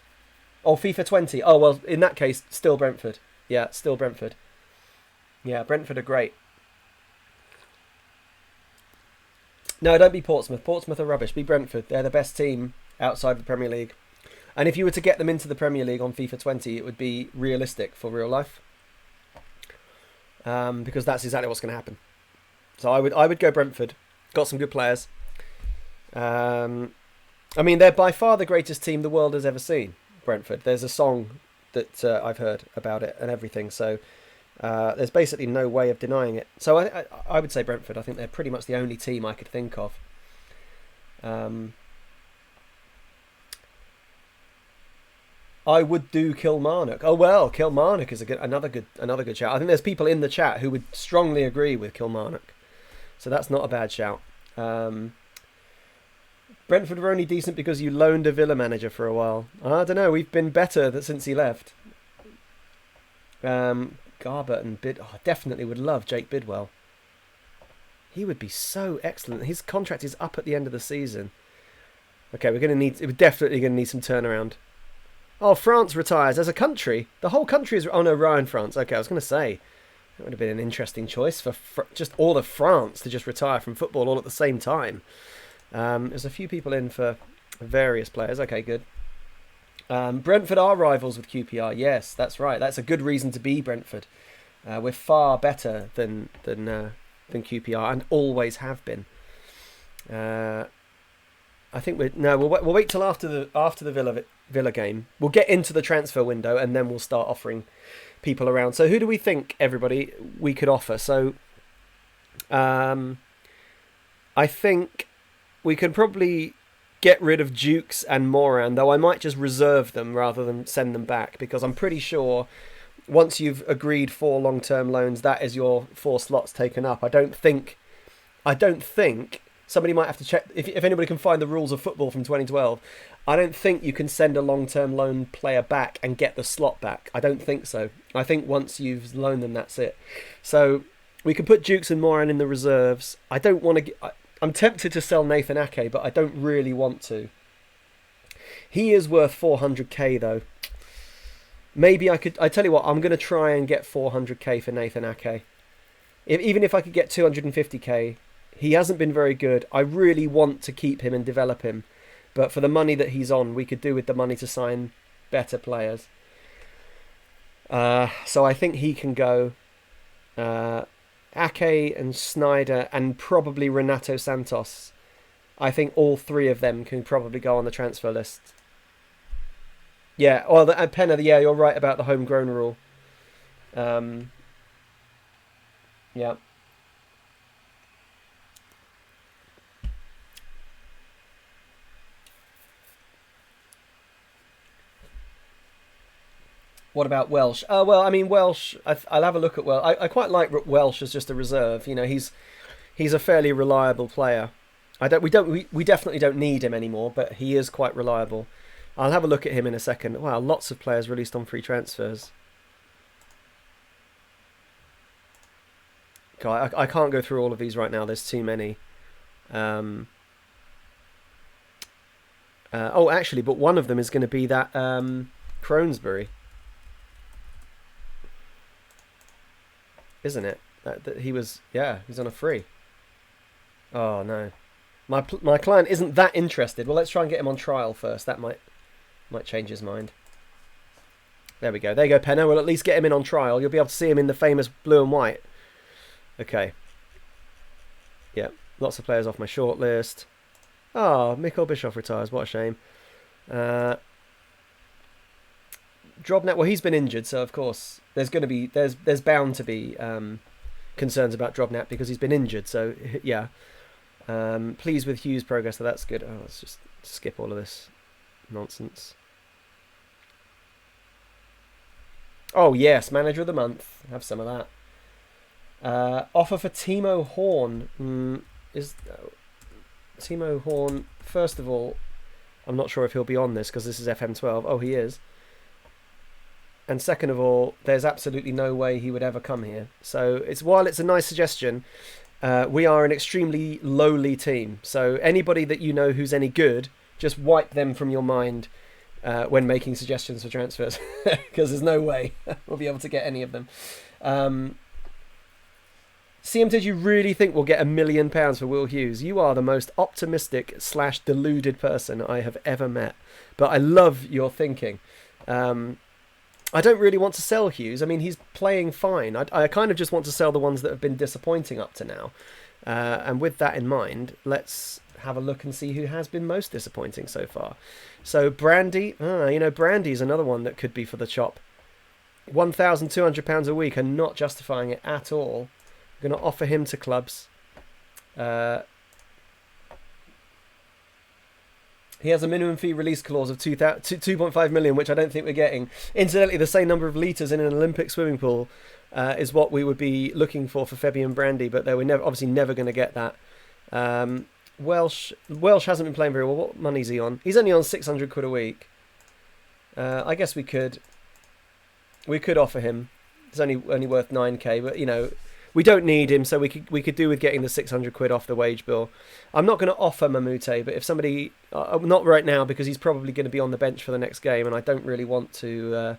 Oh, FIFA 20. Oh, well, in that case, still Brentford. Yeah, still Brentford. Yeah, Brentford are great. No, don't be Portsmouth. Portsmouth are rubbish. Be Brentford. They're the best team outside the Premier League. And if you were to get them into the Premier League on FIFA 20, it would be realistic for real life. Because that's exactly what's going to happen. So I would go Brentford. Got some good players. I mean, they're by far the greatest team the world has ever seen, Brentford. There's a song that I've heard about it and everything. So there's basically no way of denying it. So I would say Brentford. I think they're pretty much the only team I could think of. I would do Kilmarnock. Oh well, Kilmarnock is another good shout. I think there's people in the chat who would strongly agree with Kilmarnock, so that's not a bad shout. Brentford were only decent because you loaned a Villa manager for a while. I don't know. We've been better since he left. Garbutt and I definitely would love Jake Bidwell. He would be so excellent. His contract is up at the end of the season. Okay, we're definitely going to need some turnaround. Oh, France retires as a country. The whole country is... Oh no, Ryan France. Okay, I was going to say that would have been an interesting choice for just all of France to just retire from football all at the same time. There's a few people in for various players. Okay, good. Brentford are rivals with QPR. Yes, that's right. That's a good reason to be Brentford. We're far better than QPR and always have been. I think we'll wait till after the Villa game. We'll get into the transfer window and then we'll start offering people around. So who do we think, everybody, we could offer? So I think we could probably get rid of Dukes and Moran, though I might just reserve them rather than send them back, because I'm pretty sure once you've agreed 4 long-term loans, that is your 4 slots taken up. I don't think somebody might have to check if anybody can find the rules of football from 2012. I don't think you can send a long-term loan player back and get the slot back. I don't think so. I think once you've loaned them, that's it. So we can put Dukes and Moran in the reserves. I don't want to. I'm tempted to sell Nathan Ake, but I don't really want to. He is worth 400k though. Maybe I could. I tell you what, I'm going to try and get 400k for Nathan Ake. Even if I could get 250k, he hasn't been very good. I really want to keep him and develop him, but for the money that he's on, we could do with the money to sign better players. So I think he can go. Ake and Snyder and probably Renato Santos. I think all 3 of them can probably go on the transfer list. Yeah, well, Penna, yeah, you're right about the homegrown rule. Yeah. What about Welsh? Well, I mean, Welsh, I'll have a look at Welsh. I quite like Welsh as just a reserve. You know, he's a fairly reliable player. We definitely don't need him anymore, but he is quite reliable. I'll have a look at him in a second. Wow, lots of players released on free transfers. God, I can't go through all of these right now. There's too many. Actually, but one of them is going to be that Cronsbury. Isn't it? That he was, yeah, he's on a free. Oh no, my client isn't that interested. Well, let's try and get him on trial first. That might change his mind. There we go. There you go, Penna. We'll at least get him in on trial. You'll be able to see him in the famous blue and white. Okay. Yeah, lots of players off my short list. Oh, Mikkel Bischoff retires. What a shame. Drobnak, well, he's been injured, so of course there's bound to be concerns about Drobnak because he's been injured. So yeah, pleased with Hughes' progress, so that's good. Oh, let's just skip all of this nonsense. Oh yes, manager of the month. Have some of that. Offer for Timo Horn. Is Timo Horn? First of all, I'm not sure if he'll be on this because this is FM12. Oh, he is. And second of all, there's absolutely no way he would ever come here. So while it's a nice suggestion, we are an extremely lowly team. So anybody that you know who's any good, just wipe them from your mind when making suggestions for transfers, because there's no way we'll be able to get any of them. CM, did you really think we'll get £1 million for Will Hughes? You are the most optimistic / deluded person I have ever met. But I love your thinking. I don't really want to sell Hughes. I mean, he's playing fine. I kind of just want to sell the ones that have been disappointing up to now. And with that in mind, let's have a look and see who has been most disappointing so far. So Brandy, Brandy's another one that could be for the chop. £1,200 a week and not justifying it at all. I'm going to offer him to clubs. He has a minimum fee release clause of 2.5 million, which I don't think we're getting. Incidentally, the same number of litres in an Olympic swimming pool is what we would be looking for Fabian Brandy, but they were obviously never going to get that. Welsh hasn't been playing very well. What money's he on? He's only on 600 quid a week. I guess we could offer him. It's only worth 9k, but you know, we don't need him, so we could do with getting the 600 quid off the wage bill. I'm not going to offer Mamute, but if somebody, not right now because he's probably going to be on the bench for the next game, and I don't really want to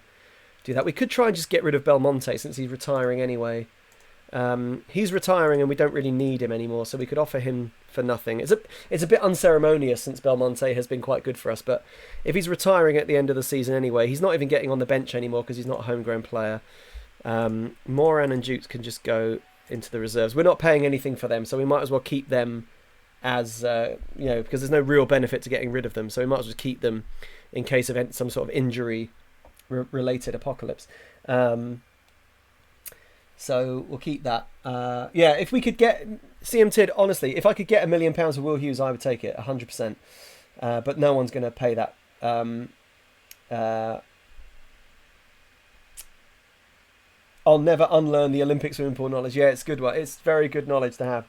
do that. We could try and just get rid of Belmonte since he's retiring anyway. He's retiring and we don't really need him anymore, so we could offer him for nothing. It's a bit unceremonious since Belmonte has been quite good for us, but if he's retiring at the end of the season anyway, he's not even getting on the bench anymore because he's not a homegrown player. Moran and Jukes can just go into the reserves. We're not paying anything for them, so we might as well keep them as because there's no real benefit to getting rid of them, so we might as well keep them in case of some sort of injury related apocalypse. So we'll keep that. If we could get CM Tid, honestly, if I could get £1 million for Will Hughes, I would take it 100%. But no one's going to pay that. I'll never unlearn the Olympic swimming pool knowledge. Yeah, it's good one. It's very good knowledge to have.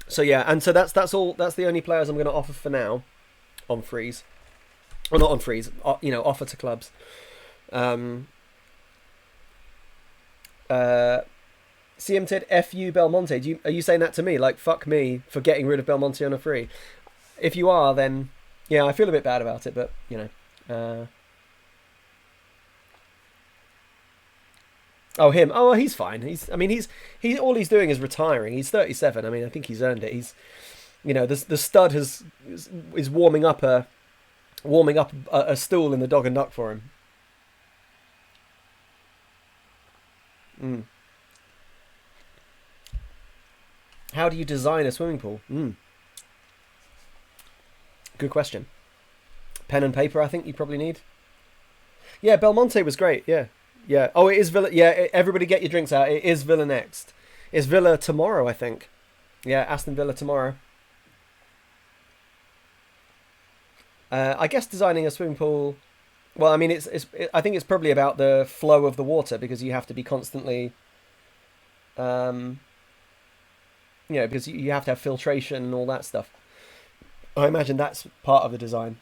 So yeah, and so that's all. That's the only players I'm going to offer for now, on freeze, or not on freeze. Offer to clubs. CM Ted, F you Belmonte. Are you saying that to me? Like, fuck me for getting rid of Belmonte on a free? If you are, then yeah, I feel a bit bad about it, but oh, him. Oh, he's fine. He's all he's doing is retiring. He's 37. I mean, I think he's earned it. He's, the stud is warming up a stool in the Dog and Duck for him. How do you design a swimming pool? Good question. Pen and paper, I think you probably need. Yeah, Belmonte was great. Yeah. Oh, it is Villa. Yeah, everybody get your drinks out. It is Villa next. It's Villa tomorrow, I think. Yeah, Aston Villa tomorrow. I guess designing a swimming pool. Well, I mean, I think it's probably about the flow of the water, because you have to be constantly, because you have to have filtration and all that stuff. I imagine that's part of the design.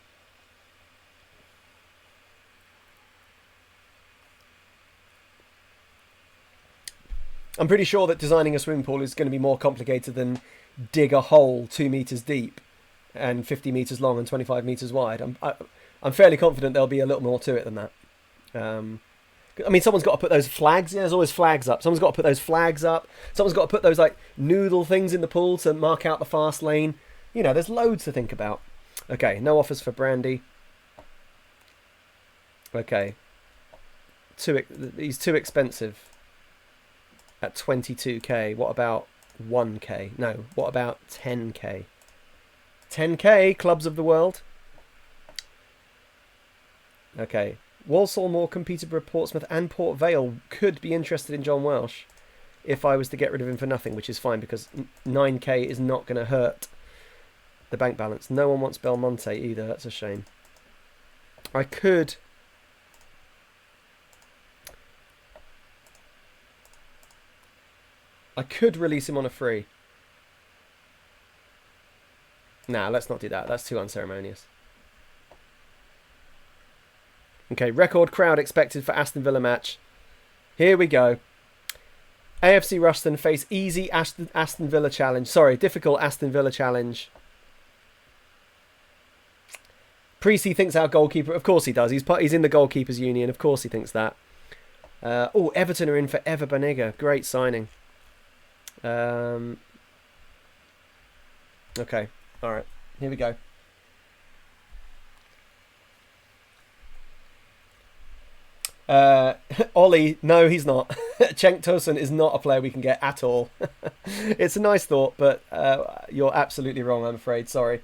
I'm pretty sure that designing a swimming pool is going to be more complicated than dig a hole 2 meters deep and 50 meters long and 25 meters wide. I'm fairly confident there'll be a little more to it than that. I mean, someone's got to put those flags. Yeah, there's always flags up. Someone's got to put those flags up. Someone's got to put those like noodle things in the pool to mark out the fast lane. There's loads to think about. Okay, no offers for Brandy. Okay, he's too expensive. At 22k. What about 1k? No. What about 10k? 10k, clubs of the world. Okay. Walsall Moor competed with Portsmouth and Port Vale. Could be interested in John Welsh if I was to get rid of him for nothing, which is fine because 9k is not going to hurt the bank balance. No one wants Belmonte either. That's a shame. I could release him on a free. Nah, let's not do that. That's too unceremonious. Okay, record crowd expected for Aston Villa match. Here we go. AFC Ruston face easy Aston Villa challenge. Sorry, difficult Aston Villa challenge. Precy thinks our goalkeeper. Of course he does. He's in the goalkeepers union. Of course he thinks that. Everton are in for Ever Banega. Great signing. Okay, all right, here we go. Ollie, no, he's not. Cenk Tosun is not a player we can get at all. It's a nice thought, but you're absolutely wrong, I'm afraid. Sorry.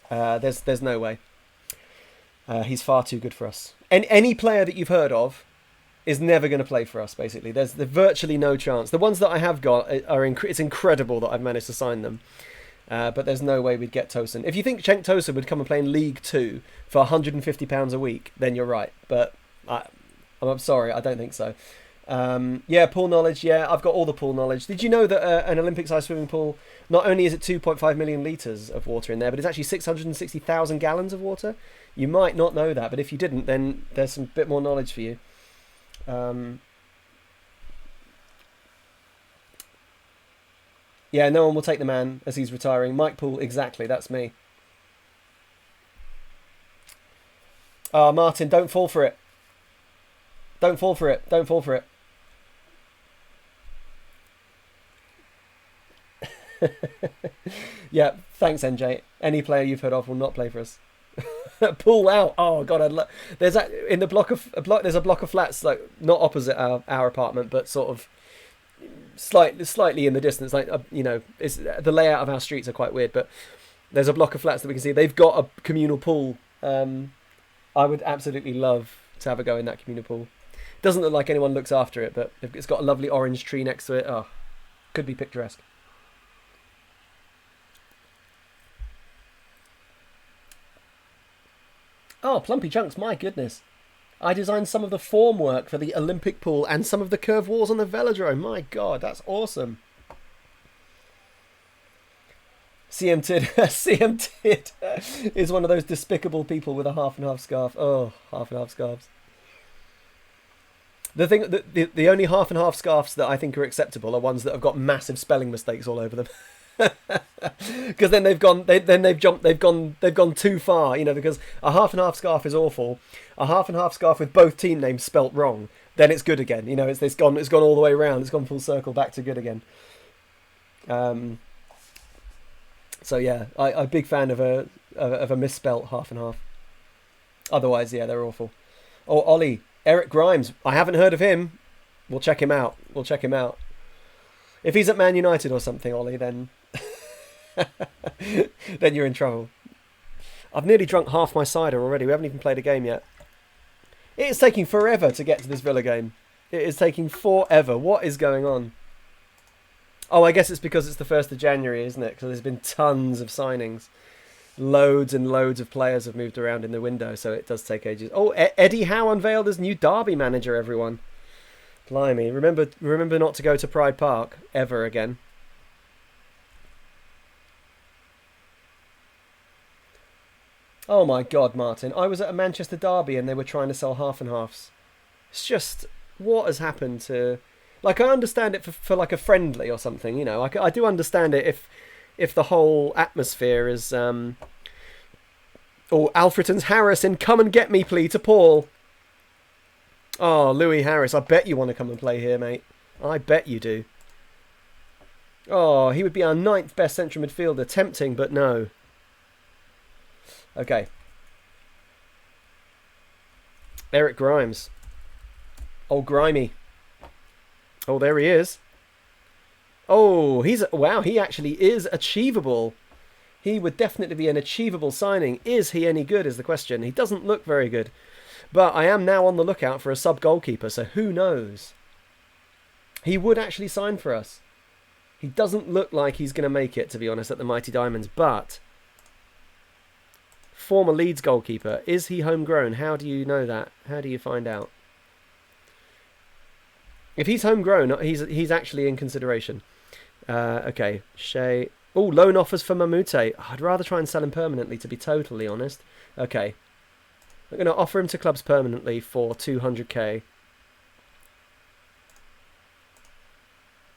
There's no way. He's far too good for us. And any player that you've heard of is never going to play for us, basically. There's virtually no chance. The ones that I have got it's incredible that I've managed to sign them. But there's no way we'd get Tosun. If you think Cenk Tosun would come and play in League 2 for £150 a week, then you're right. But I'm sorry, I don't think so. Yeah, pool knowledge. Yeah, I've got all the pool knowledge. Did you know that an Olympic-sized swimming pool, not only is it 2.5 million litres of water in there, but it's actually 660,000 gallons of water? You might not know that, but if you didn't, then there's some bit more knowledge for you. Yeah, no one will take the man as he's retiring. Mike Poole, exactly, that's me. Oh, Martin, don't fall for it. Don't fall for it. Don't fall for it. Yeah, thanks, NJ. Any player you've heard of will not play for us. Pull out. Oh God, there's in the there's a block of flats like not opposite our apartment, but sort of slightly in the distance. Like it's the layout of our streets are quite weird, but there's a block of flats that we can see. They've got a communal pool. I would absolutely love to have a go in that communal pool. It doesn't look like anyone looks after it, but it's got a lovely orange tree next to it. Oh, could be picturesque. Oh, Plumpy Chunks, my goodness. I designed some of the formwork for the Olympic pool and some of the curved walls on the velodrome. My God, that's awesome. CM Tid is one of those despicable people with a half and half scarf. Oh, half and half scarves. The thing, the only half and half scarves that I think are acceptable are ones that have got massive spelling mistakes all over them. Because then they've gone too far, because a half and half scarf is awful. A half and half scarf with both team names spelt wrong, then it's good again. It's gone all the way around. It's gone full circle back to good again. So yeah, I'm a big fan of a misspelt half and half. Otherwise, yeah, they're awful. Oh, Ollie, Eric Grimes. I haven't heard of him. We'll check him out. If he's at Man United or something, Ollie, then then you're in trouble. I've nearly drunk half my cider already. We haven't even played a game yet. It is taking forever to get to this Villa game. It is taking forever. What is going on? Oh, I guess it's because it's the 1st of January, isn't it? Because there's been tons of signings. Loads and loads of players have moved around in the window, so it does take ages. Oh, Eddie Howe unveiled as new Derby manager, everyone. Blimey. Remember not to go to Pride Park ever again. Oh my God, Martin. I was at a Manchester derby and they were trying to sell half and halves. It's just, what has happened to... Like, I understand it for like a friendly or something, I do understand it if the whole atmosphere is... Oh, Alfreton's Harrison, come and get me, please, to Paul. Oh, Louis Harris, I bet you want to come and play here, mate. I bet you do. Oh, he would be our 9th best central midfielder. Tempting, but no. Okay. Eric Grimes. Oh, Grimy. Oh, there he is. Oh, wow, he actually is achievable. He would definitely be an achievable signing. Is he any good is the question. He doesn't look very good. But I am now on the lookout for a sub-goalkeeper, so who knows? He would actually sign for us. He doesn't look like he's going to make it, to be honest, at the Mighty Diamonds, but... Former Leeds goalkeeper. Is he homegrown? How do you know that? How do you find out? If he's homegrown, he's actually in consideration. Okay, Shea. Oh, loan offers for Mamute. I'd rather try and sell him permanently, to be totally honest. Okay. I'm going to offer him to clubs permanently for 200k.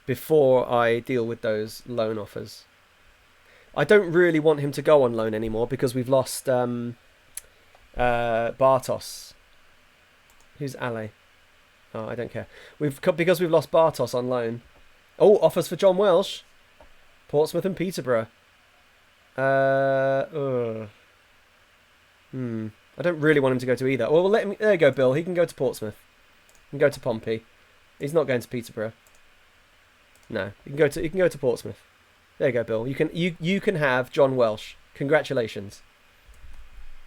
Before I deal with those loan offers. I don't really want him to go on loan anymore because we've lost Bartos. Who's Ale? Oh, I don't care. Because we've lost Bartos on loan. Oh, offers for John Welsh. Portsmouth and Peterborough. I don't really want him to go to either. Well, we'll let him. There you go, Bill. He can go to Portsmouth. He can go to Pompey. He's not going to Peterborough. No, he can go to Portsmouth. There you go, Bill. You can have John Welsh. Congratulations.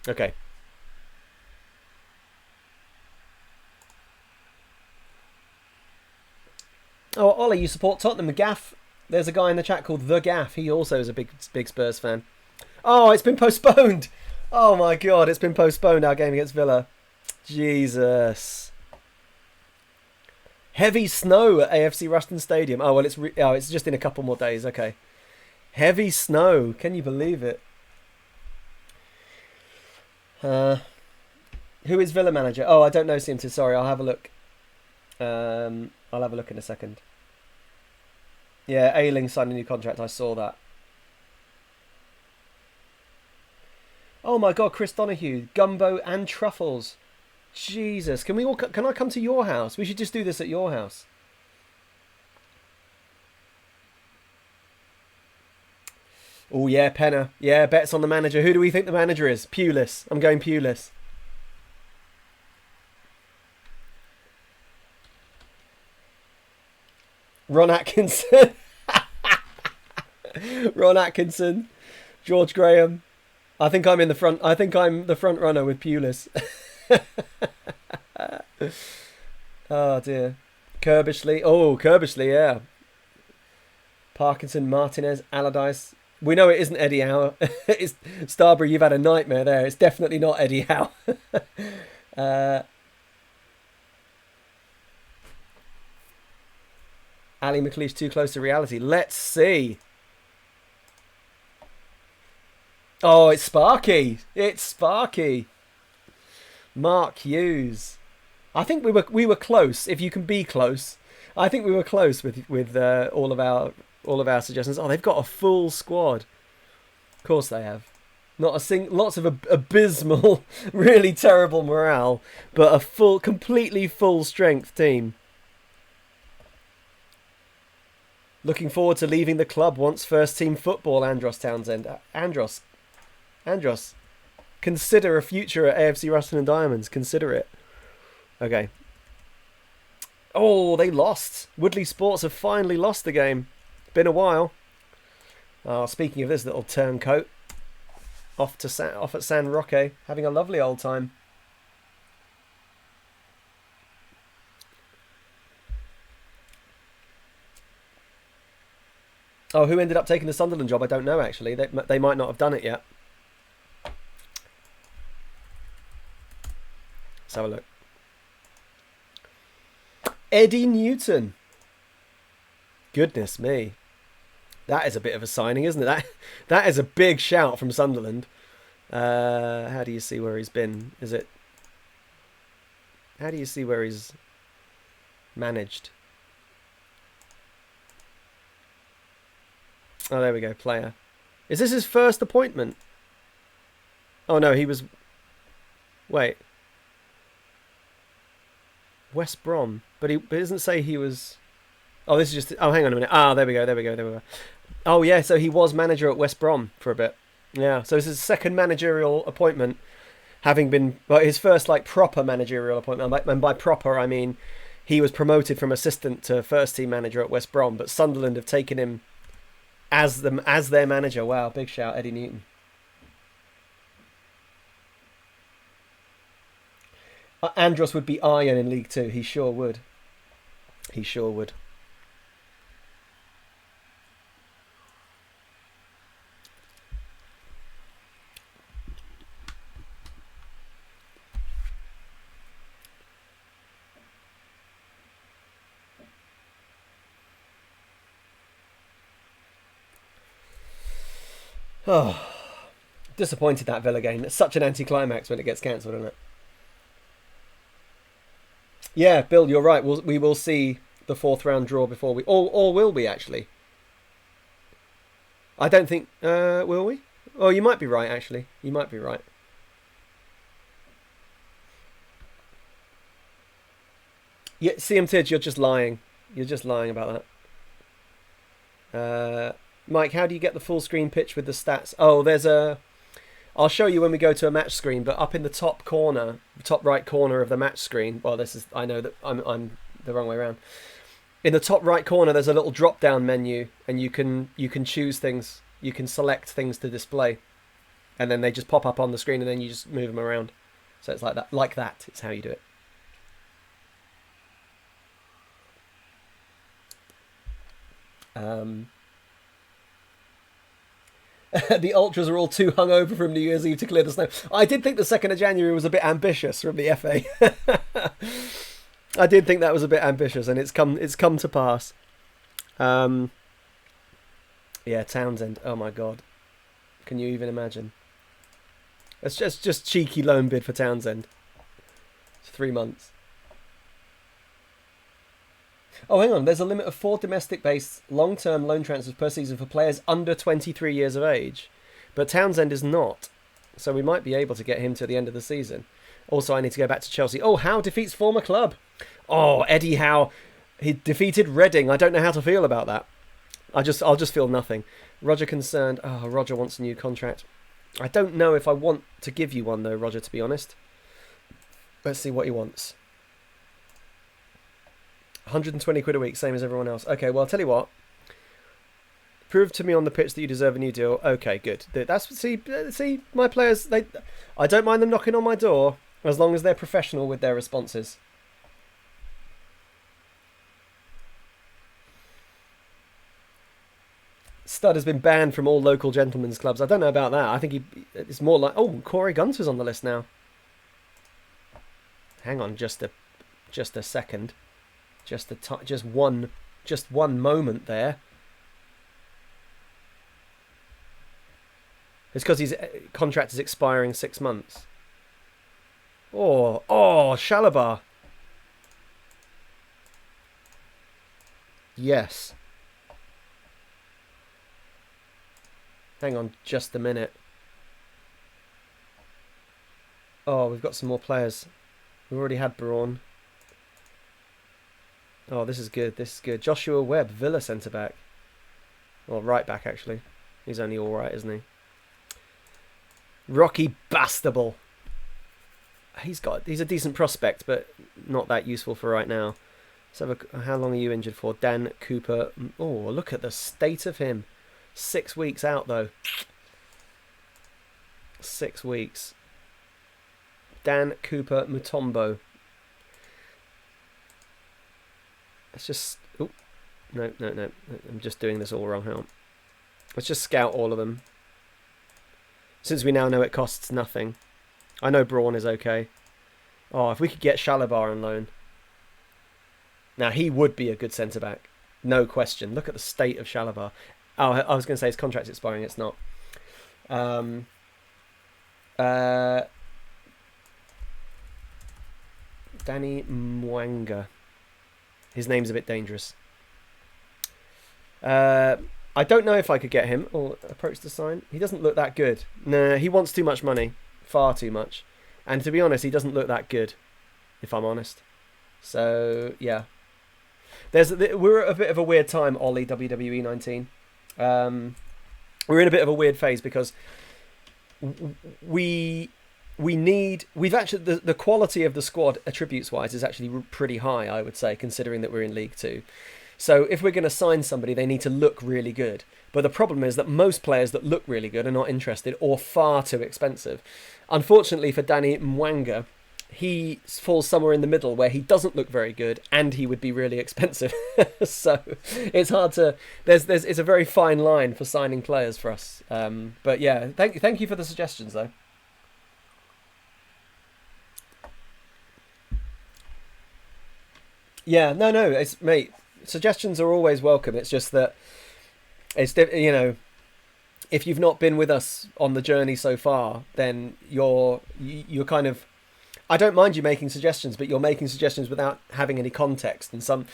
Okay. Oh, Ollie, you support Tottenham. The Gaff. There's a guy in the chat called The Gaff. He also is a big Spurs fan. Oh, it's been postponed. Oh my God, it's been postponed, our game against Villa. Jesus. Heavy snow at AFC Ruston Stadium. Oh well, it's just in a couple more days. Okay. Heavy snow. Can you believe it? Who is Villa manager? Oh, I don't know, CMT. Sorry, I'll have a look. I'll have a look in a second. Yeah, Ayling signed a new contract. I saw that. Oh my God, Chris Donahue, gumbo and truffles. Jesus, can I come to your house? We should just do this at your house. Oh yeah, Penner. Yeah, bets on the manager. Who do we think the manager is? Pulis. I'm going Pulis. Ron Atkinson. Ron Atkinson. George Graham. I think I'm in the front. I think I'm the front runner with Pulis. Oh dear. Kirbishley. Oh, Kirbishley, yeah. Parkinson, Martinez, Allardyce. We know it isn't Eddie Howe. It's Starbury, you've had a nightmare there. It's definitely not Eddie Howe. Ali McLeish too close to reality. Let's see. Oh, it's Sparky. It's Sparky. Mark Hughes. I think we were close. If you can be close, I think we were close with all of our suggestions. Oh, they've got a full squad. Of course they have. Not a lots of abysmal, really terrible morale, but a completely full strength team. Looking forward to leaving the club once first team football. Andros Townsend. Andros, consider a future at AFC Ruston and Diamonds. Consider it. Okay. Oh, they lost. Woodley Sports have finally lost the game. Been a while. Oh, speaking of this little turncoat, off at San Roque, having a lovely old time. Oh, who ended up taking the Sunderland job? I don't know, actually. They might not have done it yet. Let's have a look. Eddie Newton. Goodness me. That is a bit of a signing, isn't it? That is a big shout from Sunderland. How do you see where he's been? How do you see where he's managed? Oh, there we go. Player. Is this his first appointment? Oh, no, he was... Wait. West Brom. But it doesn't say he was... Oh, this is just... Oh, hang on a minute. Ah, there we go. Oh, yeah, so he was manager at West Brom for a bit. Yeah, so this is his second managerial appointment, having been... Well, his first, proper managerial appointment. And by proper, I mean he was promoted from assistant to first-team manager at West Brom, but Sunderland have taken him as their manager. Wow, big shout, Eddie Newton. Andros would be iron in League Two. He sure would. Oh, disappointed that Villa game. It's such an anticlimax when it gets cancelled, isn't it? Yeah, Bill, you're right. We will see the fourth round draw before we... Or will we, actually? I don't think... will we? Oh, you might be right, actually. You might be right. Yeah, CM Tidge, you're just lying. You're just lying about that. Mike, how do you get the full screen pitch with the stats? Oh, there's a... I'll show you when we go to a match screen, but up in the top corner, top right corner of the match screen... Well, this is... I know that I'm the wrong way around. In the top right corner, there's a little drop-down menu, and you can choose things. You can select things to display. And then they just pop up on the screen, and then you just move them around. So it's like that. Like that is how you do it. The Ultras are all too hungover from New Year's Eve to clear the snow. I did think the 2nd of January was a bit ambitious from the FA. I did think that was a bit ambitious, and it's come to pass. Yeah, Townsend. Oh my god, can you even imagine? It's just cheeky loan bid for Townsend. It's 3 months. Oh, hang on. There's a limit of 4 domestic-based long-term loan transfers per season for players under 23 years of age, but Townsend is not. So we might be able to get him to the end of the season. Also, I need to go back to Chelsea. Oh, Howe defeats former club. Oh, Eddie Howe. He defeated Reading. I don't know how to feel about that. I'll just feel nothing. Roger concerned. Oh, Roger wants a new contract. I don't know if I want to give you one, though, Roger, to be honest. Let's see what he wants. 120 quid a week, same as everyone else. Okay, well, I'll tell you what. Prove to me on the pitch that you deserve a new deal. Okay, good. See, my players, I don't mind them knocking on my door as long as they're professional with their responses. Stud has been banned from all local gentlemen's clubs. I don't know about that. I think it's more like... Oh, Corey Gunter's on the list now. Hang on just a second. Just one moment there. It's because his contract is expiring 6 months. Oh, Shalabar. Yes. Hang on just a minute. Oh, we've got some more players. We've already had Braun. Oh, this is good. This is good. Joshua Webb, Villa centre-back. Well, right-back, actually. He's only all right, isn't he? Rocky Bastable. He's a decent prospect, but not that useful for right now. So how long are you injured for? Dan Cooper. Oh, look at the state of him. 6 weeks out, though. 6 weeks. Dan Cooper Mutombo. Let's just... Oh, no. I'm just doing this all wrong. Hang on. Let's just scout all of them. Since we now know it costs nothing. I know Braun is okay. Oh, if we could get Shalabar on loan. Now, he would be a good centre-back. No question. Look at the state of Shalabar. Oh, I was going to say his contract's expiring. It's not. Danny Mwanga. His name's a bit dangerous. I don't know if I could get him or approach the sign. He doesn't look that good. Nah, he wants too much money. Far too much. And to be honest, he doesn't look that good, if I'm honest. So, yeah. We're at a bit of a weird time, Ollie, WWE 19. We're in a bit of a weird phase because we've actually the quality of the squad attributes wise is actually pretty high, I would say, considering that we're in League 2. So if we're going to sign somebody, they need to look really good. But the problem is that most players that look really good are not interested or far too expensive. Unfortunately for Danny Mwanga, he falls somewhere in the middle where he doesn't look very good and he would be really expensive. So it's hard to... It's a very fine line for signing players for us. But yeah, thank you for the suggestions though. Yeah, no, it's mate. Suggestions are always welcome. It's just that it's if you've not been with us on the journey so far, then you're kind of... I don't mind you making suggestions, but you're making suggestions without having any context, and some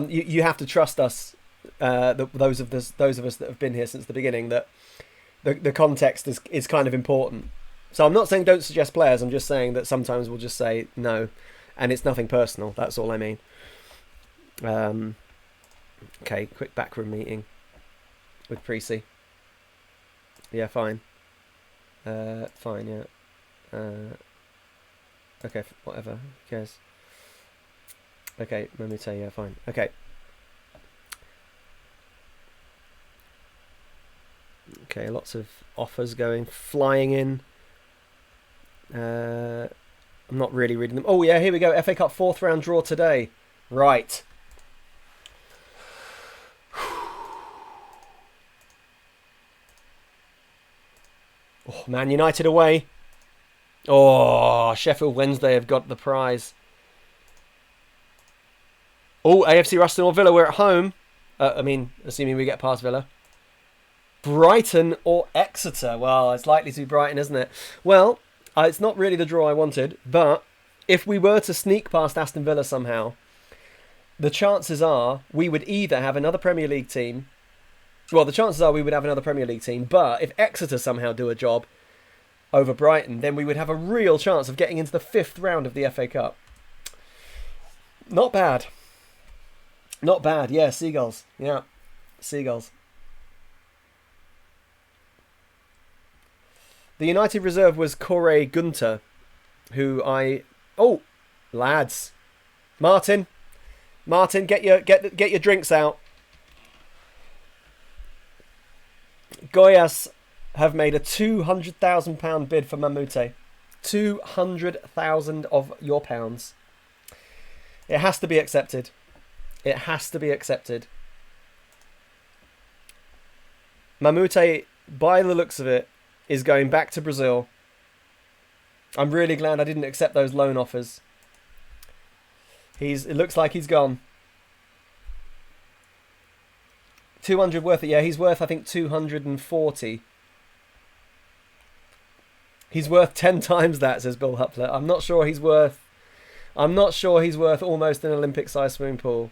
you have to trust us. Those of us that have been here since the beginning, that the context is kind of important. So I'm not saying don't suggest players. I'm just saying that sometimes we'll just say no. And it's nothing personal. That's all I mean. Okay, quick backroom meeting with Precy. Yeah, fine. Fine, yeah. Okay, whatever. Who cares? Okay, let me tell you. Yeah, fine. Okay. Okay, lots of offers flying in. I'm not really reading them. Oh, yeah, here we go. FA Cup 4th round draw today. Right. Oh, Man United away. Oh, Sheffield Wednesday have got the prize. Oh, AFC Rustenau Villa, we're at home. I mean, assuming we get past Villa. Brighton or Exeter? Well, it's likely to be Brighton, isn't it? Well, it's not really the draw I wanted, but if we were to sneak past Aston Villa somehow, the chances are we would either have another Premier League team. Well, the chances are we would have another Premier League team, but if Exeter somehow do a job over Brighton, then we would have a real chance of getting into the 5th round of the FA Cup. Not bad. Not bad, yeah, Seagulls. Yeah, Seagulls. The United reserve was Corey Gunter, who I... Oh, lads. Martin, get your drinks out. Goiás have made a £200,000 bid for Mamute. 200,000 of your pounds. It has to be accepted. It has to be accepted. Mamute, by the looks of it, is going back to Brazil. I'm really glad I didn't accept those loan offers. It looks like he's gone. 200 worth it. Yeah, he's worth, I think, 240. He's worth 10 times that, says Bill Hupler. I'm not sure he's worth almost an Olympic-sized swimming pool.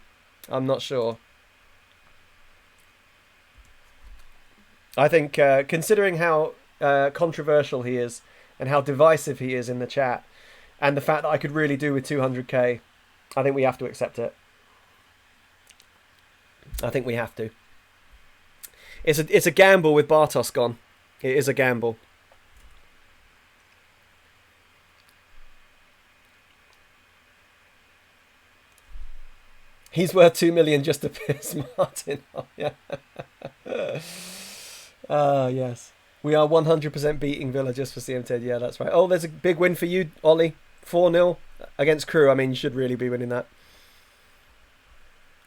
I'm not sure. I think, considering how controversial he is and how divisive he is in the chat, and the fact that I could really do with 200k, I think we have to accept it. I think we have to. It's a gamble with Bartos gone. It is a gamble. He's worth 2 million just to piss Martin off. Yeah. Yes. We are 100% beating Villa just for CM10. Yeah, that's right. Oh, there's a big win for you, Ollie. 4-0 against Crew. I mean, you should really be winning that.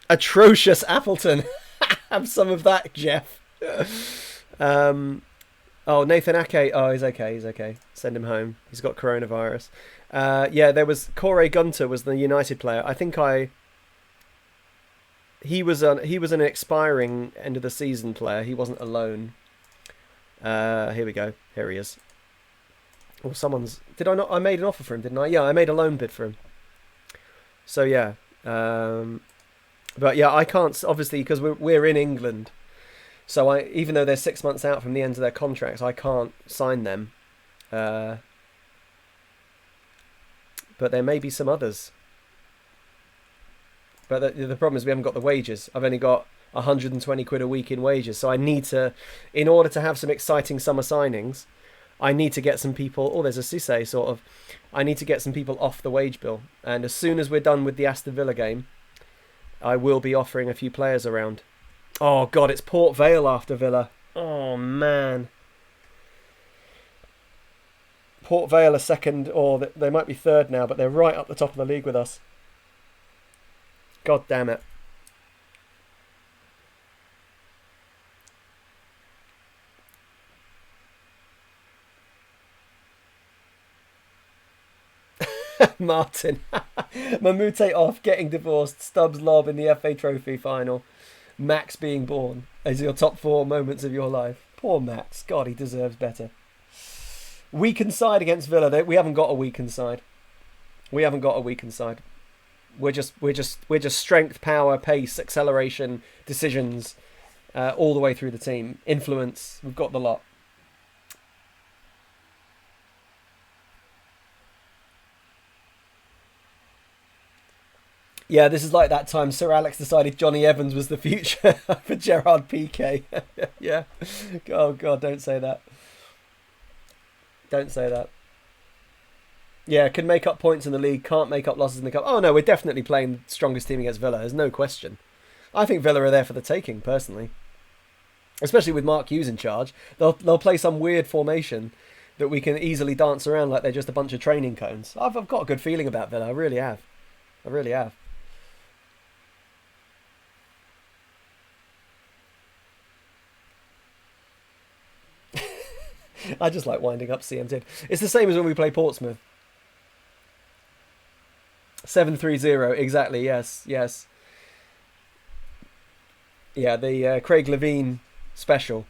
Atrocious Appleton. Have some of that, Jeff. Oh, Nathan Ake. Oh, he's okay. He's okay. Send him home. He's got coronavirus. Yeah, there was Corey Gunter was the United player. I think he was an expiring end of the season player. He wasn't a loan. Here we go. Here he is. Or someone's... Did I not... I made an offer for him, didn't I? Yeah, I made a loan bid for him. So, yeah. But, yeah, I can't... Obviously, because we're in England. So, even though they're 6 months out from the end of their contracts, I can't sign them. But there may be some others. But the problem is we haven't got the wages. I've only got 120 quid a week in wages. So I need to, in order to have some exciting summer signings, I need to get some people, oh, there's a Cisse sort of, I need to get some people off the wage bill. And as soon as we're done with the Aston Villa game, I will be offering a few players around. Oh, God, it's Port Vale after Villa. Oh, man. Port Vale are second, or they might be third now, but they're right up the top of the league with us. God damn it. Martin. Mamute off, getting divorced, Stubbs lob in the FA Trophy final. Max being born as your top 4 moments of your life. Poor Max. God, he deserves better. Weakened side against Villa. We haven't got a weakened side. We haven't got a weakened side. We're just strength, power, pace, acceleration, decisions, all the way through the team. Influence. We've got the lot. Yeah, this is like that time Sir Alex decided Johnny Evans was the future for Gerard Piqué. Yeah. Oh, God, don't say that. Don't say that. Yeah, can make up points in the league, can't make up losses in the cup. Oh, no, we're definitely playing the strongest team against Villa. There's no question. I think Villa are there for the taking, personally. Especially with Mark Hughes in charge. They'll play some weird formation that we can easily dance around like they're just a bunch of training cones. I've got a good feeling about Villa. I really have. I really have. I just like winding up CM10. It's the same as when we play Portsmouth. 7-3-0, exactly, yes. Yeah, the Craig Levine special.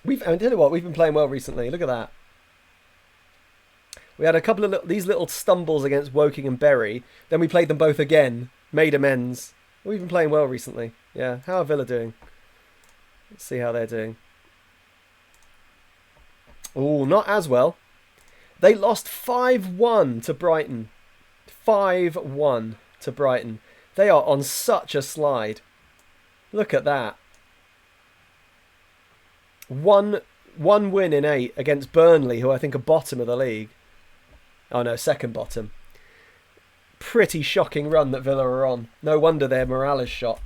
I tell you what, we've been playing well recently. Look at that. We had a couple of these little stumbles against Woking and Bury. Then we played them both again, made amends. We've been playing well recently. Yeah, how are Villa doing? Let's see how they're doing. Oh, not as well. They lost 5-1 to Brighton. 5-1 to Brighton. They are on such a slide. Look at that. One win in 8 against Burnley, who I think are bottom of the league. Oh no, second bottom. Pretty shocking run that Villa are on. No wonder their morale is shot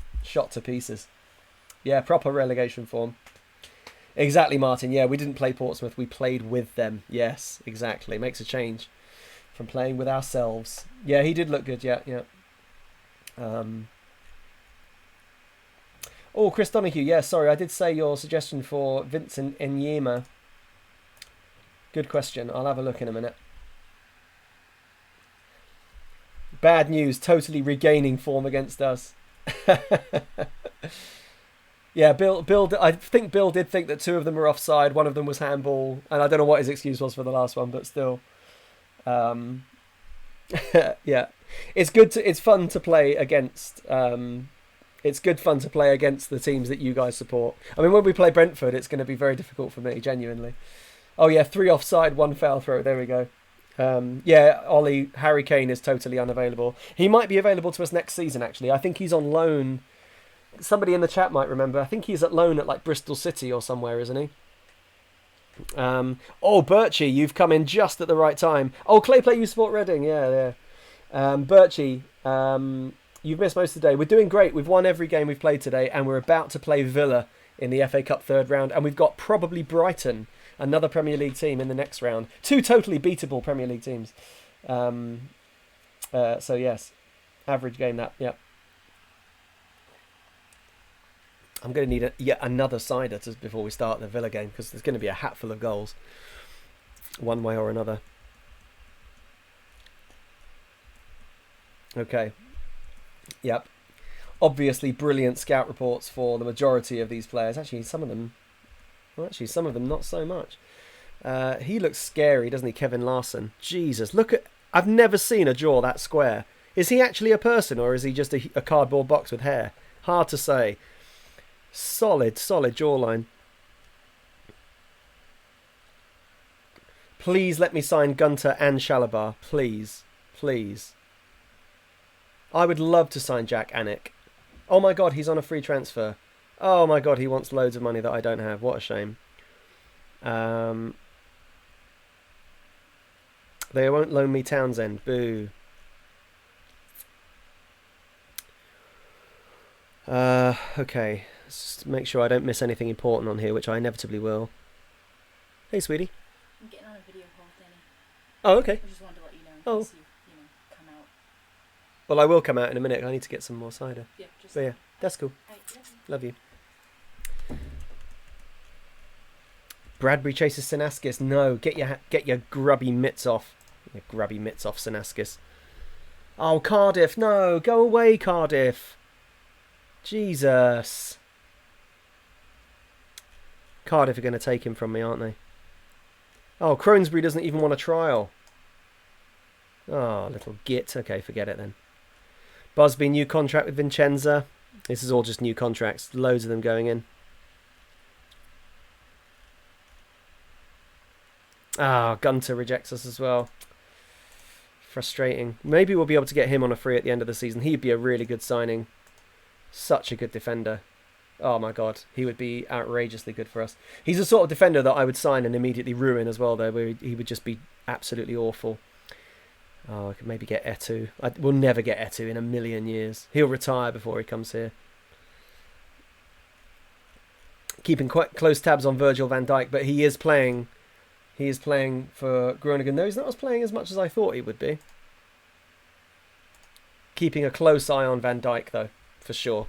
to pieces. Yeah, proper relegation form. Exactly, Martin. Yeah, we didn't play Portsmouth. We played with them. Yes, exactly. Makes a change from playing with ourselves. Yeah, he did look good. Yeah, yeah. Oh, Chris Donahue. Yeah, sorry. I did say your suggestion for Vincent Enyema. Good question. I'll have a look in a minute. Bad news. Totally regaining form against us. Yeah, Bill. I think Bill did think that 2 of them were offside. 1 of them was handball, and I don't know what his excuse was for the last one, but still, yeah, it's good. It's fun to play against. It's good fun to play against the teams that you guys support. I mean, when we play Brentford, it's going to be very difficult for me, genuinely. Oh yeah, 3 offside, 1 foul throw. There we go. Yeah, Ollie, Harry Kane is totally unavailable. He might be available to us next season. Actually, I think he's on loan. Somebody in the chat might remember. I think he's at loan at like Bristol City or somewhere, isn't he? Oh, Birchie, you've come in just at the right time. Oh, Clay Play, you support Reading. Yeah, yeah. Birchie, you've missed most of the day. We're doing great. We've won every game we've played today, and we're about to play Villa in the FA Cup third round, and we've got probably Brighton, another Premier League team, in the next round. 2 totally beatable Premier League teams. So yes, average game that. Yep. I'm going to need yet another cider before we start the Villa game, because there's going to be a hatful of goals, one way or another. Okay. Yep. Obviously, brilliant scout reports for the majority of these players. Actually, some of them not so much. He looks scary, doesn't he, Kevin Larson? Jesus, look at... I've never seen a jaw that square. Is he actually a person, or is he just a cardboard box with hair? Hard to say. Solid jawline. Please let me sign Gunter and Shalabar. Please. I would love to sign Jack Anik. Oh my god, he's on a free transfer. Oh my god, he wants loads of money that I don't have. What a shame. They won't loan me Townsend. Boo. Okay. Let's just make sure I don't miss anything important on here, which I inevitably will. Hey, sweetie. I'm getting on a video call, Danny. Oh, okay. I just wanted to let you know. Oh. You come out. Well, I will come out in a minute. I need to get some more cider. Yeah, just... But yeah, that's cool. Right, yeah. Love you. Bradbury chases Sinaskis. No, get your grubby mitts off. Your grubby mitts off, Sinaskis. Oh, Cardiff. No, go away, Cardiff. Jesus. Cardiff are going to take him from me, aren't they? Oh, Cronesbury doesn't even want a trial. Oh, little git. Okay, forget it then. Busby, new contract with Vincenza. This is all just new contracts. Loads of them going in. Ah, Gunter rejects us as well. Frustrating. Maybe we'll be able to get him on a free at the end of the season. He'd be a really good signing. Such a good defender. Oh my god, he would be outrageously good for us. He's the sort of defender that I would sign and immediately ruin as well, though, where he would just be absolutely awful. Oh, I could maybe get Etu. We'll never get Etu in a million years. He'll retire before he comes here. Keeping quite close tabs on Virgil van Dijk, but he is playing for Groningen. No, he's not playing as much as I thought he would be. Keeping a close eye on Van Dijk, though, for sure.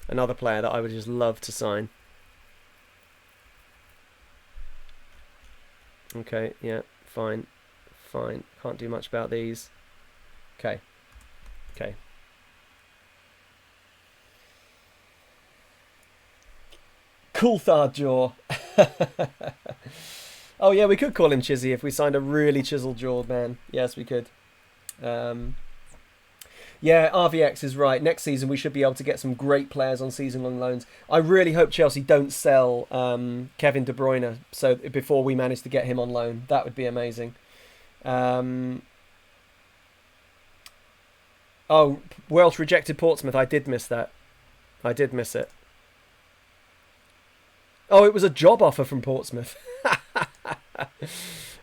Another player that I would just love to sign. Okay, yeah, fine. Can't do much about these. Okay. Coulthard jaw. Oh yeah, we could call him Chizzy if we signed a really chiseled jawed man. Yes, we could. Yeah, RVX is right. Next season we should be able to get some great players on season-long loans. I really hope Chelsea don't sell Kevin De Bruyne so before we manage to get him on loan. That would be amazing. Oh, Welsh rejected Portsmouth. I did miss that. I did miss it. Oh, it was a job offer from Portsmouth.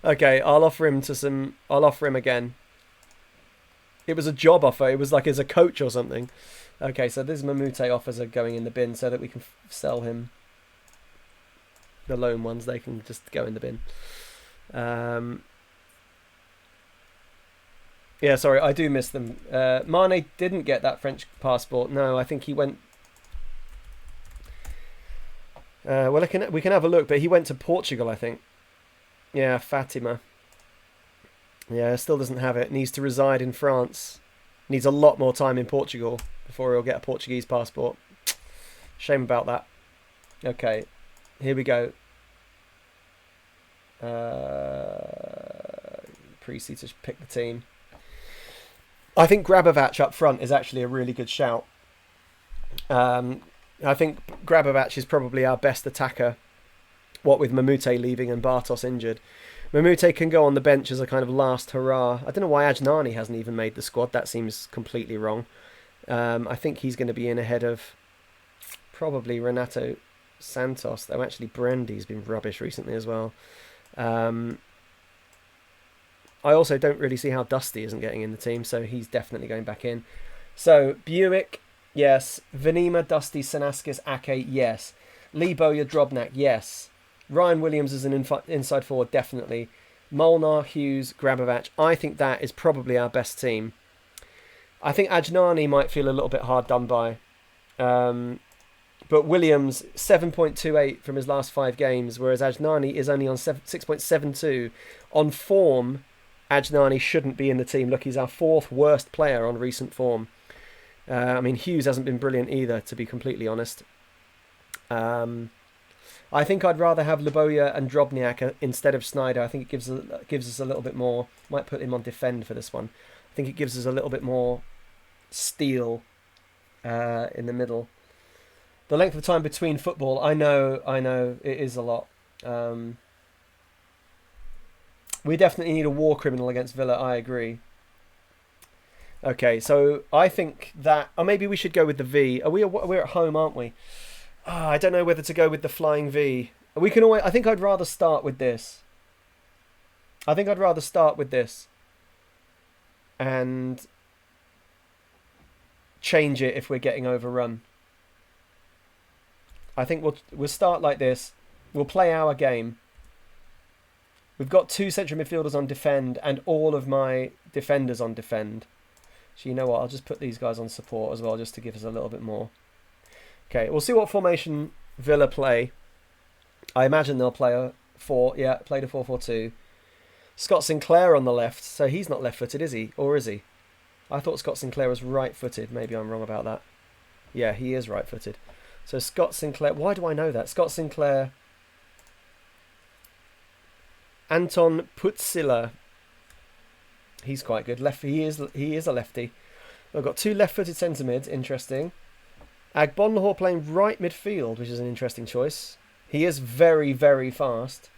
Okay, I'll offer him again. It was a job offer. It was like as a coach or something. Okay, so these Mamute offers are going in the bin so that we can sell him. The loan ones, they can just go in the bin. Yeah, sorry, I do miss them. Mane didn't get that French passport. No, I think he went... well, we can have a look, but he went to Portugal, I think. Yeah, Fatima. Yeah, still doesn't have it. Needs to reside in France. Needs a lot more time in Portugal before he'll get a Portuguese passport. Shame about that. Okay, here we go. Precy to pick the team. I think Grabovac up front is actually a really good shout. I think Grabovac is probably our best attacker. What with Mamute leaving and Bartos injured. Mamute can go on the bench as a kind of last hurrah. I don't know why Ajnani hasn't even made the squad. That seems completely wrong. I think he's going to be in ahead of probably Renato Santos. Though actually Brandy's been rubbish recently as well. I also don't really see how Dusty isn't getting in the team, so he's definitely going back in. So Buick, yes. Venema, Dusty, Sanaskis, Ake, yes. Lee Bowyer, Drobnak, yes. Ryan Williams is an inside forward, definitely. Molnar, Hughes, Grabovac. I think that is probably our best team. I think Ajnani might feel a little bit hard done by. But Williams, 7.28 from his last 5 games, whereas Ajnani is only on 6.72. On form, Ajnani shouldn't be in the team. Look, he's our 4th worst player on recent form. I mean, Hughes hasn't been brilliant either, to be completely honest. I think I'd rather have Liboya and Drobniak instead of Snyder. I think it gives us a little bit more. Might put him on defend for this one. I think it gives us a little bit more steel in the middle. The length of time between football, I know, it is a lot. We definitely need a war criminal against Villa, I agree. Okay, so I think that... Or maybe we should go with the V. We're at home, aren't we? I don't know whether to go with the flying V. We can always... I think I'd rather start with this. And change it if we're getting overrun. I think we'll start like this. We'll play our game. We've got 2 central midfielders on defend and all of my defenders on defend. So you know what? I'll just put these guys on support as well, just to give us a little bit more. Okay, we'll see what formation Villa play. I imagine they'll play a 4-4-2. Scott Sinclair on the left, so he's not left-footed, is he? Or is he? I thought Scott Sinclair was right-footed. Maybe I'm wrong about that. Yeah, he is right-footed. So Scott Sinclair... Why do I know that? Scott Sinclair... Anton Putzilla. He's quite good. He is a lefty. I've got 2 left-footed centre mids. Interesting. Agbonlahor playing right midfield, which is an interesting choice. He is very, very fast.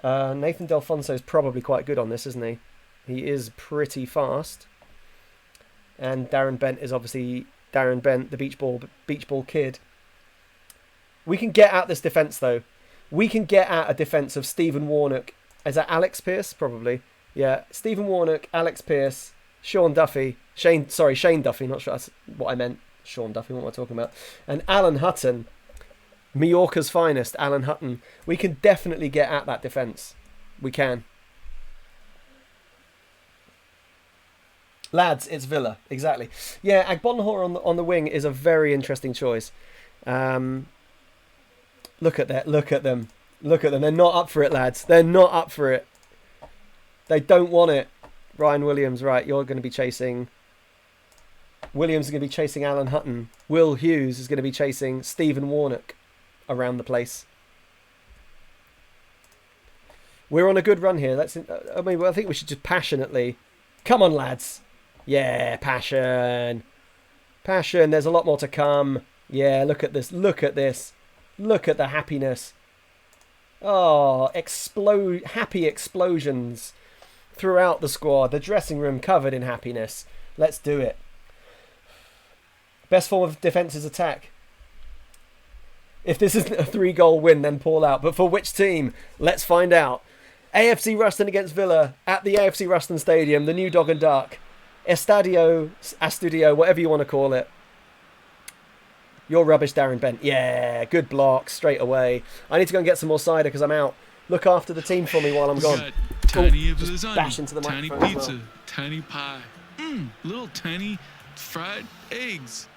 Nathan Delfonso is probably quite good on this, isn't he? He is pretty fast. And Darren Bent is obviously Darren Bent, the beach ball kid. We can get at this defence, though. We can get at a defence of Stephen Warnock. Is that Alex Pearce? Probably. Yeah, Stephen Warnock, Alex Pearce, Shane Duffy, not sure that's what I meant. Sean Duffy, what am I talking about? And Alan Hutton, Mallorca's finest, Alan Hutton. We can definitely get at that defence. We can. Lads, it's Villa. Exactly. Yeah, Agbonlahor on the wing is a very interesting choice. Look at that. Look at them. They're not up for it, lads. They're not up for it. They don't want it. Ryan Williams, right, you're going to be chasing... Williams is going to be chasing Alan Hutton. Will Hughes is going to be chasing Stephen Warnock. around the place. We're on a good run here. I think we should just passionately... Come on, lads. Yeah, passion. Passion. There's a lot more to come. Yeah, look at this. Look at this. Look at the happiness. Oh, happy explosions throughout the squad. The dressing room covered in happiness. Let's do it. Best form of defence is attack. If this isn't a 3-goal win, then Paul out. But for which team? Let's find out. AFC Ruston against Villa at the AFC Ruston Stadium, the new Dog and Duck. Estadio, Astudio, whatever you want to call it. You're rubbish, Darren Bent. Yeah, good block, straight away. I need to go and get some more cider because I'm out. Look after the team for me while I'm gone. Got tiny of just bash into the tiny microphone as pizza, well. tiny pie, little tiny fried eggs.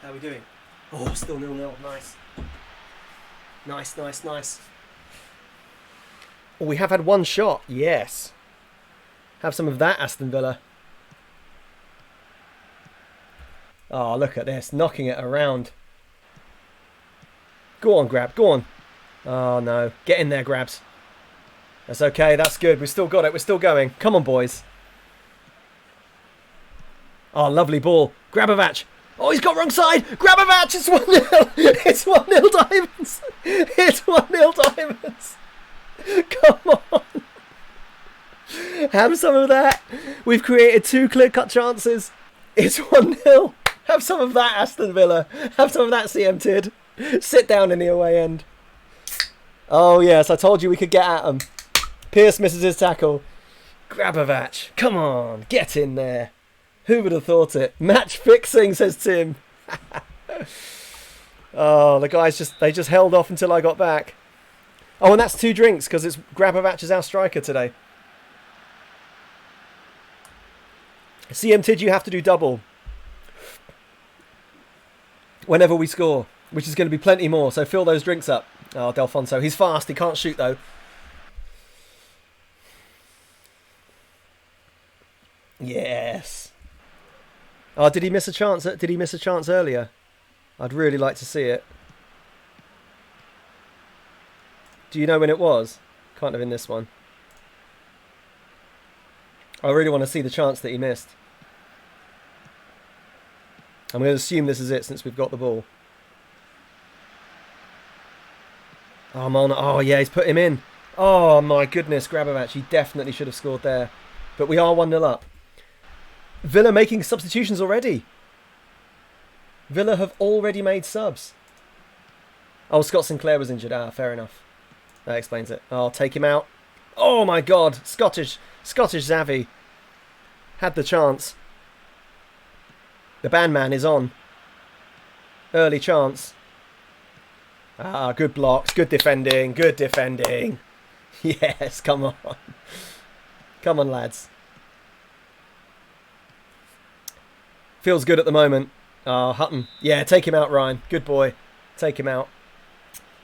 How are we doing? Oh, still 0-0. Nice. Nice. Oh, we have had one shot. Yes. Have some of that, Aston Villa. Oh, look at this. Knocking it around. Go on, Grab. Go on. Oh, no. Get in there, Grabs. That's okay. That's good. We've still got it. We're still going. Come on, boys. Oh, lovely ball. Grabovac. Oh, he's got wrong side. Grabovac. It's 1-0. It's 1-0 Diamonds. It's 1-0 Diamonds. Come on. Have some of that. We've created 2 clear-cut chances. It's 1-0. Have some of that, Aston Villa. Have some of that, CM Tid. Sit down in the away end. Oh, yes. I told you we could get at him. Pierce misses his tackle. Grabovac. Come on. Get in there. Who would have thought it? Match fixing, says Tim. Oh, the guys they just held off until I got back. Oh, and that's 2 drinks because it's Grabovac is our striker today. CM Tid, you have to do double whenever we score, which is going to be plenty more. So fill those drinks up. Oh, Delfonso. He's fast. He can't shoot though. Yes. Oh, did he miss a chance? Did he miss a chance earlier? I'd really like to see it. Do you know when it was? Can't have been this one. I really want to see the chance that he missed. I'm going to assume this is it since we've got the ball. Oh, Molnar. Oh, yeah, he's put him in. Oh, my goodness, Grabovac. He definitely should have scored there. But we are 1-0 up. Villa making substitutions already. Villa have already made subs. Oh, Scott Sinclair was injured. Ah, fair enough. That explains it. I'll take him out. Oh my God. Scottish Xavi had the chance. The bandman is on. Early chance. Ah, good blocks. Good defending. Good defending. Yes, come on. Come on, lads. Feels good at the moment. Oh, Hutton. Yeah, take him out, Ryan. Good boy. Take him out.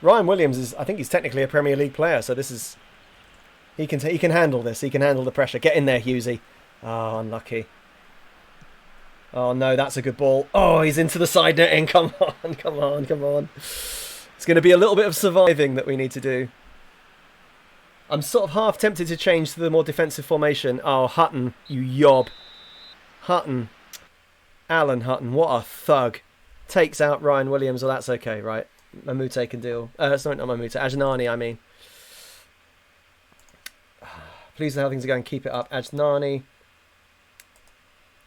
Ryan Williams is, I think he's technically a Premier League player, so this is... He can handle this. He can handle the pressure. Get in there, Hughesy. Oh, unlucky. Oh no, that's a good ball. Oh, he's into the side netting. Come on, come on, come on. It's going to be a little bit of surviving that we need to do. I'm sort of half tempted to change to the more defensive formation. Oh, Hutton, you yob. Hutton. Alan Hutton, what a thug. Takes out Ryan Williams. Well, that's okay, right? Mamute can deal. Sorry, not Mamute. Ajnani, I mean. Pleased with how things are going. Keep it up. Ajnani.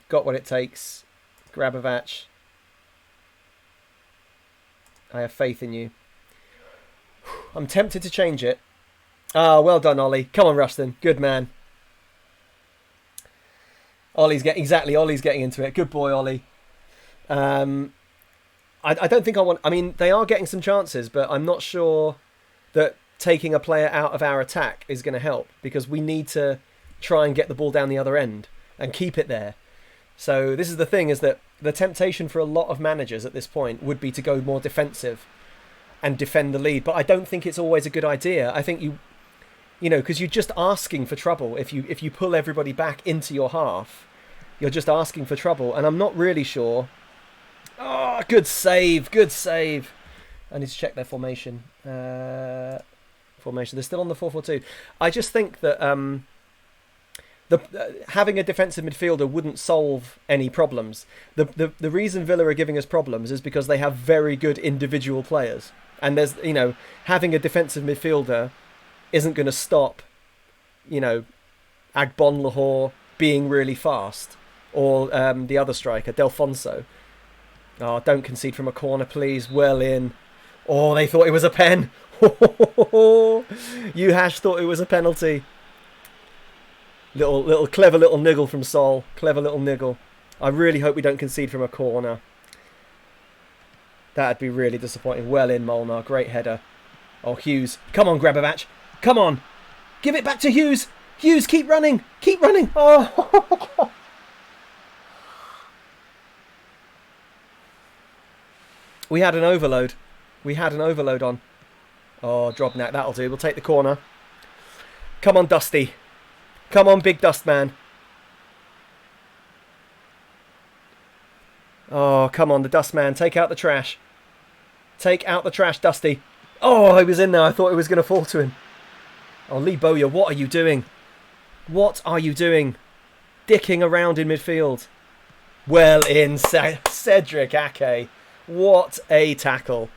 Got what it takes. Grabovac. I have faith in you. I'm tempted to change it. Ah, well done, Ollie. Come on, Rustin. Good man. Ollie's getting into it. Good boy, Ollie. I don't think I want... I mean, they are getting some chances, but I'm not sure that taking a player out of our attack is going to help, because we need to try and get the ball down the other end and keep it there. So this is the thing, is that the temptation for a lot of managers at this point would be to go more defensive and defend the lead. But I don't think it's always a good idea. I think you know, because you're just asking for trouble. If you pull everybody back into your half, you're just asking for trouble. And I'm not really sure... Oh, good save, good save. I need to check their formation. They're still on the 4-4-2. I just think that having a defensive midfielder wouldn't solve any problems. The reason Villa are giving us problems is because they have very good individual players. And there's, you know, having a defensive midfielder isn't going to stop, you know, Agbon Lahore being really fast, or the other striker, Delfonso. Oh, don't concede from a corner, please. Well in. Oh, they thought it was a pen. Hash thought it was a penalty. Little clever little niggle from Sol. Clever little niggle. I really hope we don't concede from a corner. That'd be really disappointing. Well in, Molnar. Great header. Oh, Hughes. Come on, Grabovac. Come on. Give it back to Hughes. Hughes, keep running. Keep running. Oh, We had an overload. On. Oh, Drobnak, that'll do. We'll take the corner. Come on, Dusty. Come on, big dust man. Oh, come on, the dust man. Take out the trash. Take out the trash, Dusty. Oh, he was in there. I thought it was going to fall to him. Oh, Lee Bowyer, what are you doing? What are you doing? Dicking around in midfield. Well in, Cedric Ake. What a tackle.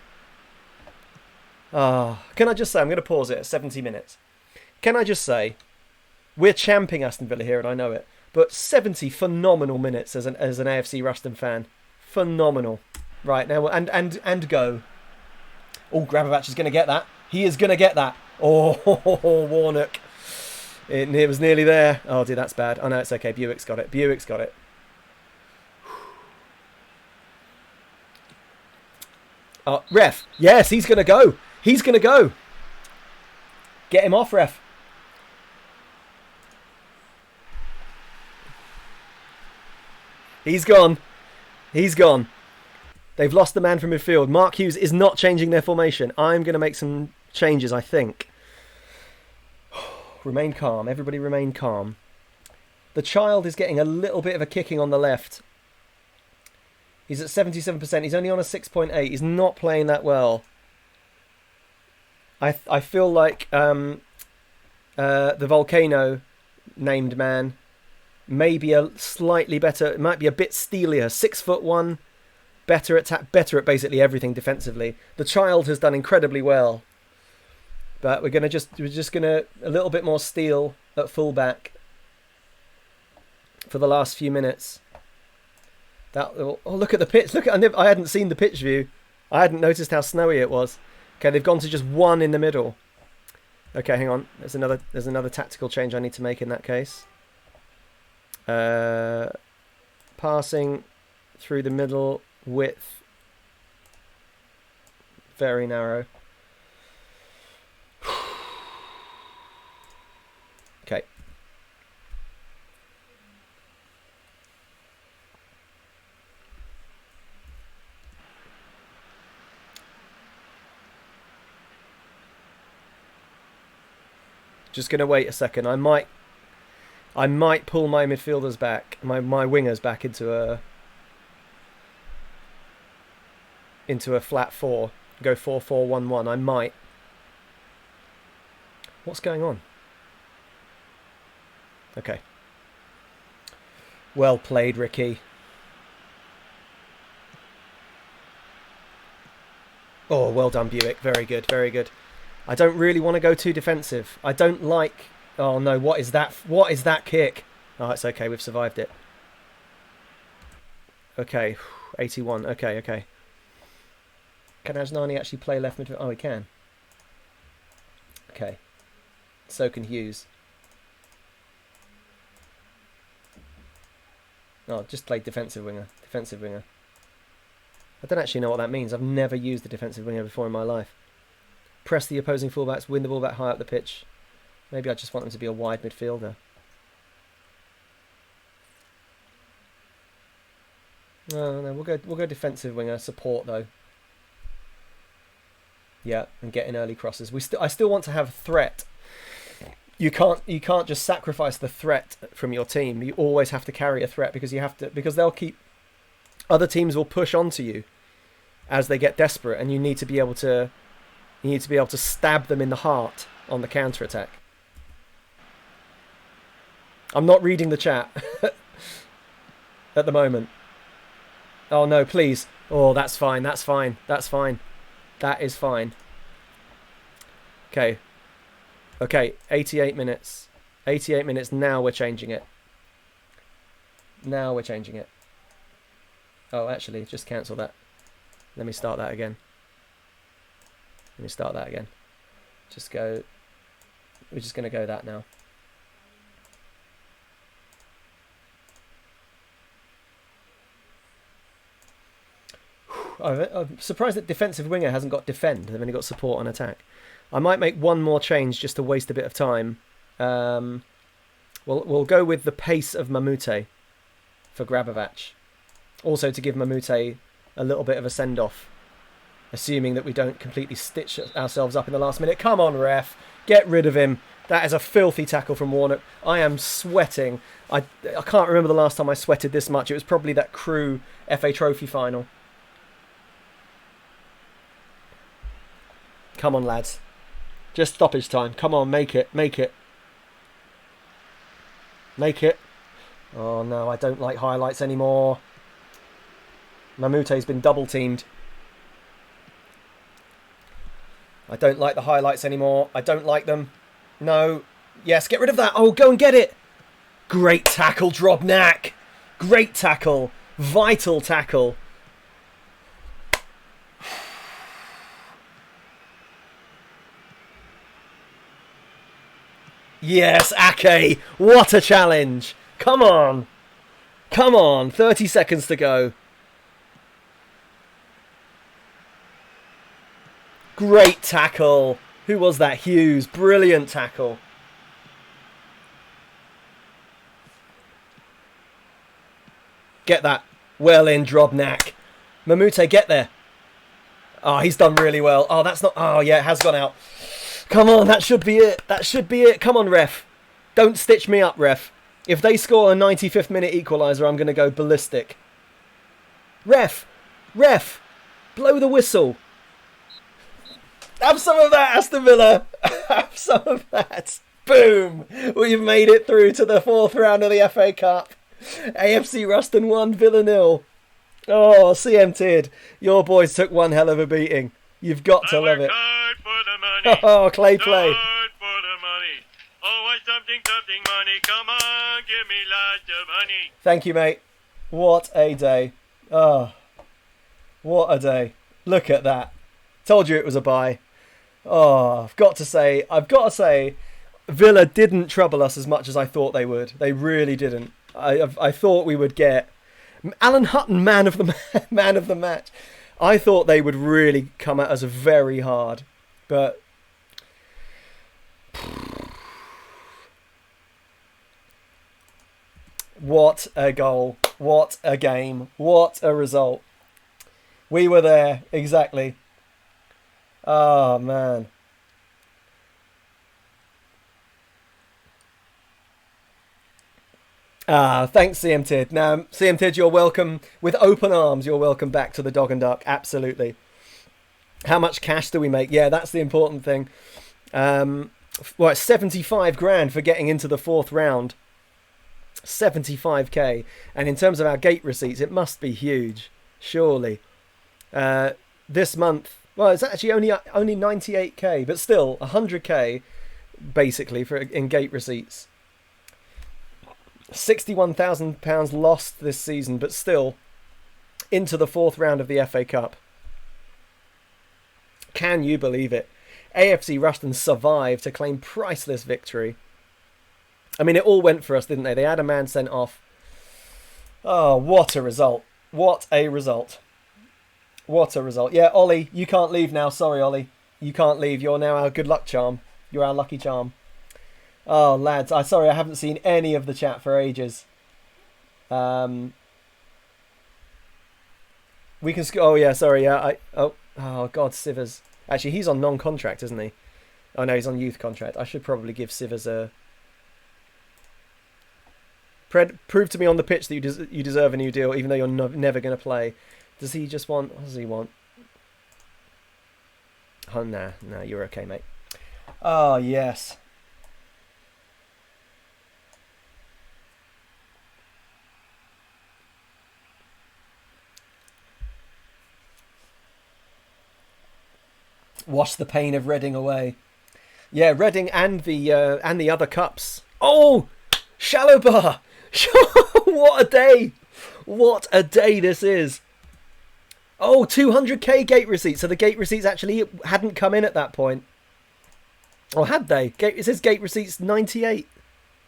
Can I just say, I'm going to pause it at 70 minutes. Can I just say, we're champing Aston Villa here, and I know it, but 70 phenomenal minutes as an AFC Ruston fan. Phenomenal. Right, now, and go. Oh, Grabovac is going to get that. He is going to get that. Oh, Warnock. It was nearly there. Oh, dear, that's bad. Oh, no, it's okay. Buick's got it. Oh, ref. Yes, he's going to go. He's going to go. Get him off, ref. He's gone. They've lost the man from midfield. Mark Hughes is not changing their formation. I'm going to make some changes, I think. Remain calm. Everybody remain calm. The child is getting a little bit of a kicking on the left. He's at 77%. He's only on a 6.8. He's not playing that well. I feel like the Volcano named man may be a slightly better. It might be a bit steelier. 6'1", better at basically everything defensively. The child has done incredibly well, but we're just gonna a little bit more steel at fullback for the last few minutes. Oh, look at the pitch. I hadn't seen the pitch view. I hadn't noticed how snowy it was. Okay, they've gone to just one in the middle. Okay, hang on. There's another tactical change I need to make in that case. Passing through the middle, width very narrow. Okay. Just gonna wait a second. I might pull my midfielders back, my wingers back into into a flat 4, go 4-4-1-1. I might. What's going on? Okay. Well played, Ricky. Oh, well done, Buick. Very good, very good. I don't really want to go too defensive. I don't like... Oh, no, what is that? What is that kick? Oh, it's okay. We've survived it. Okay, 81. Okay, okay. Can Ajnani actually play left midfield? Oh, he can. Okay. So can Hughes. Oh, just played defensive winger. Defensive winger. I don't actually know what that means. I've never used the defensive winger before in my life. Press the opposing fullbacks, win the ball back high up the pitch. Maybe I just want them to be a wide midfielder. No, no, we'll go defensive winger, support though. Yeah, and get in early crosses. I still want to have threat. You can't just sacrifice the threat from your team. You always have to carry a threat because they'll keep other teams will push onto you as they get desperate, and you need to be able to stab them in the heart on the counter attack. I'm not reading the chat at the moment. Oh no, please. Oh, that's fine. That's fine. That's fine. That is fine. Okay. Okay, 88 minutes. 88 minutes. Now we're changing it. Now we're changing it. Oh, actually, just cancel that. Let me start that again. Let me start that again. Just go... We're just going to go that now. I'm surprised that defensive winger hasn't got defend. They've only got support and attack. I might make one more change just to waste a bit of time. We'll go with the pace of Mamute for Grabovac. Also to give Mamute a little bit of a send-off, assuming that we don't completely stitch ourselves up in the last minute. Come on, ref. Get rid of him. That is a filthy tackle from Warnock. I am sweating. I can't remember the last time I sweated this much. It was probably that Crew FA Trophy final. Come on, lads. Just stoppage time. Come on, make it. Make it. Make it. Oh, no, I don't like highlights anymore. Mamute's been double-teamed. I don't like the highlights anymore. I don't like them. No. Yes, get rid of that. Oh, go and get it. Great tackle, Drobnak. Great tackle. Vital tackle. Yes, Ake. What a challenge. Come on. Come on. 30 seconds to go. Great tackle. Who was that? Hughes. Brilliant tackle. Get that. Well in, Drobnak. Mamute, get there. Oh, he's done really well. Oh, that's not... Oh, yeah, it has gone out. Come on, that should be it. That should be it. Come on, ref. Don't stitch me up, ref. If they score a 95th minute equaliser, I'm going to go ballistic. Ref. Ref. Blow the whistle. Have some of that, Aston Villa. Have some of that. Boom. We've made it through to the 4th round of the FA Cup. AFC Ruston 1, Villa 0. Oh, CM Tid. Your boys took one hell of a beating. You've got to love it. Hard for the money. Oh, Clay play. Hard for the money. Always something money. Come on, give me lots of money. Thank you, mate. What a day. Oh, what a day. Look at that. Told you it was a bye. Oh, I've got to say, Villa didn't trouble us as much as I thought they would. They really didn't. I thought we would get Alan Hutton, man of the match. I thought they would really come at us very hard, but what a goal, what a game, what a result. We were there, exactly. Oh, man. Thanks, CM Tid. Now, CM Tid, you're welcome with open arms. You're welcome back to the Dog and Duck. Absolutely. How much cash do we make? Yeah, that's the important thing. Well, it's 75 grand for getting into the 4th round. 75k. And in terms of our gate receipts, it must be huge. Surely. This month, well, it's actually only 98k, but still 100k basically in gate receipts. £61,000 lost this season, but still into the 4th round of the FA Cup. Can you believe it? AFC Rushden survived to claim priceless victory. I mean, it all went for us, didn't they? They had a man sent off. Oh, what a result. What a result. What a result. Yeah, Ollie, you can't leave now. Sorry, Ollie. You can't leave. You're now our good luck charm. You're our lucky charm. Oh, lads, sorry, I haven't seen any of the chat for ages. We can... Oh, yeah, sorry, yeah. Oh, God, Sivers. Actually, he's on non-contract, isn't he? Oh, no, he's on youth contract. I should probably give Sivers a... Prove to me on the pitch that you deserve a new deal, even though you're never going to play. Does he just want... What does he want? Oh, nah, you're okay, mate. Oh, yes. Wash the pain of Reading away. Yeah, Reading and the other cups. Oh, Shalobar! What a day! What a day this is. Oh, 200k gate receipts. So the gate receipts actually hadn't come in at that point. Or had they? It says gate receipts 98.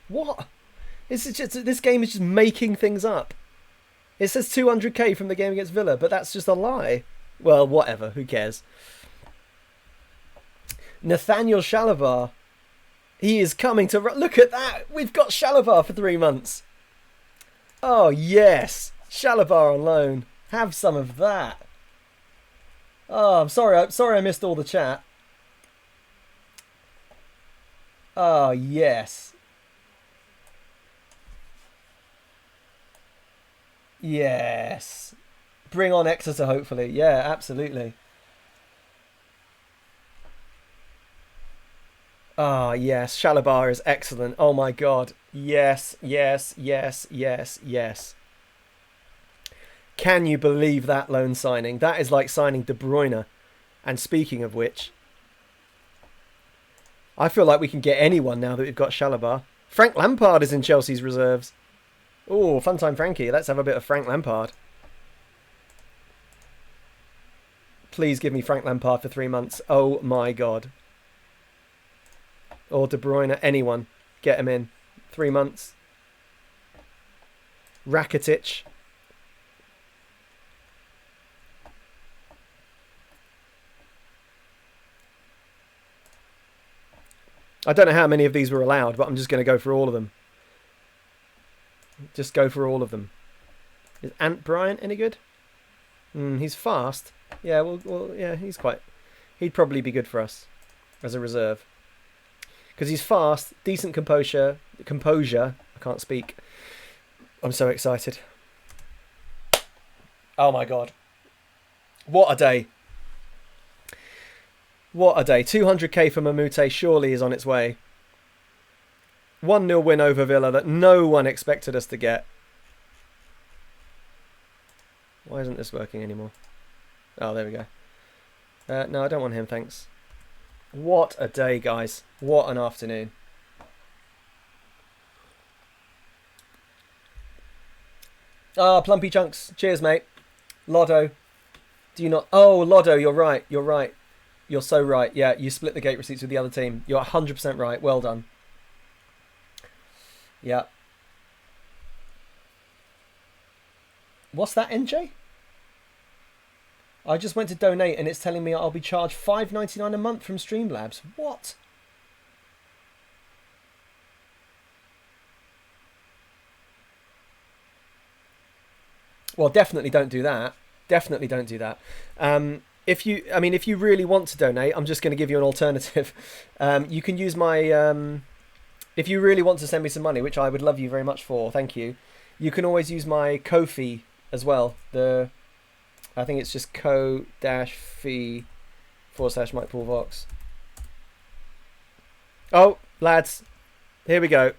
What? This game is just making things up. It says 200k from the game against Villa, but that's just a lie. Well, whatever. Who cares? Nathaniel Shalavar. He is coming to... Look at that. We've got Shalavar for 3 months. Oh, yes. Shalavar on loan. Have some of that. Oh, I'm sorry I missed all the chat. Oh, yes. Yes. Bring on Exeter, hopefully. Yeah, absolutely. Ah, yes. Shalabar is excellent. Oh, my God. Yes, yes, yes, yes, yes. Can you believe that loan signing? That is like signing De Bruyne. And speaking of which, I feel like we can get anyone now that we've got Shalabar. Frank Lampard is in Chelsea's reserves. Oh, fun time Frankie. Let's have a bit of Frank Lampard. Please give me Frank Lampard for 3 months. Oh, my God. Or De Bruyne, anyone. Get him in. 3 months. Rakitic. I don't know how many of these were allowed, but I'm just going to go for all of them. Just go for all of them. Is Ant Bryant any good? He's fast. Yeah, well, yeah, he'd probably be good for us as a reserve. Because he's fast, decent composure. I can't speak. I'm so excited. Oh my God. What a day. What a day. 200k for Mamute surely is on its way. 1-0 win over Villa that no one expected us to get. Why isn't this working anymore? Oh, there we go. No, I don't want him, thanks. What a day, guys. What an afternoon. Ah, Plumpy Chunks. Cheers, mate. Lotto. Do you not... Oh, Lotto, you're right. You're right. You're so right. Yeah, you split the gate receipts with the other team. You're 100% right. Well done. Yeah. What's that, NJ? I just went to donate and it's telling me I'll be charged $5.99 a month from Streamlabs. What? Well, definitely don't do that. Definitely don't do that. If you really want to donate, I'm just going to give you an alternative. You can use my if you really want to send me some money, which I would love you very much for, thank you. You can always use my Ko-fi as well. I think it's just ko-fi/Mike Paul Vox. Oh, lads, here we go.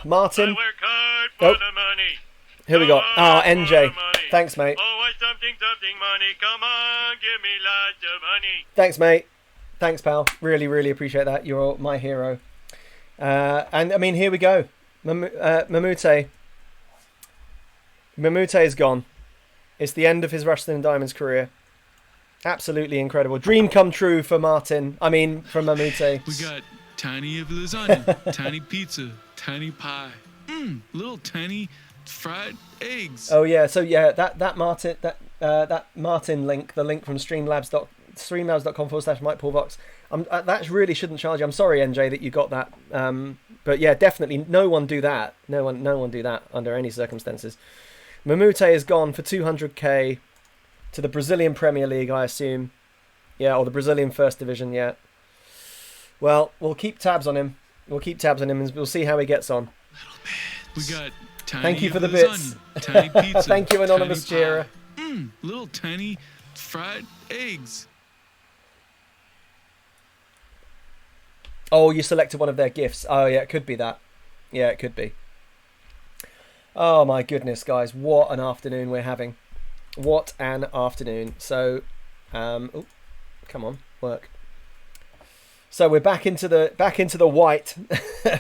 Martin. I work hard for Oh. the money. Here we go. Ah, For NJ. the money. Thanks, mate. Always something money. Come on, give me lots of money. Thanks, mate. Thanks, pal. Really, really appreciate that. You're my hero. And I mean, here we go. Mamute. Mamute is gone. It's the end of his Wrestling and Diamonds career. Absolutely incredible. Dream come true for Martin. I mean, for Mamute. We got tiny of lasagna, tiny pizza, tiny pie. Little tiny fried eggs. Oh yeah. So yeah, that Martin link, the link from streamlabs.com/Mike Paul Vox. That really shouldn't charge you. I'm sorry, NJ, that you got that. But yeah, definitely, no one do that. No one do that under any circumstances. Mamute is gone for 200k to the Brazilian Premier League, I assume. Yeah, or the Brazilian First Division. Yeah. Well, we'll keep tabs on him. And we'll see how he gets on. We got tiny Thank you for of the bits. lasagna, tiny pizza. Thank you, Anonymous tiny Cheerer. pie. Little tiny fried eggs. Oh, you selected one of their gifts. Oh, yeah, it could be that. Yeah, it could be. Oh, my goodness, guys. What an afternoon we're having. What an afternoon. So, oh, come on, work. So we're back into the white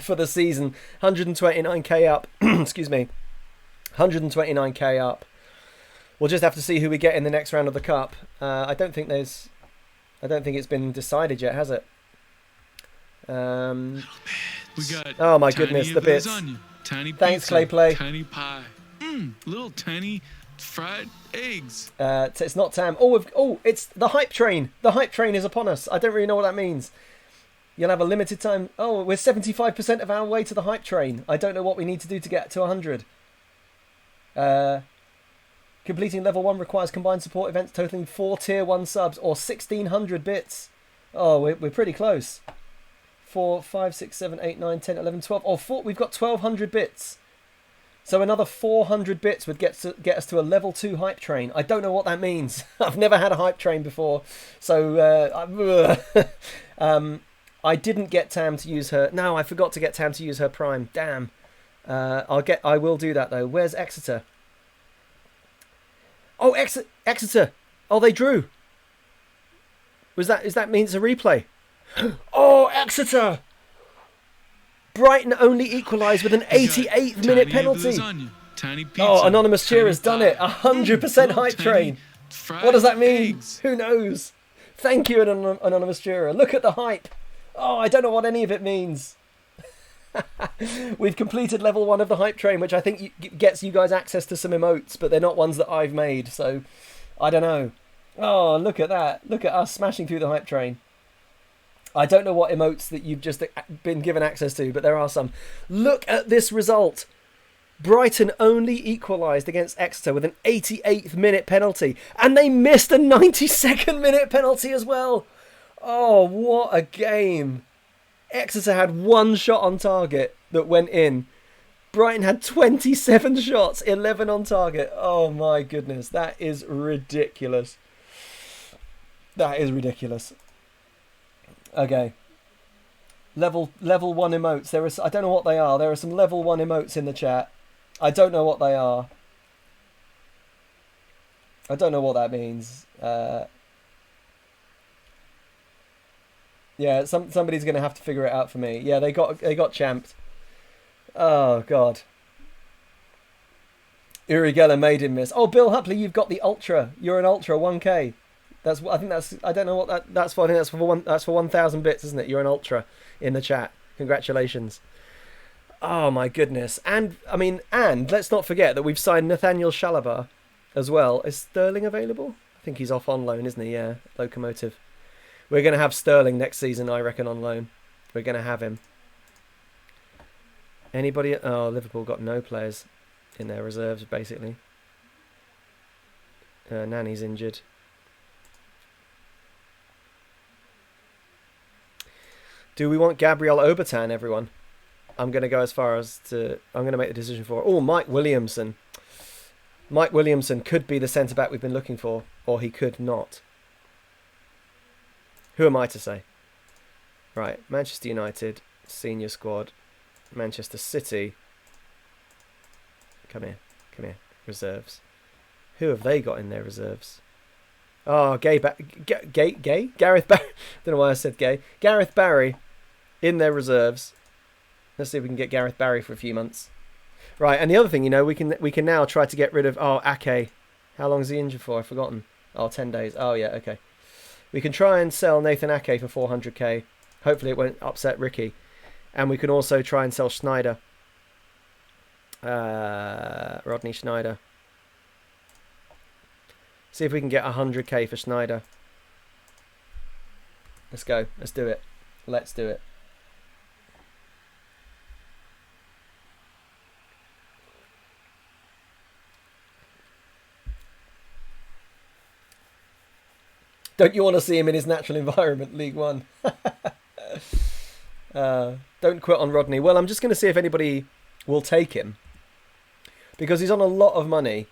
for the season. 129k up. Excuse me. 129k up. We'll just have to see who we get in the next round of the cup. I don't think it's been decided yet, has it? We got Oh my goodness, the bits. Lasagna, tiny Thanks, pizza, Clayplay. Tiny pie. Little tiny fried eggs. It's not Tam. It's the hype train. The hype train is upon us. I don't really know what that means. You'll have a limited time. Oh, we're 75% of our way to the hype train. I don't know what we need to do to get to 100. Completing level 1 requires combined support events totaling 4 tier 1 subs or 1600 bits. Oh, we're pretty close. 4, 5, 6, 7, 8, 9, 10, 11, 12. Oh, we've got 1200 bits. So another 400 bits would get us to a level 2 hype train. I don't know what that means. I've never had a hype train before. So I didn't get Tam to use her. No, I forgot to get Tam to use her prime. Damn. I will do that though. Where's Exeter? Oh, Exeter. Oh, they drew. Is that means a replay? Oh, Exeter. Brighton only equalised with an 88th minute penalty. Lasagna, tiny pizza, Oh, Anonymous Cheerer's done it. pie. 100% Little hype tiny train. fried What does that mean? eggs. Who knows? Thank you, Anonymous Cheerer. Look at the hype. Oh, I don't know what any of it means. We've completed level 1 of the hype train, which I think gets you guys access to some emotes, but they're not ones that I've made, so I don't know. Oh, look at that. Look at us smashing through the hype train. I don't know what emotes that you've just been given access to, but there are some. Look at this result. Brighton only equalised against Exeter with an 88th minute penalty, and they missed a 92nd minute penalty as well. Oh, what a game. Exeter had 1 shot on target that went in. Brighton had 27 shots, 11 on target. Oh my goodness, that is ridiculous. That is ridiculous. Okay. Level 1 emotes. I don't know what they are. There are some level 1 emotes in the chat. I don't know what they are. I don't know what that means. Yeah, somebody's going to have to figure it out for me. Yeah, they got champed. Oh god. Uri Geller made him miss. Oh, Bill Hupley, you've got the Ultra. You're an Ultra 1K. I don't know what that's for. I think that's for 1,000 bits, isn't it? You're an Ultra in the chat. Congratulations. Oh my goodness. And let's not forget that we've signed Nathaniel Shalabar as well. Is Sterling available? I think he's off on loan, isn't he? Yeah, Locomotive. We're going to have Sterling next season, I reckon, on loan. We're going to have him. Anybody? Oh, Liverpool got no players in their reserves, basically. Nani's injured. Do we want Gabriel Obertan, everyone? I'm going to go as far as to... I'm going to make the decision for... Oh, Mike Williamson. Mike Williamson could be the centre-back we've been looking for, or he could not. Who am I to say? Right, Manchester United, senior squad. Manchester City. Come here. Reserves. Who have they got in their reserves? Oh, Gareth Barry. Don't know why I said gay. Gareth Barry in their reserves. Let's see if we can get Gareth Barry for a few months. Right, and the other thing, you know, we can now try to get rid of Ake. How long is he injured for? I've forgotten. 10 days. Oh yeah, okay. We can try and sell Nathan Ake for 400k. Hopefully it won't upset Ricky. And we can also try and sell Schneider. Rodney Schneider. See if we can get 100k for Schneider. Let's go. Let's do it. Let's do it. Don't you want to see him in his natural environment, League One? Don't quit on Rodney. Well, I'm just going to see if anybody will take him. Because he's on a lot of money.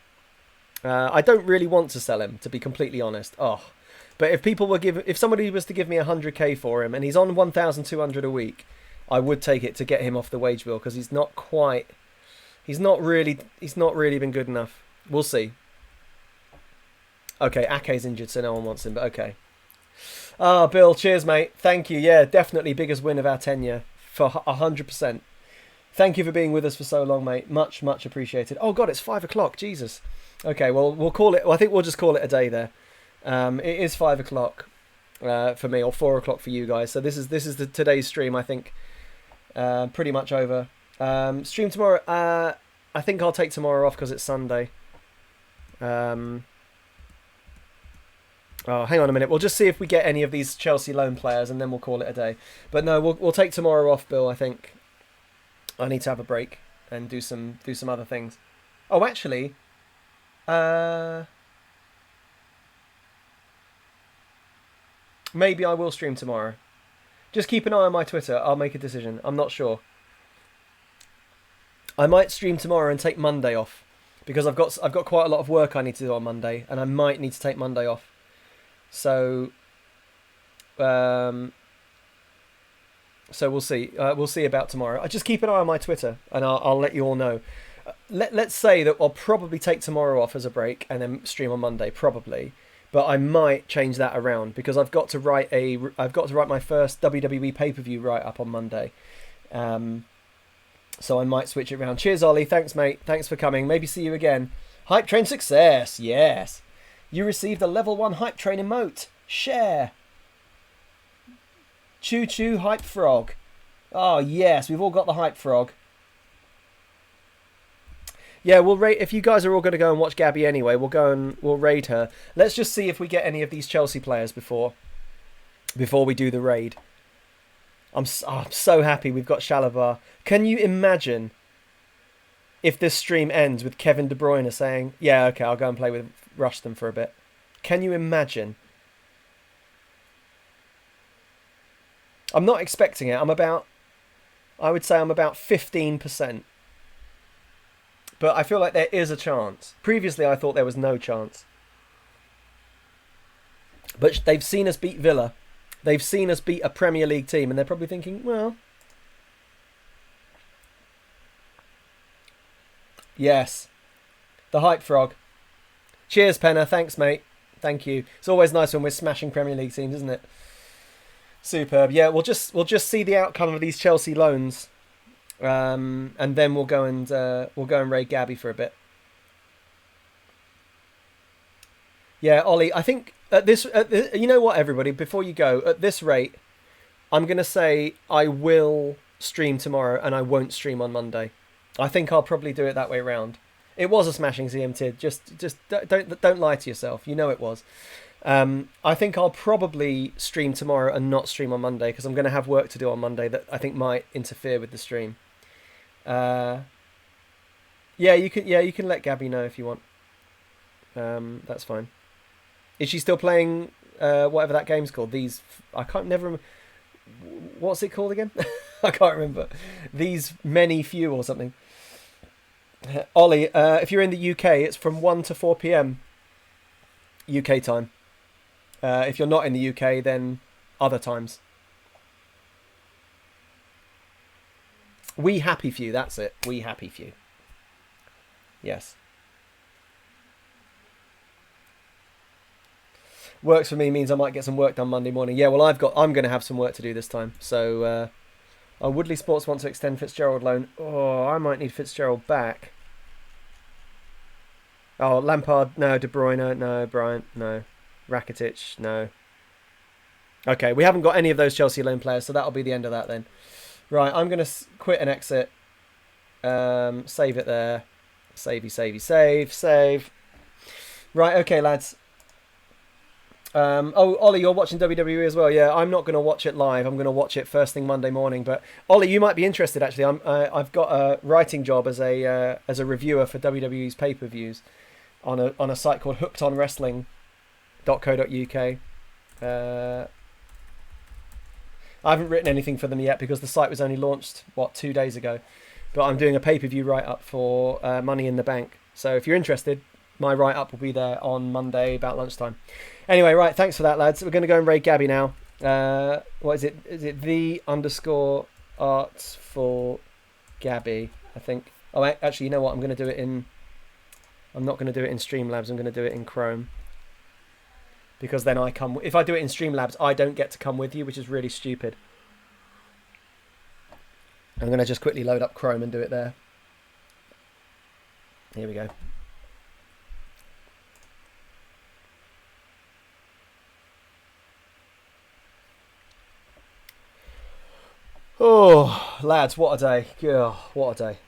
I don't really want to sell him, to be completely honest. But if somebody was to give me 100k for him, and he's on 1,200 a week, I would take it to get him off the wage bill, because he's not really been good enough. We'll see. Okay, Ake's injured, so no one wants him, but okay. Bill, cheers, mate. Thank you. Yeah, definitely biggest win of our tenure for 100%. Thank you for being with us for so long, mate. Much, much appreciated. Oh, God, it's 5 o'clock. Jesus. Okay, well, we'll call it... Well, I think we'll just call it a day there. It is 5 o'clock for me, or 4 o'clock for you guys. So this is today's stream, I think. Pretty much over. Stream tomorrow. I think I'll take tomorrow off because it's Sunday. Hang on a minute. We'll just see if we get any of these Chelsea loan players, and then we'll call it a day. But no, we'll take tomorrow off, Bill. I think I need to have a break and do some other things. Oh, actually, maybe I will stream tomorrow. Just keep an eye on my Twitter. I'll make a decision. I'm not sure. I might stream tomorrow and take Monday off because I've got quite a lot of work I need to do on Monday, and I might need to take Monday off. So we'll see. We'll see about tomorrow. I just keep an eye on my Twitter, and I'll let you all know. Let's say that I'll probably take tomorrow off as a break and then stream on Monday, probably. But I might change that around because I've got to write my first WWE pay-per-view write-up on Monday. So I might switch it around. Cheers, Ollie. Thanks, mate. Thanks for coming. Maybe see you again. Hype Train success. Yes. You received a level 1 Hype Train emote. Share. Choo choo Hype Frog. Oh, yes. We've all got the Hype Frog. Yeah, we'll raid. If you guys are all going to go and watch Gabby anyway, we'll raid her. Let's just see if we get any of these Chelsea players before we do the raid. I'm so happy we've got Shalabar. Can you imagine if this stream ends with Kevin De Bruyne saying, "Yeah, okay, I'll go and play with Rushton for a bit"? Can you imagine? I'm not expecting it. I would say I'm about 15%. But I feel like there is a chance. Previously, I thought there was no chance. But they've seen us beat Villa. They've seen us beat a Premier League team, and they're probably thinking, well... Yes. The Hype Frog. Cheers, Penna. Thanks, mate. Thank you. It's always nice when we're smashing Premier League teams, isn't it? Superb. Yeah, we'll just see the outcome of these Chelsea loans. And then we'll go and raid Gabby for a bit. Yeah, Ollie, I think you know what, everybody, before you go, at this rate, I'm going to say I will stream tomorrow and I won't stream on Monday. I think I'll probably do it that way round. It was a smashing ZMT. Just don't lie to yourself. You know it was. I think I'll probably stream tomorrow and not stream on Monday because I'm going to have work to do on Monday that I think might interfere with the stream. Yeah, you can let Gabby know if you want. That's fine. Is she still playing whatever that game's called? I can't never remember. what's it called again? I can't remember. These many few or something. Ollie, if you're in the UK, it's from 1 to 4 p.m. UK time. If you're not in the UK, then other times. We happy few, that's it. We happy few. Yes. Works for me means I might get some work done Monday morning. Yeah, well, I'm going to have some work to do this time. So, Woodley Sports want to extend Fitzgerald loan. Oh, I might need Fitzgerald back. Oh, Lampard, no. De Bruyne, no. Bryant, no. Rakitic, no. Okay, we haven't got any of those Chelsea loan players, so that'll be the end of that then. Right, I'm going to quit and exit. Save it there. Save. Right, okay, lads. Ollie, you're watching WWE as well. Yeah, I'm not going to watch it live. I'm going to watch it first thing Monday morning. But Ollie, you might be interested. Actually, I've got a writing job as a reviewer for WWE's pay-per-views on a site called hookedonwrestling.co.uk. I haven't written anything for them yet because the site was only launched 2 days ago. But I'm doing a pay-per-view write-up for Money in the Bank. So if you're interested, my write-up will be there on Monday about lunchtime. Anyway, right, thanks for that, lads. We're going to go and raid Gabby now. What is it? Is it _artful Gabby, I think. Oh, actually, you know what? I'm not going to do it in Streamlabs. I'm going to do it in Chrome. Because then if I do it in Streamlabs, I don't get to come with you, which is really stupid. I'm going to just quickly load up Chrome and do it there. Here we go. Oh, lads, what a day. Oh, what a day.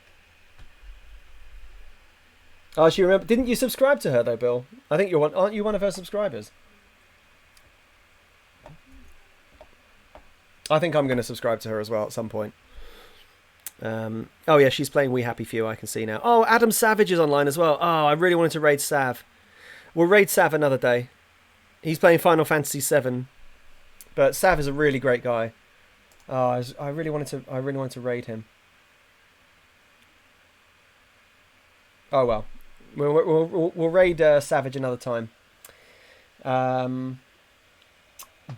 Oh, she remember. Didn't you subscribe to her, though, Bill? I think aren't you one of her subscribers? I think I'm going to subscribe to her as well at some point. Oh, yeah, she's playing We Happy Few, I can see now. Oh, Adam Savage is online as well. Oh, I really wanted to raid Sav. We'll raid Sav another day. He's playing Final Fantasy VII. But Sav is a really great guy. Oh, I really wanted to raid him. Oh, well. We'll raid Savage another time.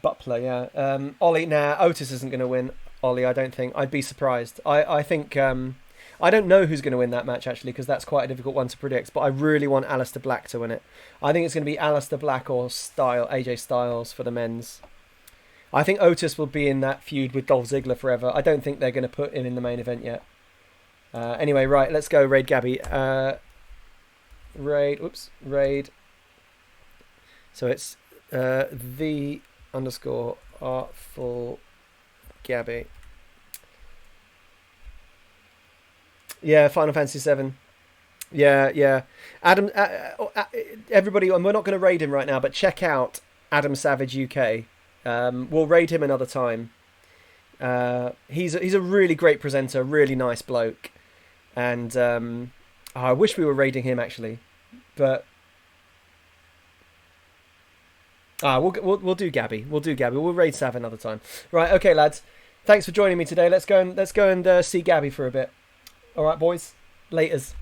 Butler, yeah. Ollie, Otis isn't going to win. Ollie, I don't think. I'd be surprised. I think... I don't know who's going to win that match, actually, because that's quite a difficult one to predict. But I really want Aleister Black to win it. I think it's going to be Aleister Black or AJ Styles for the men's. I think Otis will be in that feud with Dolph Ziggler forever. I don't think they're going to put him in the main event yet. Anyway, right, let's go raid Gabby. Raid. So it's _artful Gabby. Yeah, Final Fantasy VII. Yeah. Adam, everybody, and we're not going to raid him right now, but check out Adam Savage UK. We'll raid him another time. He's a really great presenter, really nice bloke, and I wish we were raiding him actually, but we'll do Gabby. We'll raid Sav another time. Right, okay, lads. Thanks for joining me today. Let's go and see Gabby for a bit. All right, boys. Laters.